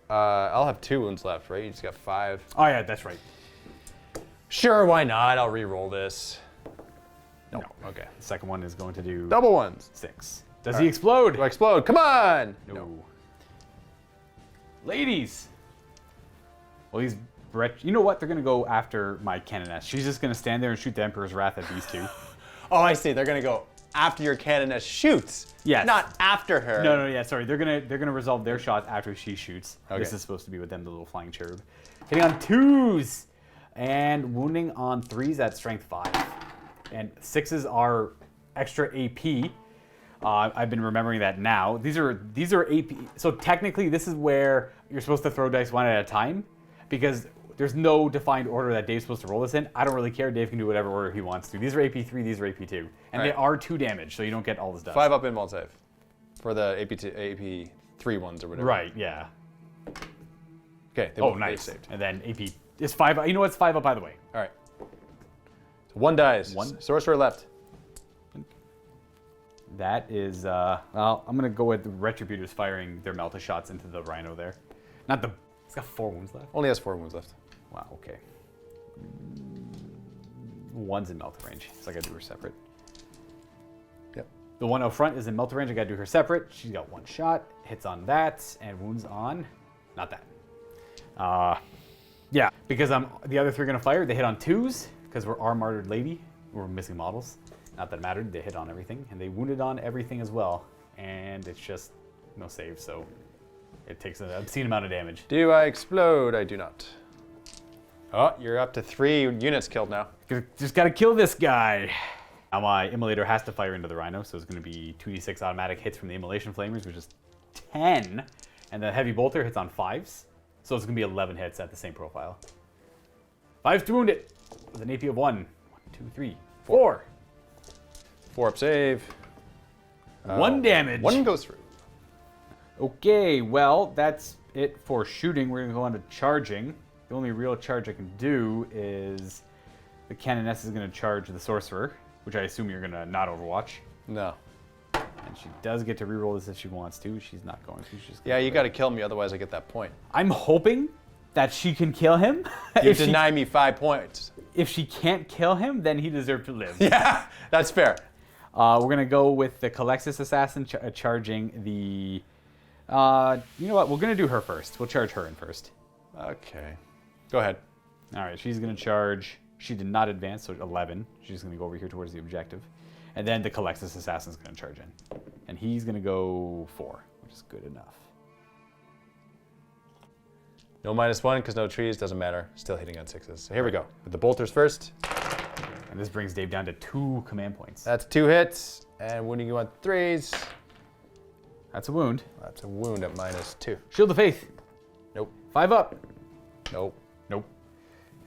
S3: I'll have 2 wounds left, right? You just got 5.
S4: Oh yeah, that's right.
S3: Sure, why not? I'll re-roll this.
S4: No. Okay. The second one is going to do
S3: Double ones.
S4: 6. Does he explode?
S3: Do I explode? Come on!
S4: No. Ladies. Well, these you know what? They're gonna go after my Canoness. She's just gonna stand there and shoot the Emperor's Wrath at these 2.
S3: Oh, I see. They're gonna go after your Canoness shoots.
S4: Yes.
S3: Not after her.
S4: No, yeah, sorry. They're gonna resolve their shots after she shoots.
S3: Okay.
S4: This is supposed to be with them, the little flying cherub. Hitting on 2s and wounding on 3s at strength 5. And 6s are extra AP. I've been remembering that now. These are AP. So technically, this is where you're supposed to throw dice 1 at a time, because there's no defined order that Dave's supposed to roll this in. I don't really care. Dave can do whatever order he wants to. These are AP3, these are AP2. And they are 2 damage, so you don't get all this stuff.
S3: 5 up invuln save. For the AP3 ones or whatever.
S4: Right, yeah.
S3: Okay.
S4: Oh, nice.
S3: Saved.
S4: And then AP is 5 up. You know what's 5 up, by the way?
S3: All right. So 1 dies.
S4: 1.
S3: Sorcerer left.
S4: That is, well, I'm going to go with the Retributors firing their Melta shots into the Rhino there. Not the, it's got 4 wounds left.
S3: Only has 4 wounds left.
S4: Wow, okay. 1's in Melta range, so I got to do her separate.
S3: Yep.
S4: The one out front is in Melta range, I got to do her separate. She's got 1 shot, hits on that, and wounds on, not that. Yeah, because the other 3 are going to fire. They hit on 2s, because we're our martyred lady. We're missing models. Not that it mattered, they hit on everything, and they wounded on everything as well. And it's just no save, so it takes an obscene amount of damage.
S3: Do I explode? I do not. Oh, you're up to 3 units killed now.
S4: Just gotta kill this guy. Now my Immolator has to fire into the Rhino, so it's gonna be 2d6 automatic hits from the Immolation Flamers, which is 10. And the Heavy Bolter hits on 5s, so it's gonna be 11 hits at the same profile. 5s to wound it, with an AP of 1. 1, 2, 3, 4.
S3: 4 up save.
S4: 1 damage.
S3: 1 goes through.
S4: Okay, well, that's it for shooting. We're gonna go on to charging. The only real charge I can do is the Canoness is gonna charge the Sorcerer, which I assume you're gonna not Overwatch.
S3: No.
S4: And she does get to reroll this if she wants to. She's not going to. She's just
S3: Yeah, you got to kill me, otherwise I get that point.
S4: I'm hoping that she can kill him.
S3: You deny me 5 points.
S4: If she can't kill him, then he deserves to live.
S3: Yeah, that's fair.
S4: We're going to go with the Calexis Assassin charging the... you know what? We're going to do her first. We'll charge her in first.
S3: Okay. Go ahead.
S4: All right, she's going to charge... She did not advance, so 11. She's going to go over here towards the objective. And then the Calexis Assassin's going to charge in. And he's going to go 4, which is good enough.
S3: No -1, because no trees, doesn't matter. Still hitting on 6s. So here we go. With the bolters first.
S4: And this brings Dave down to 2 command points.
S3: That's 2 hits. And wounding you on 3s.
S4: That's a wound.
S3: That's a wound at -2.
S4: Shield of Faith.
S3: Nope.
S4: 5 up.
S3: Nope.
S4: Nope.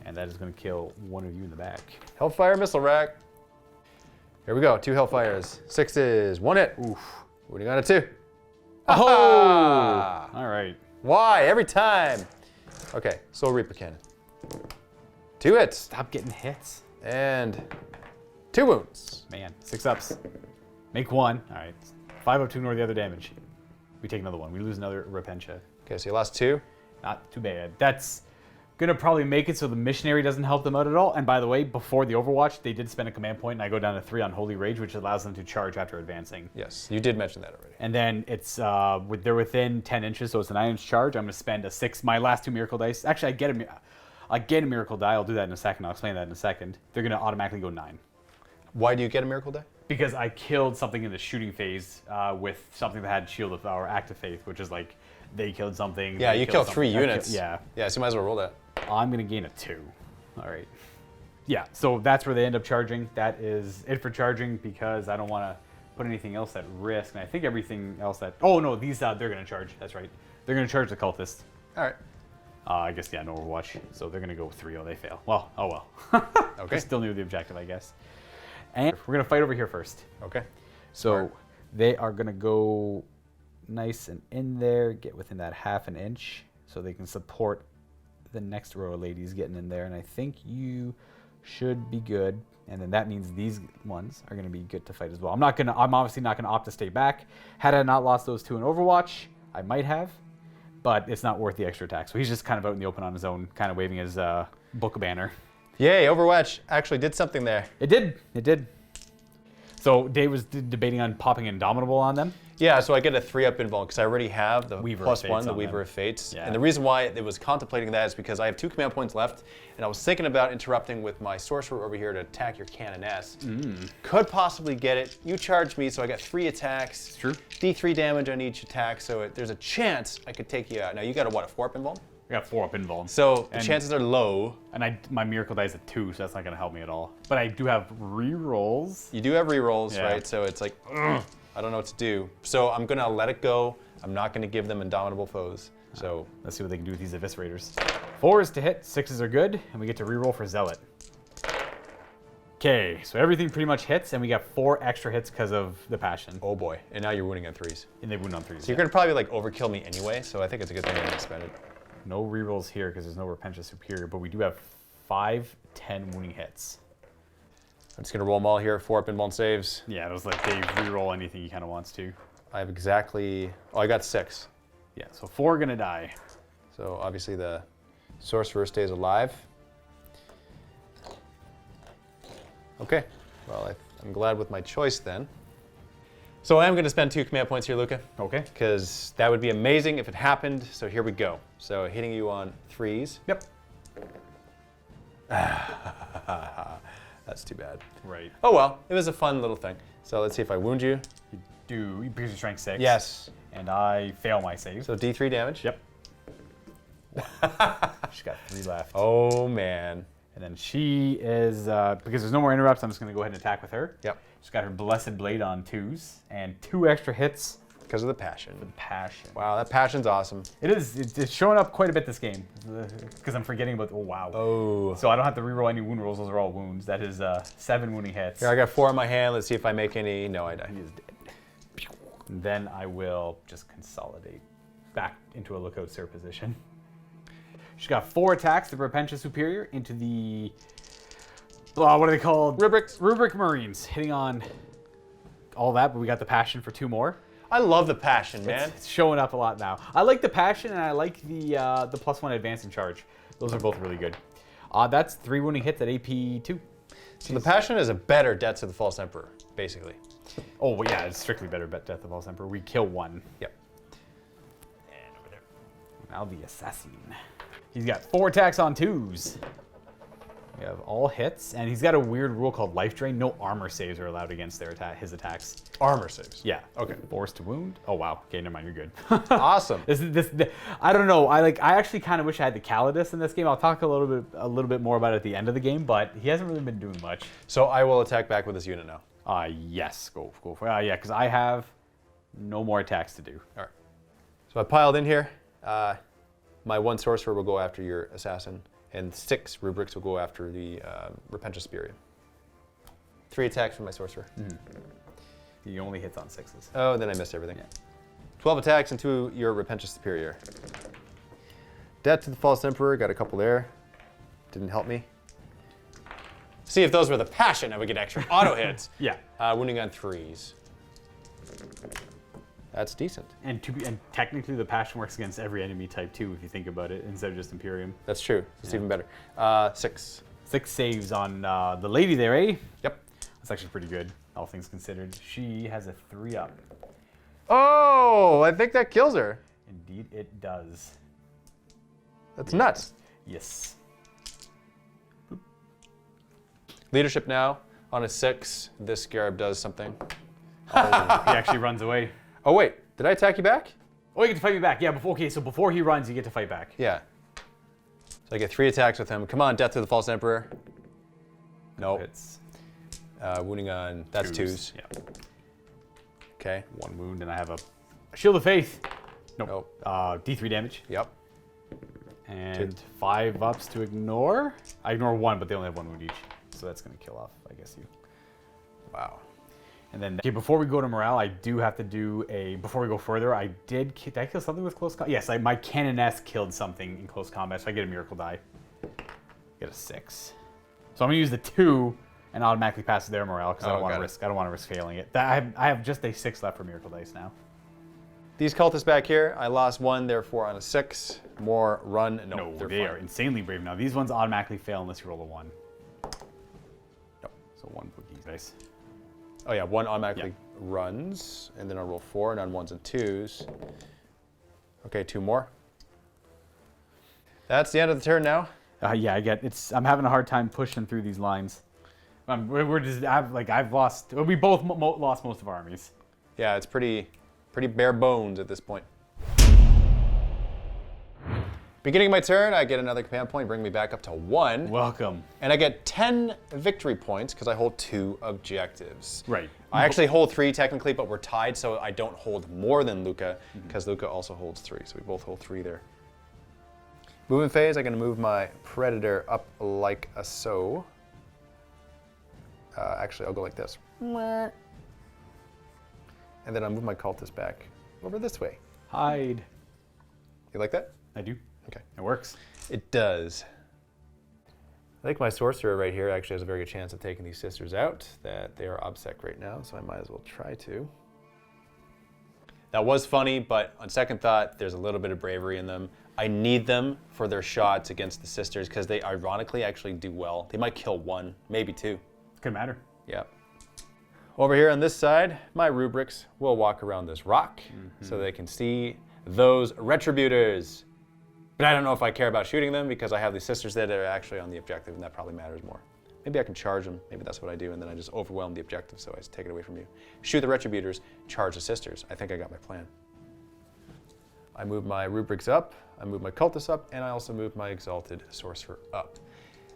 S4: And that is going to kill one of you in the back.
S3: Hellfire missile rack. Here we go. 2 Hellfires. 6s. 1 hit. Oof. Wounding on a 2.
S4: Oh! All right.
S3: Why? Every time. Okay. Soul Reaper Cannon. 2 hits.
S4: Stop getting hits.
S3: And 2 wounds.
S4: Man, 6 ups. Make 1. All right. 5 up to ignore the other damage. We take another 1. We lose another Repentia.
S3: Okay, so you lost 2.
S4: Not too bad. That's gonna probably make it so the missionary doesn't help them out at all. And by the way, before the Overwatch, they did spend a command point, and I go down to 3 on Holy Rage, which allows them to charge after advancing.
S3: Yes, you did mention that already.
S4: And then it's they're within 10 inches, so it's a 9-inch charge. I'm gonna spend a 6. My last 2 miracle dice. Actually, I get a miracle die. I'll do that in a second. I'll explain that in a second. They're gonna automatically go 9.
S3: Why do you get a miracle die?
S4: Because I killed something in the shooting phase with something that had Shield of or Act of Faith, which is like they killed something.
S3: Yeah,
S4: they
S3: you
S4: killed
S3: kill 3
S4: something.
S3: units.
S4: Yeah.
S3: Yeah, so you might as well roll that.
S4: I'm gonna gain a 2. All right. Yeah, so that's where they end up charging. That is it for charging because I don't want to put anything else at risk. And I think everything else that... Oh, no, these, they're gonna charge. That's right. They're gonna charge the cultists.
S3: All right.
S4: I guess, yeah, no Overwatch. So they're gonna go 3-0. They fail. Well, oh well.
S3: Okay.
S4: They still knew the objective, I guess. And we're gonna fight over here first.
S3: Okay.
S4: So they are gonna go nice and in there, get within that 1/2 inch, so they can support the next row of ladies getting in there. And I think you should be good. And then that means these ones are gonna be good to fight as well. I'm obviously not gonna opt to stay back. Had I not lost those 2 in Overwatch, I might have, but it's not worth the extra attack. So he's just kind of out in the open on his own, kind of waving his book banner.
S3: Yay, Overwatch actually did something there.
S4: It did. It did. So Dave was debating on popping Indomitable on them.
S3: Yeah, so I get a 3-up invuln because I already have the
S4: Weaver
S3: +1,
S4: of Fates
S3: the
S4: on
S3: Weaver
S4: them.
S3: of Fates.
S4: Yeah.
S3: And the reason why it was contemplating that is because I have 2 command points left, and I was thinking about interrupting with my sorcerer over here to attack your Canoness. Could possibly get it. You charged me, so I got 3 attacks.
S4: It's true.
S3: D3 damage on each attack, so there's a chance I could take you out. Now you got a what, a 4-up invuln?
S4: I got 4 up invuln.
S3: So the
S4: And-
S3: chances are low.
S4: And my miracle die is a 2, so that's not gonna help me at all. But I do have rerolls.
S3: You do have rerolls,
S4: Yeah.
S3: right? So it's like, ugh, I don't know what to do. So I'm gonna let it go. I'm not gonna give them Indomitable Foes. So
S4: Let's see what they can do with these Eviscerators. 4s to hit, 6s are good, and we get to reroll for Zealot. Okay, so everything pretty much hits, and we got 4 extra hits because of the Passion.
S3: oh boy, and now you're wounding on 3s.
S4: And they wound on 3s.
S3: So you're gonna probably like overkill me anyway, so I think it's a good thing I didn't spend it.
S4: No rerolls here because there's no Repentia Superior, but we do have 5 10 wounding hits.
S3: I'm just gonna roll them all here, 4-up invuln saves.
S4: Yeah, it was like Dave reroll anything he kind of wants to.
S3: I have exactly, I got 6.
S4: Yeah, so 4 are gonna die.
S3: So obviously the sorcerer stays alive. Okay, well I'm glad with my choice then. So I am gonna spend 2 command points here, Luka.
S4: Okay.
S3: Because that would be amazing if it happened, so here we go. So hitting you on 3s.
S4: Yep.
S3: That's too bad.
S4: Right.
S3: Oh well, it was a fun little thing. So let's see if I wound you.
S4: You do, because you're strength 6.
S3: Yes.
S4: And I fail my save.
S3: So D3 damage.
S4: Yep. She's got 3 left.
S3: Oh man.
S4: And then she is, because there's no more interrupts, I'm just going to go ahead and attack with her.
S3: Yep.
S4: She's got her Blessed Blade on 2s and 2 extra hits
S3: Because of the passion.
S4: with Passion.
S3: Wow, that passion's awesome.
S4: It is. It's showing up quite a bit this game because I'm forgetting about. Oh wow.
S3: Oh.
S4: So I don't have to reroll any wound rolls. Those are all wounds. That is 7 wounding hits.
S3: Here, I got 4 in my hand. Let's see if I make any. No, I die.
S4: He is dead. And then I will just consolidate back into a lookout sir position. She's got 4 attacks. The Repentia Superior into the. What are they called?
S3: Rubrics.
S4: Rubric Marines, hitting on all that, but we got the Passion for 2 more.
S3: I love the passion, man.
S4: It's showing up a lot now. I like the Passion and I like the +1 advance and charge. Those are both really good. That's 3 wounding hits at AP 2.
S3: So the passion is a better Deaths of the False Emperor, basically.
S4: Oh well, yeah, it's strictly better Death of the False Emperor. We kill 1.
S3: Yep.
S4: And over there. Now the Assassin. He's got 4 attacks on 2s. We have all hits, and he's got a weird rule called Life Drain. No armor saves are allowed against his attacks.
S3: Armor saves.
S4: Yeah.
S3: Okay.
S4: Forced to wound. Oh wow. Okay, never mind. You're good.
S3: Awesome.
S4: I don't know. I actually kind of wish I had the Calidus in this game. I'll talk a little bit more about it at the end of the game, but he hasn't really been doing much.
S3: So I will attack back with this unit now.
S4: Yes. Go for it. Yeah, because I have No more attacks to do.
S3: All right. So I piled in here. My 1 sorcerer will go after your assassin, and 6 rubrics will go after the Repentance Superior. 3 attacks from my sorcerer.
S4: He only hits on 6s.
S3: Oh, then I missed everything.
S4: Yeah.
S3: 12 attacks into your Repentance Superior. Death to the False Emperor, got a couple there. Didn't help me. See if those were the passion, I would get extra auto hits.
S4: Yeah.
S3: Wounding on 3s. That's decent.
S4: And technically the passion works against every enemy type too, if you think about it, instead of just Imperium.
S3: That's true. It's even better. 6.
S4: 6 saves on the lady there, eh?
S3: Yep.
S4: That's actually pretty good, all things considered. She has a 3 up.
S3: Oh, I think that kills her.
S4: Indeed, it does.
S3: That's nuts.
S4: Yes.
S3: Leadership now. On a 6, this scarab does something.
S4: He actually runs away.
S3: Oh, wait. Did I attack you back?
S4: Oh, you get to fight me back. Yeah, so before he runs, you get to fight back.
S3: Yeah. So I get 3 attacks with him. Come on, Death to the False Emperor. Nope.
S4: Hits.
S3: Wounding on, that's 2s.
S4: Yeah.
S3: Okay.
S4: 1 wound, and I have a Shield of Faith. Nope.
S3: Nope.
S4: D3 damage.
S3: Yep.
S4: And 5 ups to ignore. I ignore 1, but they only have 1 wound each. So that's going to kill off, I guess, you.
S3: Wow.
S4: And then, okay, before we go to morale, I do have to do a, before we go further, did I kill something with close combat? Yes, my Canoness killed something in close combat, so I get a miracle die. Get a 6. So I'm going to use the 2 and automatically pass their morale, because I don't want to risk failing it. I have just a 6 left for miracle dice now.
S3: These cultists back here, I lost 1, therefore on a 6. More run. No,
S4: they
S3: fine.
S4: are insanely brave now. These ones automatically fail unless you roll a 1.
S3: Nope.
S4: So 1 boogie dice.
S3: Oh yeah, 1 automatically runs, and then I'll roll 4, and on 1s and 2s. Okay, 2 more. That's the end of the turn now.
S4: Yeah, I'm having a hard time pushing through these lines. I've lost. We both lost most of our armies.
S3: Yeah, it's pretty bare bones at this point. Beginning of my turn, I get another command point, bring me back up to 1.
S4: Welcome.
S3: And I get 10 victory points because I hold 2 objectives.
S4: Right.
S3: I actually hold 3 technically, but we're tied, so I don't hold more than Luka because Luka also holds 3, so we both hold 3 there. Movement phase, I'm going to move my Predator up like a so. Actually, I'll go like this. And then I'll move my Cultist back over this way.
S4: Hide.
S3: You like that?
S4: I do.
S3: Okay.
S4: It works.
S3: It does. I think my Sorcerer right here actually has a very good chance of taking these sisters out, that they are obsec right now, so I might as well try to. That was funny, but on second thought, there's a little bit of bravery in them. I need them for their shots against the sisters because they ironically actually do well. They might kill 1, maybe 2.
S4: Could matter.
S3: Yeah. Over here on this side, my rubrics will walk around this rock so they can see those retributors. But I don't know if I care about shooting them because I have these sisters that are actually on the objective, and that probably matters more. Maybe I can charge them. Maybe that's what I do, and then I just overwhelm the objective, so I just take it away from you. Shoot the retributors, charge the sisters. I think I got my plan. I move my rubrics up, I move my cultists up, and I also move my exalted sorcerer up.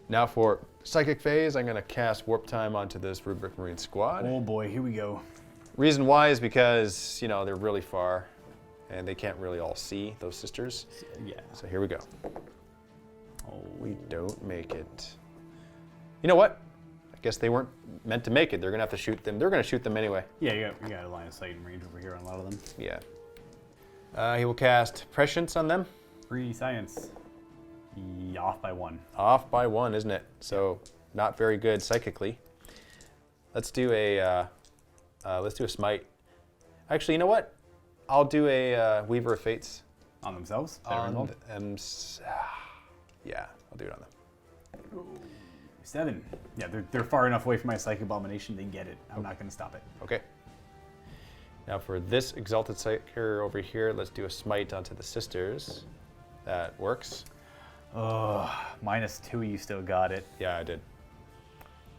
S3: Now for psychic phase, I'm going to cast warp time onto this rubric marine squad.
S4: Oh boy, here we go.
S3: Reason why is because, you know, they're really far and they can't really all see those sisters.
S4: Yeah.
S3: So here we go.
S4: Oh,
S3: We don't make it. You know what? I guess they weren't meant to make it. They're going to have to shoot them. They're going to shoot them anyway.
S4: yeah, you got a line of sight and range over here on a lot of them.
S3: Yeah. He will cast Prescience on them.
S4: Free science. Off by 1.
S3: Off by 1, isn't it? So not very good psychically. Let's do a smite. Actually, you know what? I'll do a Weaver of Fates.
S4: On themselves?
S3: On them. Yeah, I'll do it on them.
S4: 7. Yeah, they're far enough away from my Psychic Abomination, they get it. I'm not going to stop it.
S3: Okay. Now for this Exalted Psyker over here, let's do a smite onto the sisters. That works.
S4: -2, you still got it.
S3: Yeah, I did.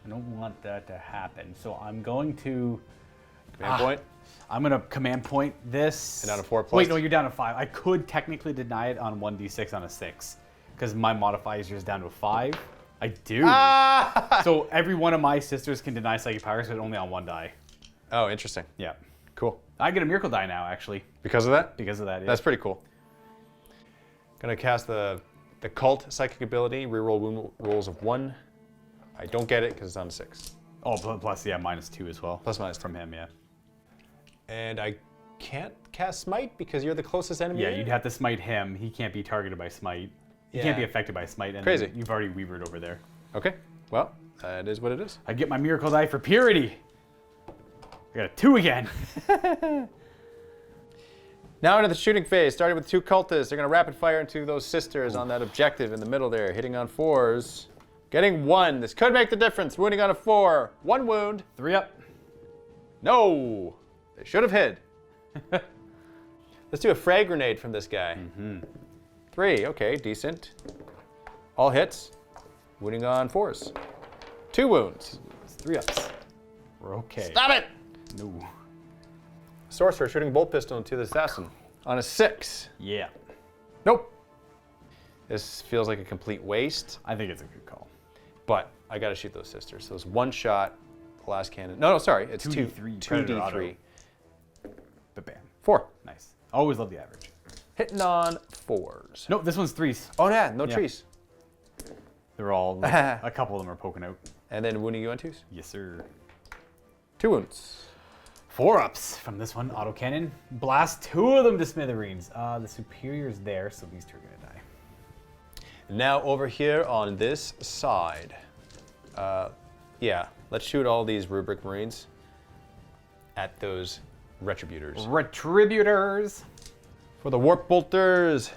S4: I don't want that to happen, so I'm going to...
S3: Command point.
S4: I'm going to command point this.
S3: And down to 4 plus.
S4: Wait, no, you're down to 5. I could technically deny it on 1d6 on a 6, because my modifier is down to a 5. I do. So every one of my sisters can deny psychic powers, but only on 1 die.
S3: Oh, interesting.
S4: Yeah.
S3: Cool.
S4: I get a miracle die now, actually,
S3: Because of that?
S4: because of that. Yeah.
S3: That's pretty cool. Gonna cast the cult psychic ability, reroll wound rolls of 1. I don't get it because it's on 6.
S4: Oh, plus, yeah, -2 as well.
S3: Plus minus
S4: from him, yeah.
S3: And I can't cast smite because you're the closest enemy.
S4: Yeah, you'd have to smite him. He can't be targeted by smite. He can't be
S3: Yeah.
S4: affected by smite. And
S3: Crazy.
S4: You've already weavered over there.
S3: Okay. Well, it is what it is.
S4: I get my miracle die for purity. I got a 2 again.
S3: Now into the shooting phase. Starting with 2 cultists. They're gonna rapid fire into those sisters on that objective in the middle there, hitting on 4s. Getting 1. This could make the difference. Wounding on a 4. 1 wound.
S4: 3 up.
S3: No. They should have hid. Let's do a frag grenade from this guy. 3. Okay, decent. All hits. Wounding on 4s. 2 wounds.
S4: 3 ups. We're okay.
S3: Stop it!
S4: No.
S3: Sorcerer shooting bolt pistol into the assassin on a 6.
S4: Yeah.
S3: Nope. This feels like a complete waste,
S4: I think it's a good call.
S3: but I gotta shoot those sisters. So it's 1 shot, glass cannon. No, sorry, it's
S4: 2d3,
S3: 2d3.
S4: Predator But bam.
S3: 4.
S4: Nice. Always love the average.
S3: Hitting on 4s.
S4: No, this one's 3s.
S3: Oh yeah, no
S4: Yeah.
S3: trees.
S4: They're all, a couple of them are poking out.
S3: And then wounding you on 2s.
S4: Yes, sir.
S3: 2 wounds.
S4: 4 ups from this one. Autocannon. Blast 2 of them to smithereens. The superior's there, so these 2 are gonna die.
S3: Now over here on this side. Yeah, let's shoot all these rubric marines at those retributors.
S4: Retributors.
S3: For the warp bolters.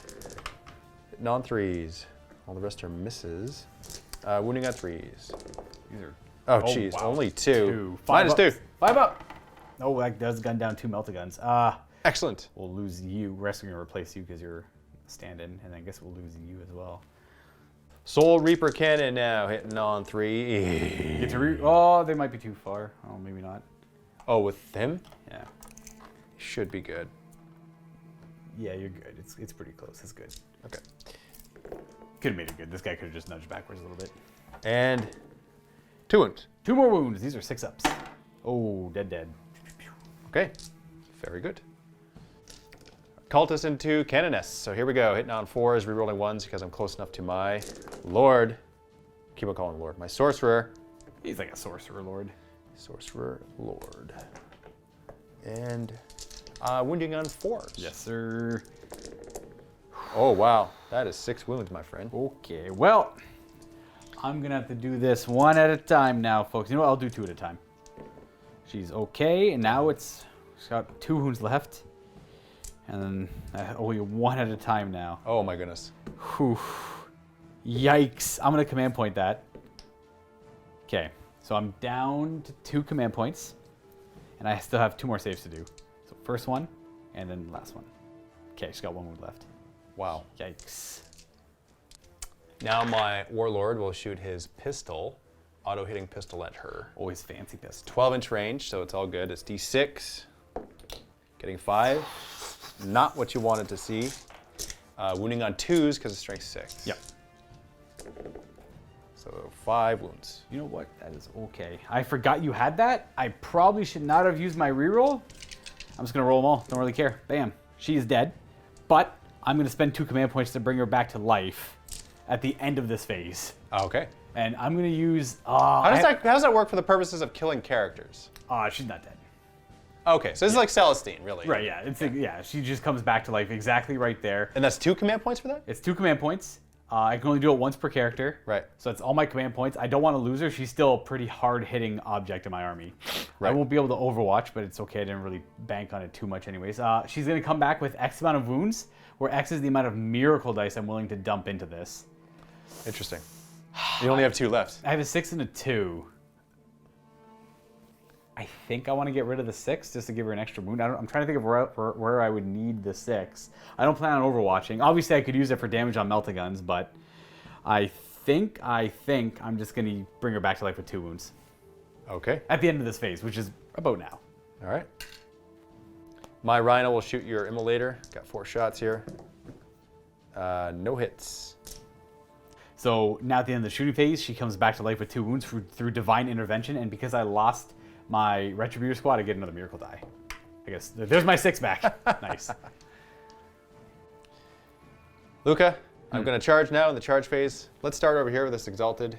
S3: Hitting on 3s. All the rest are misses. Wounding on 3s.
S4: These are.
S3: Oh, jeez,
S4: wow.
S3: only 2.
S4: 5
S3: Minus
S4: ups.
S3: 2.
S4: 5 up. Oh, that does gun down 2 melta-guns.
S3: Excellent.
S4: We'll lose you. Rescue and replace you because you're stand-in, and I guess we'll lose you as well.
S3: Soul Reaper cannon now hitting on 3.
S4: Get to oh, they might be too far. Oh, maybe not.
S3: Oh, with him?
S4: Yeah.
S3: Should be good.
S4: Yeah, you're good. It's pretty close. It's good.
S3: Okay.
S4: Could have made it good. This guy could have just nudged backwards a little bit.
S3: And 2 wounds.
S4: 2 more wounds. These are 6 ups. Oh, dead.
S3: Okay. Very good. Cultist into Canoness. So here we go. Hitting on 4s, rerolling 1s because I'm close enough to my Lord. Keep on calling him Lord. My Sorcerer.
S4: He's like a sorcerer lord.
S3: Sorcerer Lord. And wounding on 4s.
S4: Yes, sir.
S3: Oh, wow. That is 6 wounds, my friend.
S4: Okay, well, I'm gonna have to do this 1 at a time now, folks. You know what? I'll do 2 at a time. She's okay, and now she's got 2 wounds left. And then only 1 at a time now.
S3: Oh, my goodness.
S4: Whew. Yikes. I'm gonna command point that. Okay, so I'm down to 2 command points. And I still have 2 more saves to do. So first one, and then last one. Okay, she's got 1 wound left.
S3: Wow.
S4: Yikes.
S3: Now my Warlord will shoot his pistol, auto-hitting pistol at her.
S4: Always fancy pistol.
S3: 12-inch range, so it's all good. It's D6. Getting 5. Not what you wanted to see. Wounding on 2s because it's strength 6.
S4: Yep.
S3: So 5 wounds.
S4: You know what? That is okay. I forgot you had that. I probably should not have used my reroll. I'm just gonna roll them all. Don't really care. Bam. She is dead. But I'm gonna spend 2 command points to bring her back to life at the end of this phase.
S3: Okay.
S4: And I'm gonna use.
S3: How does that work for the purposes of killing characters?
S4: She's not dead.
S3: Okay, so this is like Celestine, really.
S4: Right, yeah. Yeah, she just comes back to life exactly right there.
S3: And that's 2 command points for that?
S4: It's 2 command points. I can only do it once per character.
S3: Right.
S4: So it's all my command points. I don't want to lose her. She's still a pretty hard-hitting object in my army.
S3: Right.
S4: I won't be able to overwatch, but it's okay. I didn't really bank on it too much anyways. She's going to come back with X amount of wounds, where X is the amount of miracle dice I'm willing to dump into this.
S3: Interesting. You only have 2 left.
S4: I have a 6 and a 2. I think I want to get rid of the 6 just to give her an extra wound. I'm trying to think of where I would need the 6. I don't plan on overwatching. Obviously, I could use it for damage on melta-guns, but I think I'm just going to bring her back to life with 2 wounds.
S3: Okay.
S4: At the end of this phase, which is about now.
S3: All right. My Rhino will shoot your Immolator. Got 4 shots here. No hits.
S4: So now at the end of the shooting phase, she comes back to life with 2 wounds through divine intervention, and because I lost my Retributor squad, I get another miracle die. I guess there's my 6 back. Nice.
S3: Luka, I'm going to charge now in the charge phase. Let's start over here with this Exalted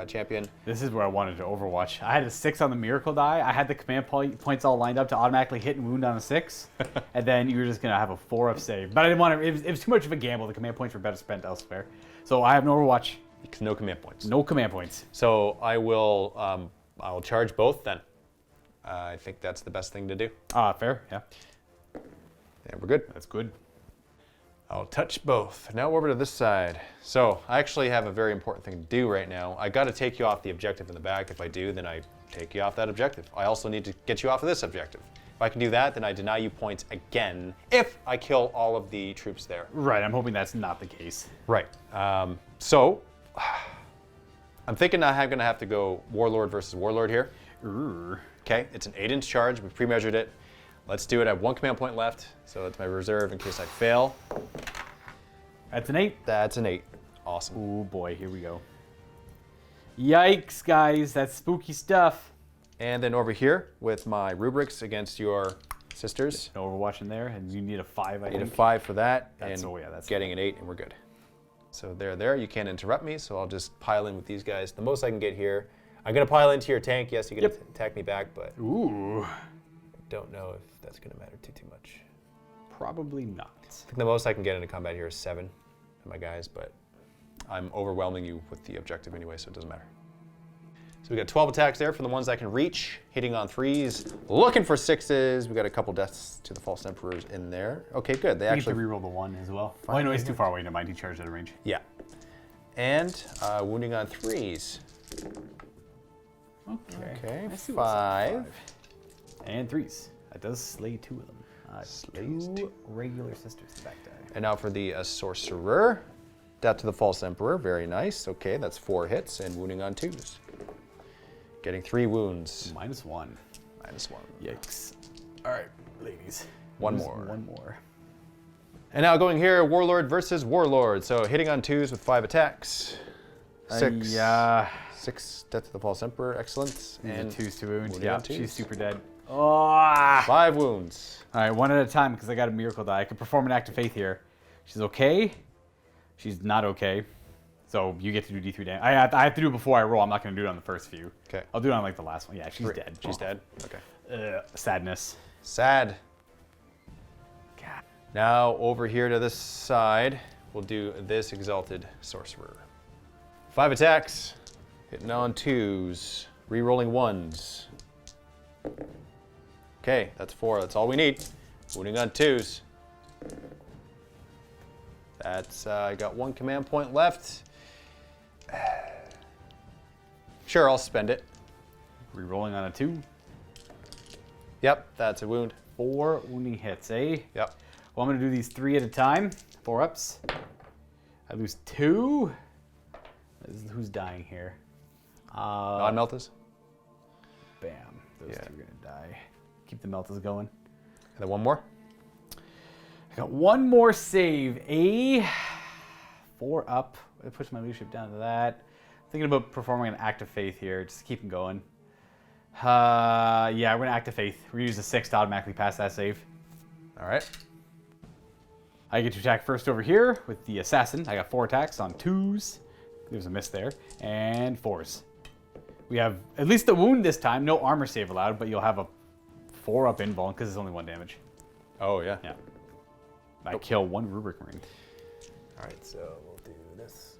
S3: champion.
S4: This is where I wanted to Overwatch. I had a 6 on the Miracle die. I had the command points all lined up to automatically hit and wound on a 6. And then you were just going to have a 4-up save. But I didn't want to, it was too much of a gamble. The command points were better spent elsewhere. So I have no Overwatch.
S3: No command points.
S4: No command points.
S3: So I will charge both then. I think that's the best thing to do.
S4: Fair, yeah.
S3: And we're good.
S4: That's good.
S3: I'll touch both. Now over to this side. So I actually have a very important thing to do right now. I got to take you off the objective in the back. If I do, then I take you off that objective. I also need to get you off of this objective. If I can do that, then I deny you points again if I kill all of the troops there.
S4: Right, I'm hoping that's not the case.
S3: Right. So I'm thinking I'm going to have to go Warlord versus Warlord here. Okay, it's an 8-inch charge. We pre-measured it. Let's do it. I have 1 command point left, so that's my reserve in case I fail.
S4: That's an 8.
S3: That's an 8. Awesome.
S4: Oh boy, here we go. Yikes, guys, that's spooky stuff.
S3: And then over here with my rubrics against your sisters.
S4: No Overwatch in there, and you need a 5, I
S3: I need a
S4: think.
S3: 5 for that,
S4: That's-
S3: and
S4: oh yeah, that's
S3: getting an 8, and we're good. So there. You can't interrupt me, so I'll just pile in with these guys. The most I can get here. I'm going to pile into your tank. Yes, you can attack me back, but
S4: Ooh.
S3: I don't know if that's going to matter too much.
S4: Probably not.
S3: I think the most I can get into combat here is 7 of my guys, but I'm overwhelming you with the objective anyway, so it doesn't matter. So we got 12 attacks there for the ones I can reach, hitting on 3s, looking for 6s. We got a couple deaths to the false emperors in there. Okay, good. They
S4: You
S3: actually
S4: have to reroll the 1 as well. Oh, no, he's too far away. Never mind. He charged out of range.
S3: Yeah. And wounding on 3s. Okay,
S4: I see what's up.
S3: 5.
S4: And 3s. That does slay 2 of them.
S3: Slays
S4: 2 regular sisters to back die.
S3: And now for the sorcerer. Death to the false emperor. Very nice. Okay, that's 4 hits and wounding on 2s. Getting 3 wounds.
S4: -1.
S3: -1.
S4: Yikes. All right, ladies.
S3: One
S4: Just
S3: more.
S4: One more.
S3: And now going here, Warlord versus Warlord. So hitting on 2s with 5 attacks. 6.
S4: Yeah.
S3: 6 death to the false emperor. Excellent.
S4: And 2s to wound.
S3: wounding
S4: Yeah,
S3: on 2s.
S4: she's super dead. Oh.
S3: 5 wounds.
S4: All right, 1 at a time because I got a miracle die. I can perform an act of faith here. She's okay. She's not okay. So you get to do D3 damage. I have to do it before I roll. I'm not going to do it on the first few.
S3: Okay.
S4: I'll do it on like the last one. Yeah, she's dead.
S3: She's dead. Okay.
S4: Sadness.
S3: Sad.
S4: God.
S3: Now over here to this side, we'll do this Exalted Sorcerer. 5 attacks, hitting on 2s, re-rolling 1s. Okay, that's 4. That's all we need. Wounding on 2s. That's I got 1 command point left. Sure, I'll spend it.
S4: Rerolling on a 2.
S3: Yep, that's a wound.
S4: 4 wounding hits, eh?
S3: Yep.
S4: Well, I'm going to do these 3 at a time. 4 ups. I lose 2. Who's dying here?
S3: Non-meltas.
S4: Bam. Those 2 are going to die. Keep the meltas going.
S3: And then 1 more.
S4: I got 1 more save. A 4 up. I push my leadership down to that. Thinking about performing an act of faith here. Just keep them going. Yeah, we're going to act of faith. We're going to use a 6 to automatically pass that save.
S3: All right.
S4: I get to attack first over here with the assassin. I got 4 attacks on 2s. There's a miss there. And 4s. We have at least a wound this time. No armor save allowed, but you'll have a 4-up invuln because it's only 1 damage.
S3: Oh, yeah.
S4: Yeah. I kill 1 rubric marine.
S3: All right, so we'll do this.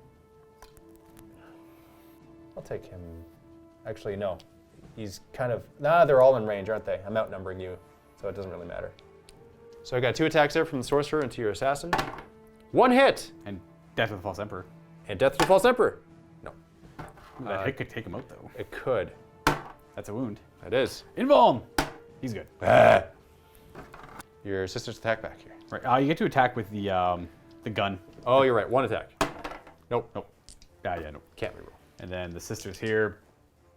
S3: I'll take him. Actually, no. He's kind of... Nah, they're all in range, aren't they? I'm outnumbering you, so it doesn't really matter. So I got 2 attacks there from the sorcerer into your assassin. 1 hit!
S4: And death of the false emperor.
S3: And death to the false emperor. No.
S4: That hit could take him out, though.
S3: It could.
S4: That's a wound.
S3: It is.
S4: Invuln! He's good.
S3: Your sister's attack back here.
S4: Right. You get to attack with the gun.
S3: Oh, you're right. 1 attack. Nope.
S4: Nope. Yeah, nope.
S3: Can't reroll.
S4: And then the sisters here,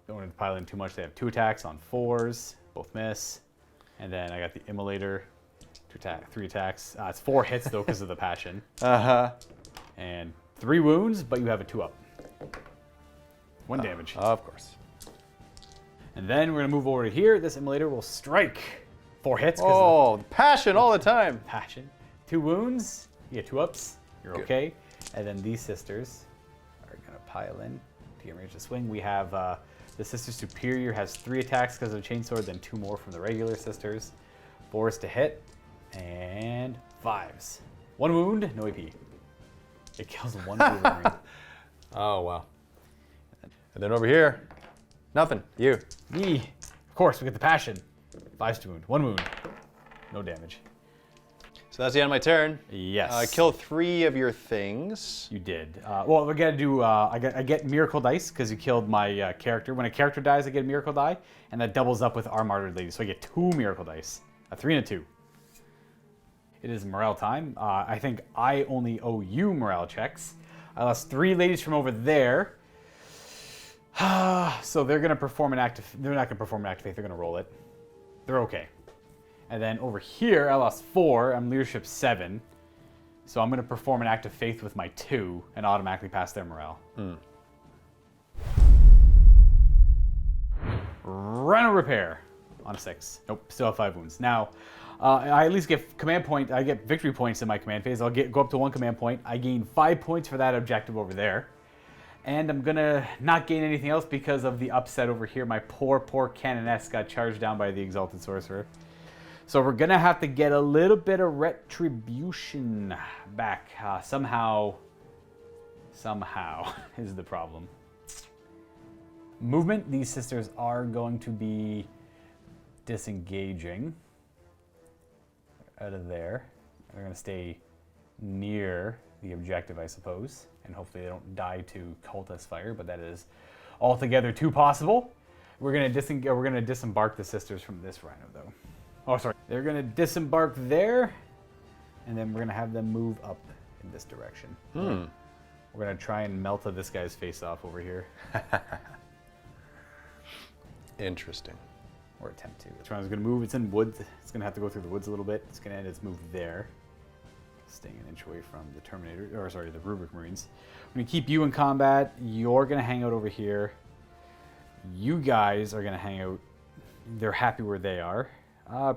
S4: don't want to pile in too much. They have 2 attacks on 4s, both miss. And then I got the immolator, 3 attacks. It's 4 hits though because of the passion. And 3 wounds, but you have a 2-up. 1 damage.
S3: Of course.
S4: And then we're gonna move over to here. This immolator will strike 4 hits.
S3: Oh, passion all the time.
S4: Passion. 2 wounds. You get 2 ups. You're
S3: Good.
S4: okay. And then these sisters are going to pile in to get ready to swing. We have the Sister Superior has 3 attacks because of the Chainsword, then 2 more from the regular sisters. 4s to hit, and 5s. 1 wound, no AP. It kills 1 Wolverine.
S3: Oh, wow. And then over here, nothing. You.
S4: Me. Of course, we get the Passion. 5s to wound. 1 wound. No damage.
S3: So that's the end of my turn.
S4: Yes.
S3: Kill 3 of your things.
S4: You did. Well, we gotta do. I get Miracle Dice because you killed my character. When a character dies, I get a Miracle Die, and that doubles up with our Martyred Lady. So I get 2 Miracle Dice, a 3 and a 2. It is morale time. I think I only owe you morale checks. I lost 3 ladies from over there. So they're gonna perform an active. They're not gonna perform an active faith. They're gonna roll it. They're okay. And then over here, I lost 4. I'm leadership 7. So I'm going to perform an act of faith with my 2 and automatically pass their morale. Rhino repair on a 6. Nope, still have 5 wounds. Now, I at least get command point. I get victory points in my command phase. I'll go up to 1 command point. I gain 5 points for that objective over there. And I'm going to not gain anything else because of the upset over here. My poor Canoness got charged down by the Exalted Sorcerer. So we're going to have to get a little bit of retribution back. Somehow is the problem. Movement, these sisters are going to be disengaging out of there. They're going to stay near the objective, I suppose. And hopefully they don't die to cultist fire, but that is altogether too possible. We're going to disembark the sisters from this rhino, though. Oh, sorry. They're going to disembark there, and then we're going to have them move up in this direction. We're going to try and melt this guy's face off over here.
S3: Interesting.
S4: Or attempt to. This rhino's going to move. It's in woods. It's going to have to go through the woods a little bit. It's going to end its move there. Staying an inch away from the the Rubric Marines. I'm going to keep you in combat. You're going to hang out over here. You guys are going to hang out. They're happy where they are.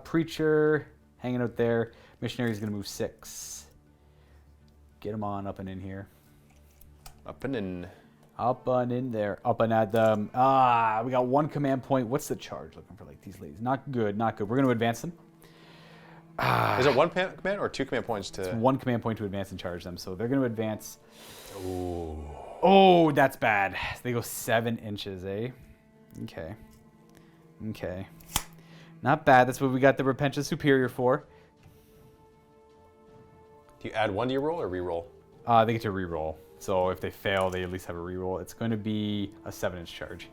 S4: Preacher, hanging out there. Missionary's going to move 6. Get him on up and in here.
S3: Up and in.
S4: Up and in there. Up and at them. We got 1 command point. What's the charge looking for like these ladies? Not good, not good. We're going to advance them.
S3: Is it 1 command or 2 command points to?
S4: It's 1 command point to advance and charge them. So they're going to advance. Ooh. Oh, that's bad. So they go 7 inches, eh? Okay. Okay. Not bad. That's what we got the Repentance Superior for.
S3: Do you add 1 to your roll or re-roll?
S4: They get to re-roll. So if they fail, they at least have a re-roll. It's going to be a 7-inch charge.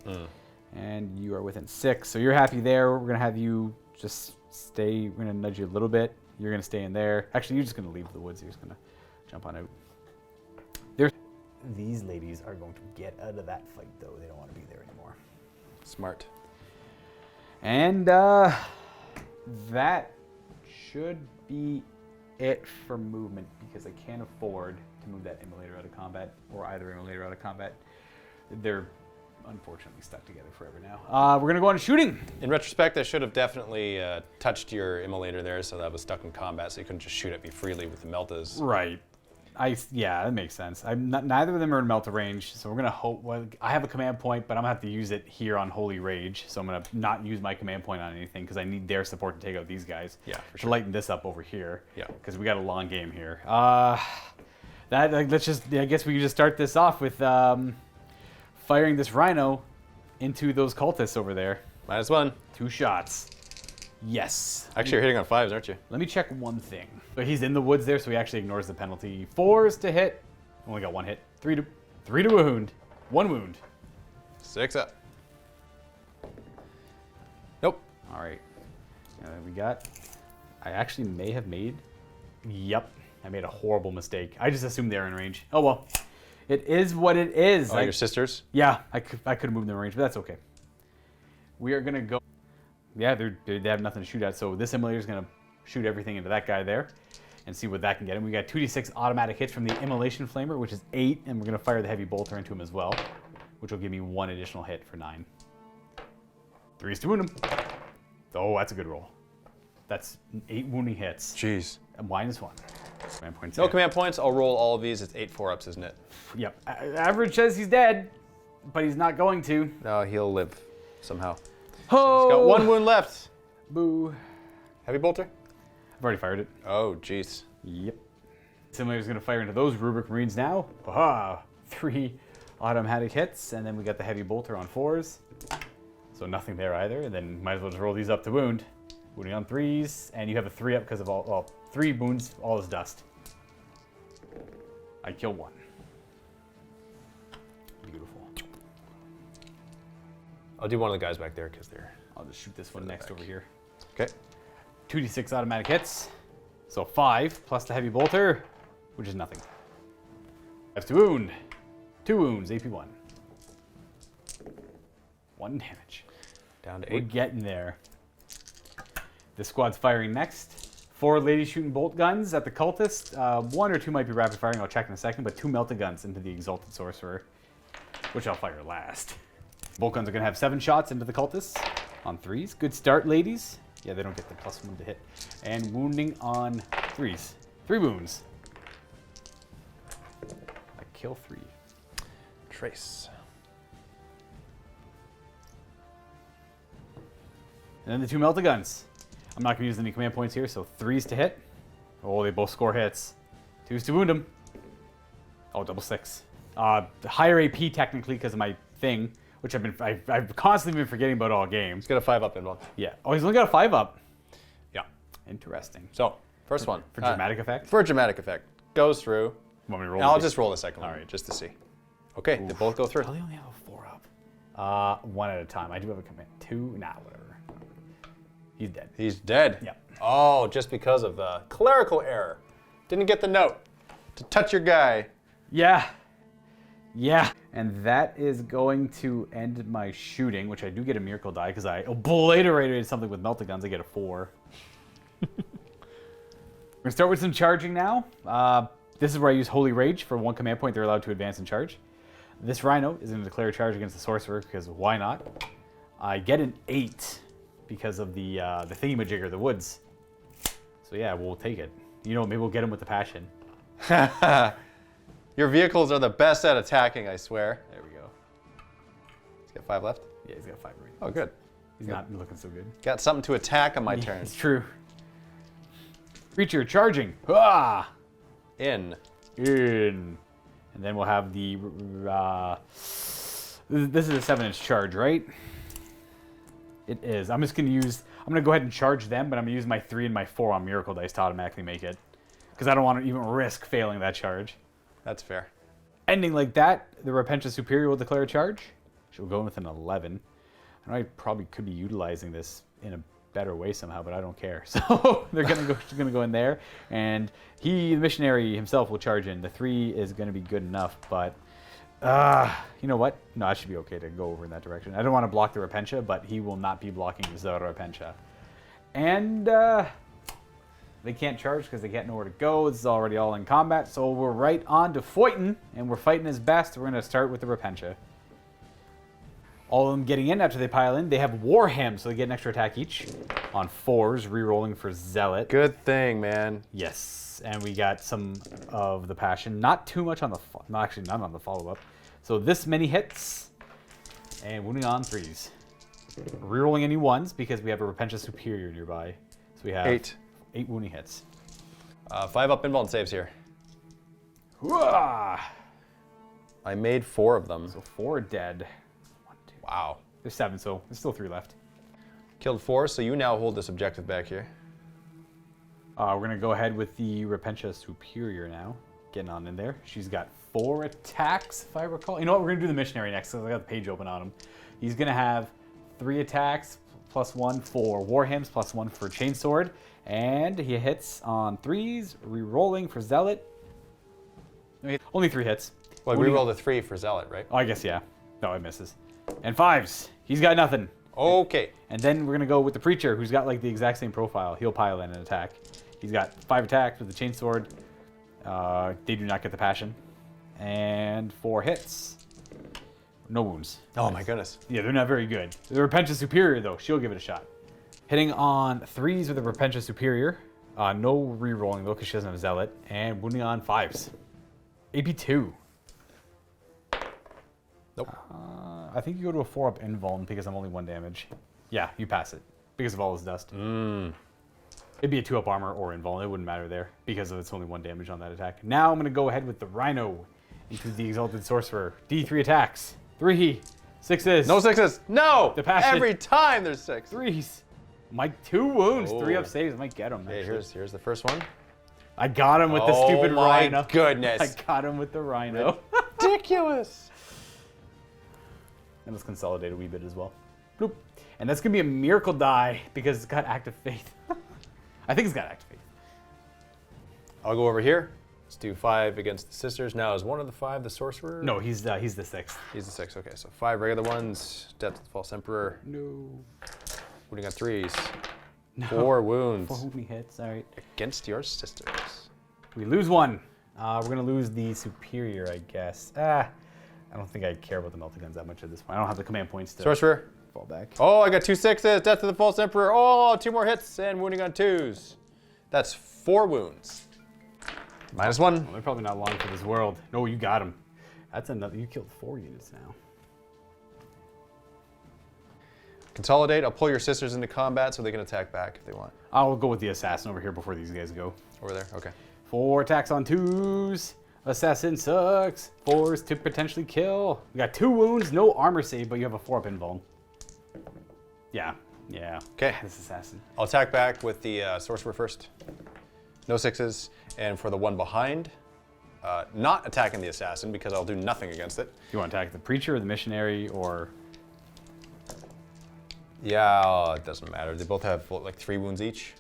S4: And you are within 6. So you're happy there. We're going to have you just stay. We're going to nudge you a little bit. You're going to stay in there. Actually, you're just going to leave the woods. You're just going to jump on out. These ladies are going to get out of that fight, though. They don't want to be there anymore.
S3: Smart.
S4: And that should be it for movement, because I can't afford to move that immolator out of combat, or either immolator out of combat. They're unfortunately stuck together forever now. We're going to go on to shooting.
S3: In retrospect, I should have definitely touched your immolator there, so that was stuck in combat, so you couldn't just shoot at me freely with the meltas.
S4: Right. Yeah, that makes sense. Neither of them are in Melta range, so we're going to hope. Well, I have a command point, but I'm going to have to use it here on Holy Rage, so I'm going to not use my command point on anything because I need their support to take out these guys.
S3: Yeah, for
S4: To
S3: sure.
S4: lighten this up over here.
S3: Yeah.
S4: Because we got a long game here. Let's just. I guess we can just start this off with firing this rhino into those cultists over there.
S3: -1.
S4: 2 shots. Yes.
S3: Actually, you're hitting on 5s, aren't you?
S4: Let me check one thing. But he's in the woods there, so he actually ignores the penalty. 4s to hit. Only got 1 hit. 3 to wound. 1 wound.
S3: 6 up. Nope.
S4: All right. We got. I actually may have made. Yep. I made a horrible mistake. I just assumed they're in range. Oh well. It is what it is.
S3: Oh, your sisters?
S4: Yeah, I could have moved them in range, but that's okay. We are gonna go. Yeah, they have nothing to shoot at, so this immolator is gonna shoot everything into that guy there and see what that can get him. We got 2d6 automatic hits from the Immolation Flamer, which is 8, and we're gonna fire the heavy bolter into him as well, which will give me 1 additional hit for 9. 3s to wound him. Oh, that's a good roll. That's 8 wounding hits.
S3: Jeez.
S4: And -1. Command points.
S3: No
S4: here.
S3: command points. I'll roll all of these. It's 8 4-ups, isn't it?
S4: Yep. Average says he's dead, but he's not going to.
S3: No, he'll live somehow.
S4: Oh!
S3: He's got 1 wound left.
S4: Boo.
S3: Heavy bolter?
S4: I've already fired it.
S3: Oh, jeez.
S4: Yep. Simulator's gonna fire into those Rubric Marines now. Aha! 3 automatic hits, and then we got the heavy bolter on 4s. So nothing there either, and then might as well just roll these up to wound. Wounding on 3s, and you have a 3-up because of all, well, 3 wounds, all is dust. I kill 1. Beautiful.
S3: I'll do one of the guys back there because they're...
S4: I'll just shoot this one next over here.
S3: Okay.
S4: 2d6 automatic hits. So 5 plus the heavy bolter, which is nothing. That's to wound. 2 wounds, AP 1. 1 damage.
S3: Down to
S4: We're
S3: 8.
S4: getting there. The squad's firing next. 4 ladies shooting bolt guns at the cultist. 1 or 2 might be rapid firing, I'll check in a second, but 2 melted guns into the exalted sorcerer, which I'll fire last. Bolt guns are gonna have 7 shots into the cultists on 3s. Good start, ladies. Yeah, they don't get the +1 to hit. And wounding on 3s. 3 wounds. I kill 3.
S3: Trace.
S4: And then the 2 melted guns. I'm not going to use any command points here, so 3s to hit. Oh, they both score hits. 2s to wound them. Oh, double 6. Higher AP technically because of my thing, which I've constantly been forgetting about all games.
S3: He's got a 5-up involved.
S4: Yeah. Oh, he's only got a 5-up.
S3: Yeah.
S4: Interesting.
S3: So, first one.
S4: For dramatic effect?
S3: For dramatic effect. Goes through.
S4: Want me to roll?
S3: And I'll
S4: the-
S3: just roll the second one, just to see. Okay, they both go through.
S4: Oh, they only have a 4-up. 1 at a time. I do have a command. 2? Nah, whatever. He's dead.
S3: He's dead.
S4: Yeah.
S3: Oh, just because of the clerical error. Didn't get the note to touch your guy.
S4: Yeah. Yeah. And that is going to end my shooting, which I do get a miracle die because I obliterated something with melted guns. I get a 4. We're going to start with some charging now. This is where I use Holy Rage. For 1 command point, they're allowed to advance and charge. This rhino is going to declare a charge against the sorcerer because why not? I get an 8 because of the thingamajigger, the woods. So yeah, we'll take it. You know, maybe we'll get him with the passion.
S3: Your vehicles are the best at attacking, I swear.
S4: There we go.
S3: He's got 5 left.
S4: Yeah, he's got 5 rings.
S3: Oh, good.
S4: He's not looking so good.
S3: Got something to attack on my turn.
S4: It's true. Creature charging. Ah!
S3: In.
S4: In. And then we'll have the... this is a 7-inch charge, right? It is. I'm just going to use... I'm going to go ahead and charge them, but I'm going to use my 3 and my 4 on Miracle Dice to automatically make it. Because I don't want to even risk failing that charge.
S3: That's fair.
S4: Ending like that, the Repentia Superior will declare a charge. She'll go with an 11. I know I probably could be utilizing this in a better way somehow, but I don't care. So they're gonna go in there, and the missionary himself will charge in. The 3 is gonna be good enough, but you know what? No, I should be okay to go over in that direction. I don't want to block the Repentia, but he will not be blocking the Repentia. And they can't charge because they can't know where to go. This is already all in combat, so we're right on to fighting, and we're fighting his best. We're gonna start with the Repentia. All of them getting in after they pile in. They have Warhammer, so they get an extra attack each on 4s, re-rolling for Zealot.
S3: Good thing, man.
S4: Yes, and we got some of the Passion. Not too much on the, actually none on the follow-up. So this many hits, and wounding on 3s. Re-rolling any 1s because we have a Repentia Superior nearby. So we have
S3: 8
S4: wounding hits.
S3: 5-up involved saves here.
S4: Hooah!
S3: I made 4 of them.
S4: So 4 dead. 1, 2.
S3: Wow.
S4: There's 7, so there's still 3 left.
S3: Killed 4, so you now hold this objective back here.
S4: We're going to go ahead with the Repentia Superior now. Getting on in there. She's got 4 attacks, if I recall. You know what? We're going to do the missionary next because I got the page open on him. He's going to have 3 attacks, +1 for Warhammer, +1 for Chainsword. And he hits on 3s, re-rolling for Zealot. Only 3 hits.
S3: Well, we rolled a 3 for Zealot, right?
S4: Oh, I guess, yeah. No, it misses. And 5s. He's got nothing.
S3: Okay.
S4: And then we're going to go with the Preacher, who's got like the exact same profile. He'll pile in an attack. He's got 5 attacks with the Chainsword. They do not get the Passion. And 4 hits. No wounds.
S3: Oh my goodness.
S4: Yeah, they're not very good. The Repentia Superior, though, she'll give it a shot. Hitting on 3s with a Repentia Superior. No re-rolling though, because she doesn't have Zealot. And wounding on 5s. AP 2.
S3: Nope.
S4: I think you go to a 4-up invuln because I'm only 1 damage. Yeah, you pass it because of all his dust. It'd be a 2-up armor or invuln. It wouldn't matter there because it's only 1 damage on that attack. Now I'm going to go ahead with the Rhino into the Exalted Sorcerer. D3 attacks. 3 6s.
S3: No 6s. No.
S4: The passion.
S3: Every time there's 6.
S4: 3s. Mike, 2 wounds.
S3: Oh.
S4: 3-up saves. Might get him.
S3: Okay, here's the first one.
S4: I got him with the stupid
S3: Oh my
S4: Rhino.
S3: goodness.
S4: I got him with the Rhino.
S3: Ridiculous.
S4: And let's consolidate a wee bit as well. Bloop. And that's going to be a miracle die because it's got Active Faith. I think it's got Active Faith.
S3: I'll go over here. Let's do 5 against the sisters. Now is one of the 5 the sorcerer?
S4: No, he's the 6th.
S3: He's the 6. Okay, so 5 regular ones. Death to the False Emperor.
S4: No.
S3: Wounding on 3s. 4 wounds
S4: 4 wounding hits. All right.
S3: against your sisters.
S4: We lose 1. We're going to lose the Superior, I guess. I don't think I care about the Melta Guns that much at this point. I don't have the command points to
S3: Sorcerer.
S4: fall back.
S3: Oh, I got 2 6s. Death to the False Emperor. Oh, 2 more hits and wounding on 2s. That's 4 wounds. -1.
S4: Well, they're probably not long for this world. No, you got him. That's another. You killed 4 units now.
S3: Consolidate. I'll pull your sisters into combat so they can attack back if they want.
S4: I'll go with the Assassin over here before these guys go.
S3: Over there. Okay.
S4: 4 attacks on 2s. Assassin sucks. 4s to potentially kill. You got 2 wounds, no armor save, but you have a 4-up invuln. Yeah.
S3: Okay.
S4: This Assassin.
S3: I'll attack back with the sorcerer first. No 6s. And for the one behind, not attacking the assassin because I'll do nothing against it.
S4: You want to attack the Preacher or the Missionary or...
S3: Yeah, it doesn't matter. They both have like 3 wounds each.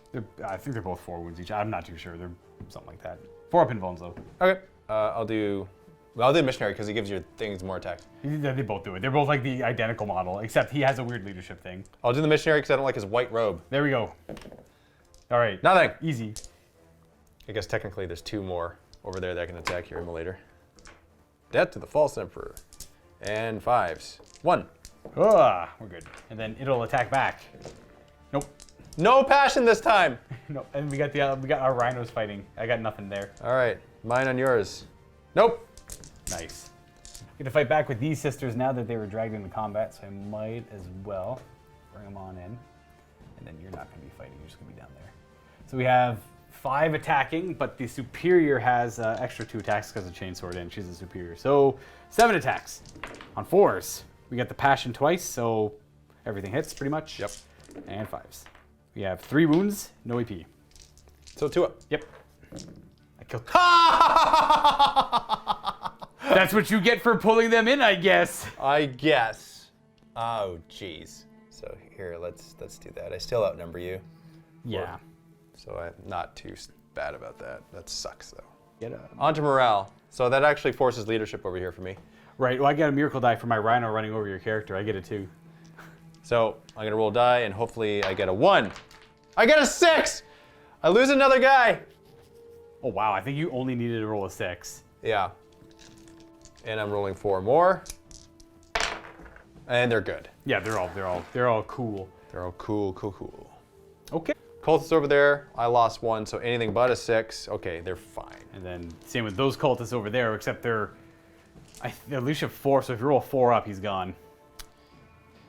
S4: I think they're both 4 wounds each. I'm not too sure. They're something like that. 4-up invulns though.
S3: Okay. I'll do missionary because he gives your things more attack.
S4: They both do it. They're both like the identical model, except he has a weird leadership thing.
S3: I'll do the missionary because I don't like his white robe.
S4: There we go. All right.
S3: Nothing.
S4: Easy.
S3: I guess technically there's 2 more over there that can attack your immolator. Death to the False Emperor. And 5s. 1.
S4: We're good. And then it'll attack back. Nope.
S3: No passion this time.
S4: No. And we got our rhinos fighting. I got nothing there.
S3: All right. Mine on yours. Nope.
S4: Nice. I'm gonna fight back with these sisters now that they were dragged into combat, so I might as well bring them on in. And then you're not gonna be fighting, you're just gonna be down there. So we have 5 attacking, but the Superior has extra 2 attacks because of Chainsword and she's a Superior. So 7 attacks on 4s. We got the Passion twice, so everything hits pretty much.
S3: Yep.
S4: And 5s. We have 3 wounds, no AP.
S3: So 2 up.
S4: Yep. I killed. That's what you get for pulling them in, I guess.
S3: I guess. Oh, jeez. So here, let's do that. I still outnumber you.
S4: Yeah.
S3: So I'm not too bad about that. That sucks, though.
S4: Get
S3: On to morale. So that actually forces leadership over here for me.
S4: Right, well, I got a miracle die for my Rhino running over your character. I get it too.
S3: So I'm gonna roll a die and hopefully I get a 1. I get a 6! I lose another guy!
S4: Oh wow, I think you only needed to roll a 6.
S3: Yeah. And I'm rolling 4 more. And they're good.
S4: Yeah, they're all cool.
S3: They're all cool.
S4: Okay.
S3: Cultists over there, I lost 1, so anything but a 6, okay, they're fine.
S4: And then same with those cultists over there, except they're leadership 4, so if you roll 4 up, he's gone.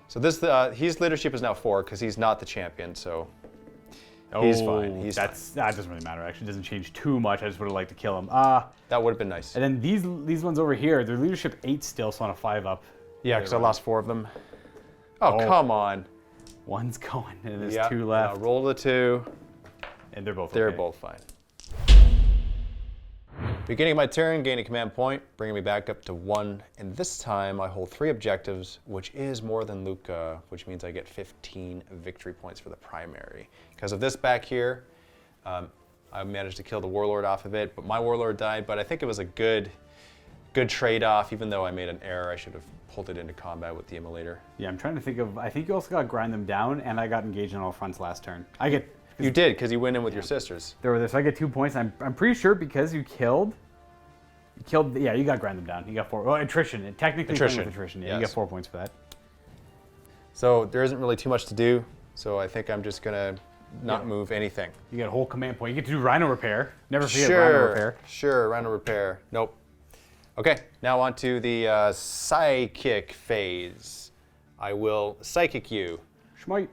S3: So this, his leadership is now 4 because he's not the champion, so he's fine.
S4: That doesn't really matter. Actually, it doesn't change too much. I just would have liked to kill him.
S3: That would have been nice.
S4: And then these ones over here, they're leadership 8 still, so on a 5 up.
S3: Yeah, because I lost 4 of them. Oh, come on.
S4: One's going, and there's
S3: Yeah,
S4: 2 left.
S3: roll the 2.
S4: And they're both
S3: They're
S4: okay.
S3: both fine. Beginning of my turn, gain a command point, bringing me back up to 1. And this time I hold 3 objectives, which is more than Luka, which means I get 15 victory points for the primary. Because of this back here, I managed to kill the warlord off of it, but my warlord died, but I think it was a good trade-off. Even though I made an error, I should have pulled it into combat with the immolator.
S4: Yeah, I'm trying to think of, I think you also got to grind them down, and I got engaged on all fronts last turn.
S3: You did, because you went in with your sisters.
S4: There were this, so I get 2 points. I'm pretty sure because you killed, yeah, you got to grind them down. You got 4, well, attrition. Technically, attrition. Yeah,
S3: yes.
S4: you got 4 points for that.
S3: So there isn't really too much to do. So I think I'm just gonna not move anything.
S4: You get a whole command point. You get to do rhino repair. Never forget rhino repair.
S3: Sure, rhino repair. Nope. Okay, now on to the psychic phase. I will psychic you.
S4: Schmite.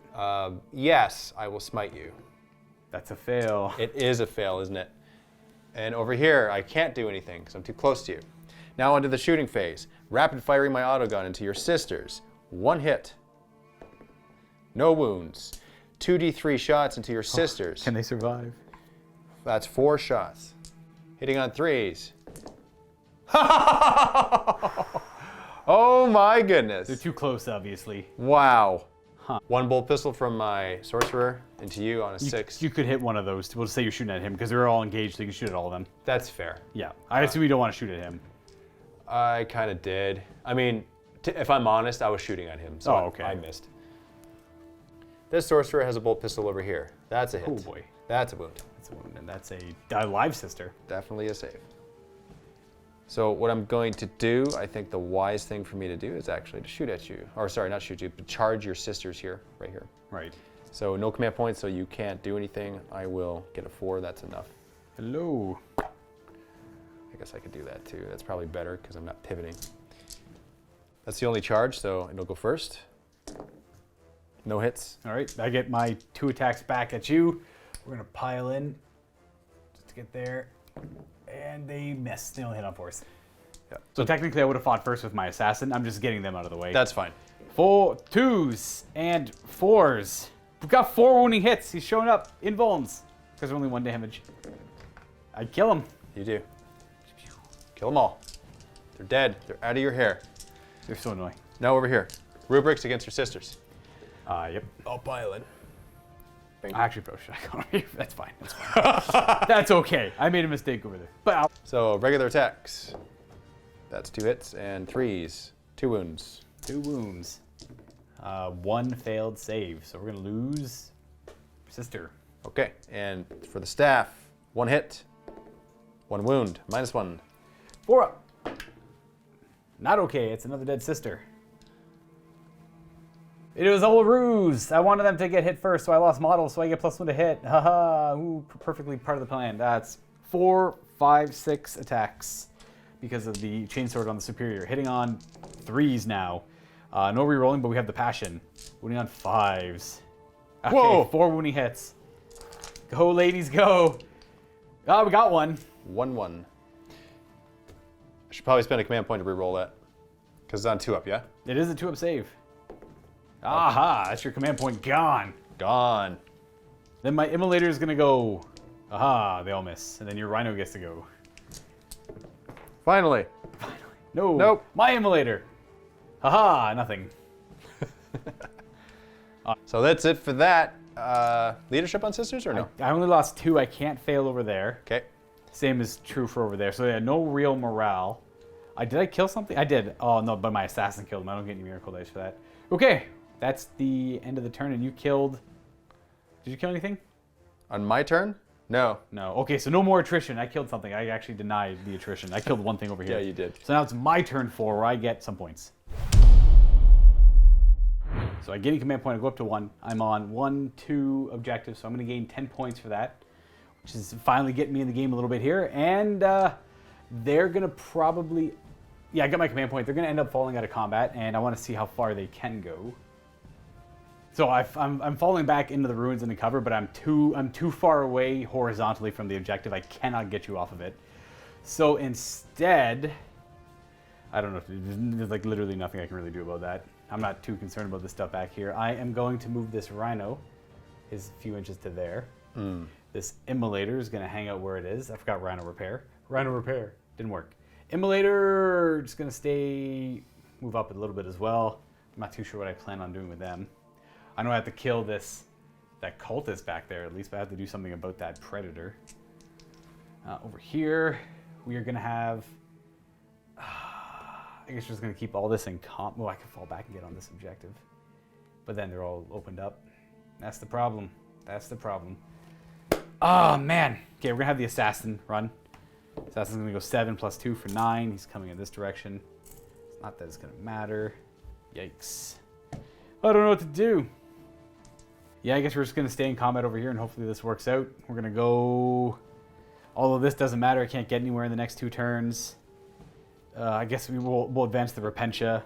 S3: Yes, I will smite you.
S4: That's a fail.
S3: It is a fail, isn't it? And over here, I can't do anything because I'm too close to you. Now onto the shooting phase. Rapid firing my autogun into your sisters. 1 hit. No wounds. 2d3 shots into your sisters.
S4: Can they survive?
S3: That's 4 shots. Hitting on 3s. Oh my goodness.
S4: They're too close, obviously.
S3: Wow. 1 bolt pistol from my sorcerer into you on a 6.
S4: You could hit one of those. We'll just say you're shooting at him because they're all engaged, so you can shoot at all of them.
S3: That's fair.
S4: Yeah. I assume you don't want to shoot at him.
S3: I kind of did. I mean, if I'm honest, I was shooting at him, so
S4: okay.
S3: I missed. This sorcerer has a bolt pistol over here. That's a hit.
S4: Oh boy.
S3: That's a wound.
S4: That's a wound, and that's a live sister.
S3: Definitely a save. So what I'm going to do, I think the wise thing for me to do is actually to shoot at you. Or sorry, not shoot you, but charge your sisters here, right here.
S4: Right.
S3: So no command points, so you can't do anything. I will get a 4, that's enough.
S4: Hello.
S3: I guess I could do that too. That's probably better because I'm not pivoting. That's the only charge, so it'll go first. No hits.
S4: All right, I get my 2 attacks back at you. We're gonna pile in just to get there. And they missed. They only hit on 4s.
S3: Yeah.
S4: So technically I would have fought first with my assassin. I'm just getting them out of the way.
S3: That's fine.
S4: 4 2s and 4s. We've got 4 wounding hits. He's showing up in vulns because they're only 1 damage. I kill him.
S3: You do. Kill them all. They're dead. They're out of your hair.
S4: They're so annoying.
S3: Now over here. Rubrics against your sisters.
S4: Yep.
S3: I'll pile in.
S4: Actually, bro, should I go over here? That's fine. That's fine. That's okay. I made a mistake over there. But
S3: So regular attacks. That's 2 hits and 3s. 2 wounds.
S4: 2 wounds. 1 failed save. So we're gonna lose sister.
S3: Okay, and for the staff, 1 hit, 1 wound, -1.
S4: 4 up. Not okay. It's another dead sister. It was all a ruse. I wanted them to get hit first, so I lost models, so I get +1 to hit. Haha. Ooh, perfectly part of the plan. That's 4, 5, 6 attacks because of the chainsword on the superior. Hitting on 3s now. No rerolling, but we have the passion. Wounding on 5s. Okay,
S3: Whoa.
S4: 4 wounding hits. Go, ladies, go. Oh, we got 1.
S3: 1-1. I should probably spend a command point to reroll that. Because it's on 2 up, yeah?
S4: It is a 2-up save. Aha, that's your command point gone.
S3: Gone.
S4: Then my immolator is gonna go. Aha, they all miss. And then your rhino gets to go.
S3: Finally.
S4: No.
S3: Nope.
S4: My immolator. Haha, nothing.
S3: So that's it for that. Leadership on sisters or no?
S4: I only lost 2. I can't fail over there.
S3: Okay.
S4: Same is true for over there. So yeah, no real morale. Did I kill something? I did. Oh no, but my assassin killed him. I don't get any miracle dice for that. Okay, that's the end of the turn, and you killed. Did you kill anything?
S3: On my turn? No.
S4: No. Okay, so no more attrition. I killed something. I actually denied the attrition. I killed 1 thing over here.
S3: Yeah, you did.
S4: So now it's my turn 4, where I get some points. So I gain a command point. I go up to 1. I'm on 1, 2 objectives, so I'm going to gain 10 points for that, which is finally getting me in the game a little bit here. And they're going to probably... Yeah, I got my command point. They're going to end up falling out of combat, and I want to see how far they can go. So I'm falling back into the ruins in the cover, but I'm too far away horizontally from the objective. I cannot get you off of it. So instead, I don't know. There's like literally nothing I can really do about that. I'm not too concerned about this stuff back here. I am going to move this rhino, is a few inches to there. This immolator is going to hang out where it is. I forgot rhino repair. Rhino repair didn't work. Immolator just going to move up a little bit as well. I'm not too sure what I plan on doing with them. I know I have to kill that cultist back there at least, but I have to do something about that predator. Over here, we are going to have... I guess we're just going to keep all this in comp. Oh, I can fall back and get on this objective. But then they're all opened up. That's the problem. That's the problem. Oh, man. Okay, we're going to have the assassin run. Assassin's going to go 7 + 2 for 9. He's coming in this direction. It's not that it's going to matter. Yikes. I don't know what to do. Yeah, I guess we're just going to stay in combat over here, and hopefully this works out. We're going to go... Although this doesn't matter, I can't get anywhere in the next 2 turns. I guess we'll advance the Repentia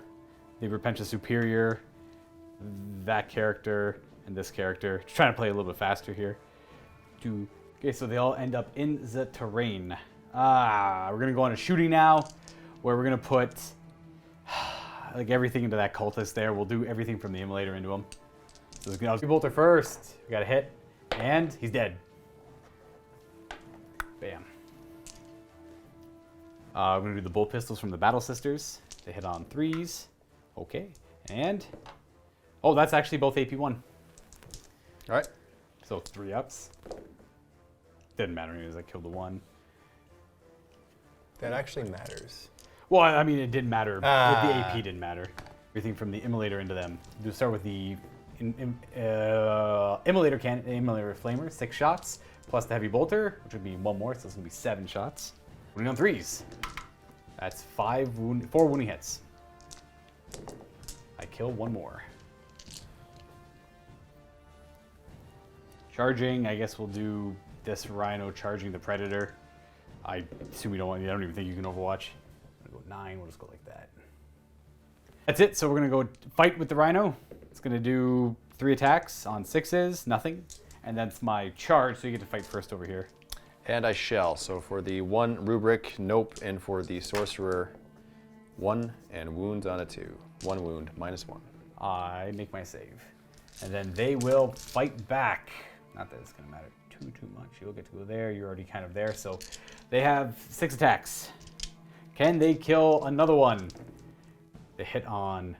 S4: Superior, that character, and this character. Just trying to play a little bit faster here. Okay, so they all end up in the terrain. We're going to go on a shooting now, where we're going to put like everything into that cultist there. We'll do everything from the immolator into him. So I'll do bolter first. We got a hit, and he's dead. Bam. I'm going to do the bolt pistols from the Battle Sisters. They hit on 3s. Okay. And... Oh, that's actually both AP1.
S3: All right.
S4: So 3 ups. Didn't matter anyways, I killed the 1.
S3: That actually matters.
S4: Well, I mean, it didn't matter. The AP didn't matter. Everything from the immolator into them. We'll start with the immolator flamer, 6 shots, plus the heavy bolter, which would be 1 more, so it's going to be 7 shots. Wounding on 3s. That's 4 wounding hits. I kill 1 more. Charging, I guess we'll do this rhino charging the predator. I assume you don't want, I don't even think you can overwatch. I'm going to go 9, we'll just go like that. That's it, so we're going to go fight with the rhino. It's going to do 3 attacks on 6s, nothing. And that's my charge, so you get to fight first over here.
S3: And I shall. So for the 1 rubric, nope. And for the sorcerer, 1 and wounds on a 2. 1 wound, -1.
S4: I make my save. And then they will fight back. Not that it's going to matter too much. You'll get to go there. You're already kind of there. So they have 6 attacks. Can they kill another one? They hit on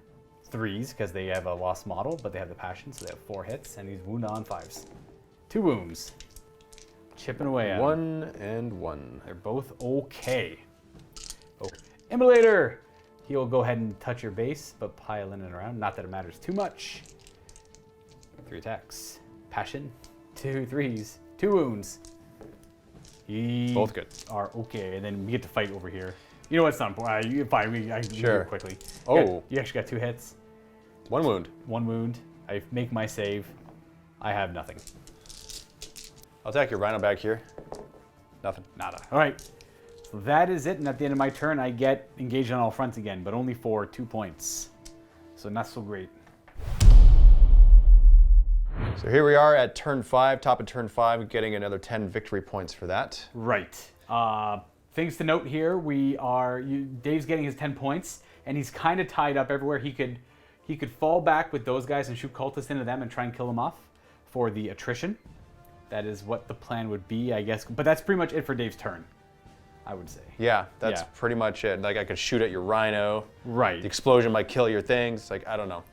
S4: 3s because they have a lost model, but they have the passion, so they have 4 hits, and he's wounded on 5s. 2 wounds. Chipping away at
S3: 1 and 1.
S4: They're both okay. Immolator! He'll go ahead and touch your base, but pile in and around. Not that it matters too much. 3 attacks. Passion. 2 3s. 2 wounds.
S3: Both good.
S4: Are okay, and then we get to fight over here. You know what's not important. You're fine. I can do it quickly.
S3: Oh.
S4: You actually got 2 hits.
S3: 1 wound.
S4: 1 wound. I make my save. I have nothing.
S3: I'll attack your rhino back here. Nothing.
S4: Nada. All right. So that is it. And at the end of my turn, I get engaged on all fronts again, but only for 2 points. So not so great.
S3: So here we are at turn 5, top of turn 5, getting another 10 victory points for that.
S4: Right. Things to note here: Dave's getting his 10 points, and he's kind of tied up everywhere. He could fall back with those guys and shoot cultists into them and try and kill them off for the attrition. That is what the plan would be, I guess. But that's pretty much it for Dave's turn, I would say.
S3: Yeah, that's pretty much it. Like I could shoot at your rhino.
S4: Right.
S3: The explosion might kill your things. Like I don't know.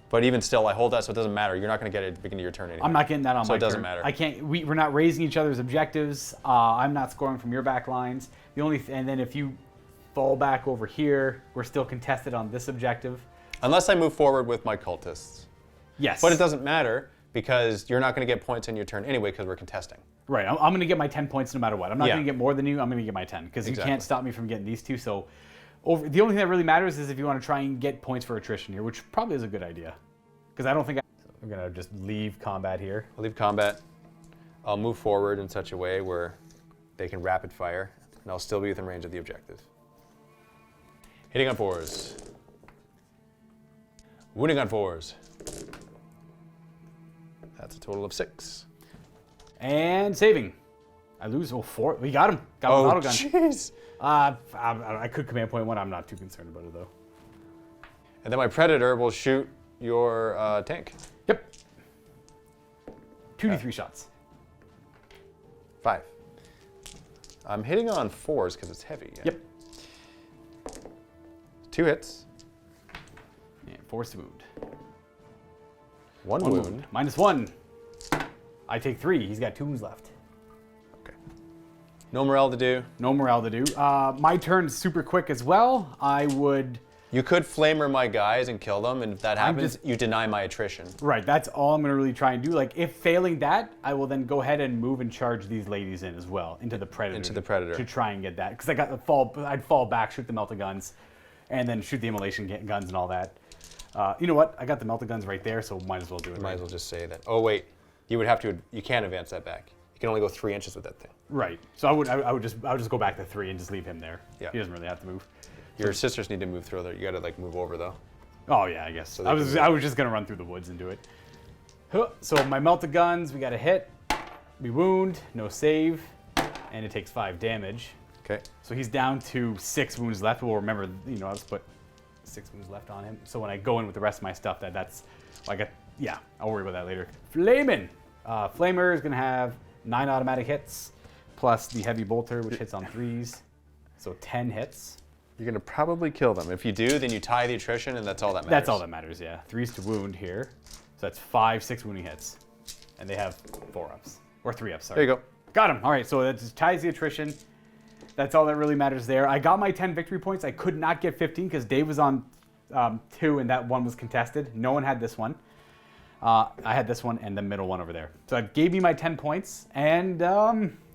S3: But even still, I hold that, so it doesn't matter. You're not going to get it at the beginning of your turn anyway.
S4: I'm not getting that on my turn.
S3: So it doesn't matter.
S4: I can't. We're not raising each other's objectives. I'm not scoring from your back lines. And then if you fall back over here, we're still contested on this objective.
S3: Unless I move forward with my cultists.
S4: Yes.
S3: But it doesn't matter because you're not going to get points in your turn anyway because we're contesting.
S4: Right. I'm going to get my 10 points no matter what. I'm not going to get more than you. I'm going to get my 10 because you
S3: Exactly.
S4: can't stop me from getting these 2. So the only thing that really matters is if you want to try and get points for attrition here, which probably is a good idea. Because I don't think I'm going to just leave combat here.
S3: I'll leave combat. I'll move forward in such a way where they can rapid fire, and I'll still be within range of the objective. Hitting on 4s. Wounding on 4s. That's a total of 6.
S4: And saving. I lose 4. We got him. Got an auto gun.
S3: Jeez.
S4: I could command point 1. I'm not too concerned about it though.
S3: And then my predator will shoot your tank.
S4: Yep. 2d3 shots.
S3: 5. I'm hitting on 4s because it's heavy. Yeah.
S4: Yep.
S3: 2 hits.
S4: And force wound.
S3: 1 wound.
S4: -1. I take 3. He's got 2 wounds left.
S3: Okay. No morale to do.
S4: No morale to do. My turn's super quick as well. I would...
S3: You could flamer my guys and kill them, and if that happens, you deny my attrition.
S4: Right, that's all I'm going to really try and do. Like, if failing that, I will then go ahead and move and charge these ladies in as well, into the predator.
S3: Into the predator.
S4: To try and get that. Because I'd fall back, shoot the melta guns, and then shoot the immolation guns and all that. You know what? I got the melted guns right there, so might as well do it.
S3: Might as well just say that. Oh wait, you would have to. You can't advance that back. You can only go 3 inches with that thing.
S4: Right. So I would just go back to 3 and just leave him there.
S3: Yeah.
S4: He doesn't really have to move.
S3: Your sisters need to move through there. You got to like move over though.
S4: Oh yeah, I guess.
S3: So
S4: I was just gonna run through the woods and do it. Huh. So my melted guns, we got a hit, we wound, no save, and it takes 5 damage.
S3: Okay.
S4: So he's down to 6 wounds left. We'll remember, you know, I'll just put 6 wounds left on him. So when I go in with the rest of my stuff, I'll worry about that later. Flamin'. Flamer is gonna have 9 automatic hits, plus the heavy bolter, which hits on 3s. So 10 hits.
S3: You're gonna probably kill them. If you do, then you tie the attrition, and that's all that matters.
S4: That's all that matters, yeah. 3s to wound here. So that's 5, 6 wounding hits. And they have 4 ups. Or 3 ups, sorry.
S3: There you go.
S4: Got him. All right, so that just ties the attrition. That's all that really matters there. I got my 10 victory points. I could not get 15 because Dave was on 2 and that one was contested. No one had this one. I had this one and the middle one over there. So it gave me my 10 points and...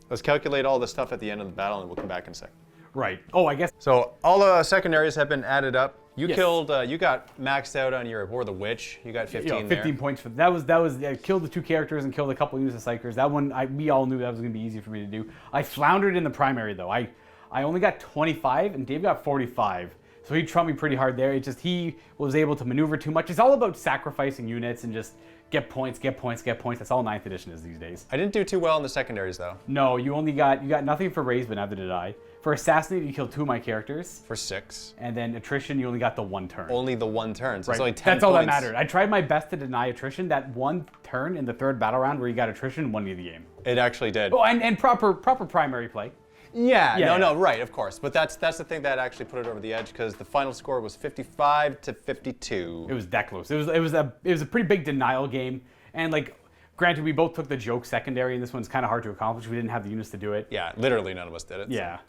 S3: Let's calculate all the stuff at the end of the battle, and we'll come back in a sec.
S4: Right. Oh, I guess...
S3: So all the secondaries have been added up. You
S4: Yes.
S3: killed. You got maxed out on your War the Witch. You got 15
S4: 15
S3: there.
S4: points for that was I killed the 2 characters and killed a couple units of psychers. That one we all knew that was going to be easy for me to do. I floundered in the primary though. I only got 25 and Dave got 45. So he trumped me pretty hard there. It just he was able to maneuver too much. It's all about sacrificing units and just get points, get points, get points. That's all 9th edition is these days.
S3: I didn't do too well in the secondaries though.
S4: No, you got nothing for raise, but neither did I. For assassinate, you killed 2 of my characters.
S3: For 6.
S4: And then attrition, you only got the 1 turn.
S3: Only the 1 turn. So
S4: Right.
S3: it's only 10
S4: That's all that
S3: points.
S4: mattered. I tried my best to deny attrition. That 1 turn in the 3rd battle round where you got attrition won me the game.
S3: It actually did.
S4: Oh, and proper primary play.
S3: Yeah,
S4: Yeah.
S3: no, right, of course. But that's the thing that actually put it over the edge because the final score was 55 to 52.
S4: It was that close. It was a pretty big denial game. And like, granted, we both took the joke secondary, and this one's kind of hard to accomplish. We didn't have the units to do it.
S3: Yeah, literally none of us did it.
S4: Yeah.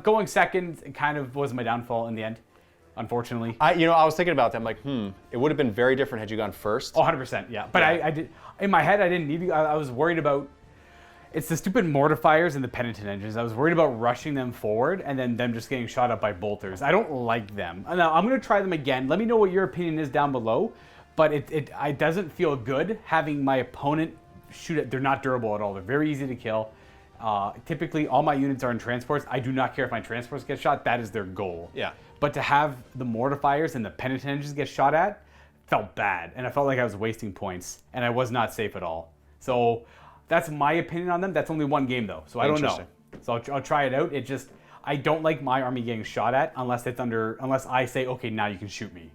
S4: Going second, it kind of was my downfall in the end, unfortunately.
S3: I was thinking about that. I'm like, it would have been very different had you gone first.
S4: Oh, 100%, yeah. But
S3: Yeah.
S4: I did, in my head, I didn't need to, I was worried about, it's the stupid Mortifiers and the Penitent Engines. I was worried about rushing them forward and then them just getting shot up by bolters. I don't like them. Now, I'm going to try them again. Let me know what your opinion is down below. But it doesn't feel good having my opponent shoot it. They're not durable at all. They're very easy to kill. Typically, all my units are in transports. I do not care if my transports get shot. That is their goal.
S3: Yeah.
S4: But to have the Mortifiers and the Penitent Engines get shot at felt bad. And I felt like I was wasting points. And I was not safe at all. So that's my opinion on them. That's only 1 game, though. So I don't know. So I'll try it out. I don't like my army getting shot at unless I say, okay, now you can shoot me.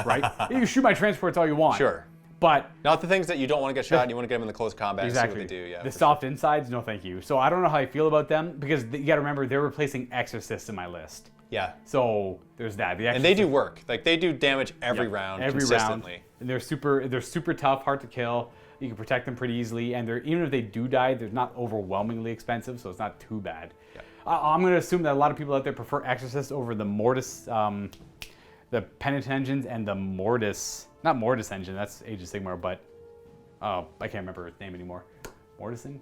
S4: Right? You can shoot my transports all you want.
S3: Sure.
S4: But
S3: Not the things that you don't want to get shot and you want to get them in the close combat
S4: exactly,
S3: and see what they do. Yeah.
S4: the soft insides, no thank you. So I don't know how I feel about them because you got to remember they're replacing exorcists in my list.
S3: Yeah.
S4: So there's that. The
S3: And they do
S4: Exorcist-
S3: work. Like they do damage every
S4: yeah,
S3: round
S4: every
S3: consistently.
S4: round. And they're super tough, hard to kill. You can protect them pretty easily, and even if they do die, they're not overwhelmingly expensive, so it's not too bad.
S3: Yeah.
S4: I'm going to assume that a lot of people out there prefer Exorcist over the Mortis, the Penitent Engines, and the Mortis. Not Mortis Engine, that's Age of Sigmar, but I can't remember its name anymore. Mortising?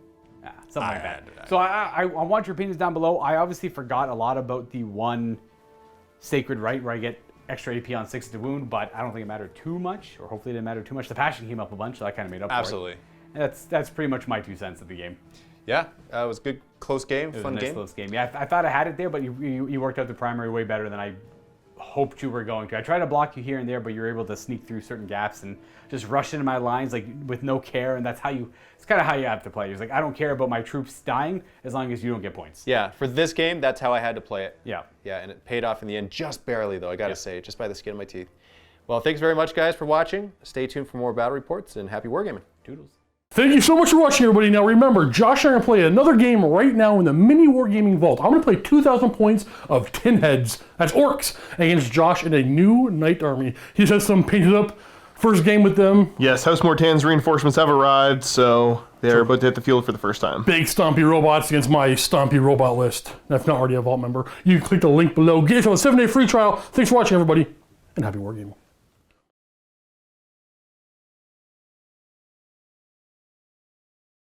S4: Something like that. So I want your opinions down below. I obviously forgot a lot about the 1 Sacred Rite where I get extra AP on 6 to wound, but I don't think it mattered too much, or hopefully it didn't matter too much. The passion came up a bunch, so I kind of made up for it.
S3: Absolutely.
S4: And that's pretty much my 2 cents of the game.
S3: Yeah, it was a good, close game,
S4: It was
S3: fun
S4: a nice
S3: game.
S4: close game. Yeah, I thought I had it there, but you worked out the primary way better than I hoped you were going to. I tried to block you here and there, but you're able to sneak through certain gaps and just rush into my lines like with no care, and it's kind of how you have to play. It's like, I don't care about my troops dying as long as you don't get points.
S3: Yeah, for this game, that's how I had to play it.
S4: Yeah.
S3: Yeah, and it paid off in the end, just barely though, I gotta say, just by the skin of my teeth. Well, thanks very much, guys, for watching. Stay tuned for more battle reports, and happy wargaming.
S4: Doodles.
S5: Thank you so much for watching, everybody. Now remember, Josh and I are going to play another game right now in the MiniWarGaming Vault. I'm going to play 2,000 points of Tin Heads, that's orcs, against Josh in a new Knight army. He has some painted up. First game with them.
S6: Yes, House Mortan's reinforcements have arrived, so they're about to hit the field for the first time.
S5: Big stompy robots against my stompy robot list. If not already a Vault member, you can click the link below. Get yourself a 7-day free trial. Thanks for watching, everybody, and happy wargaming.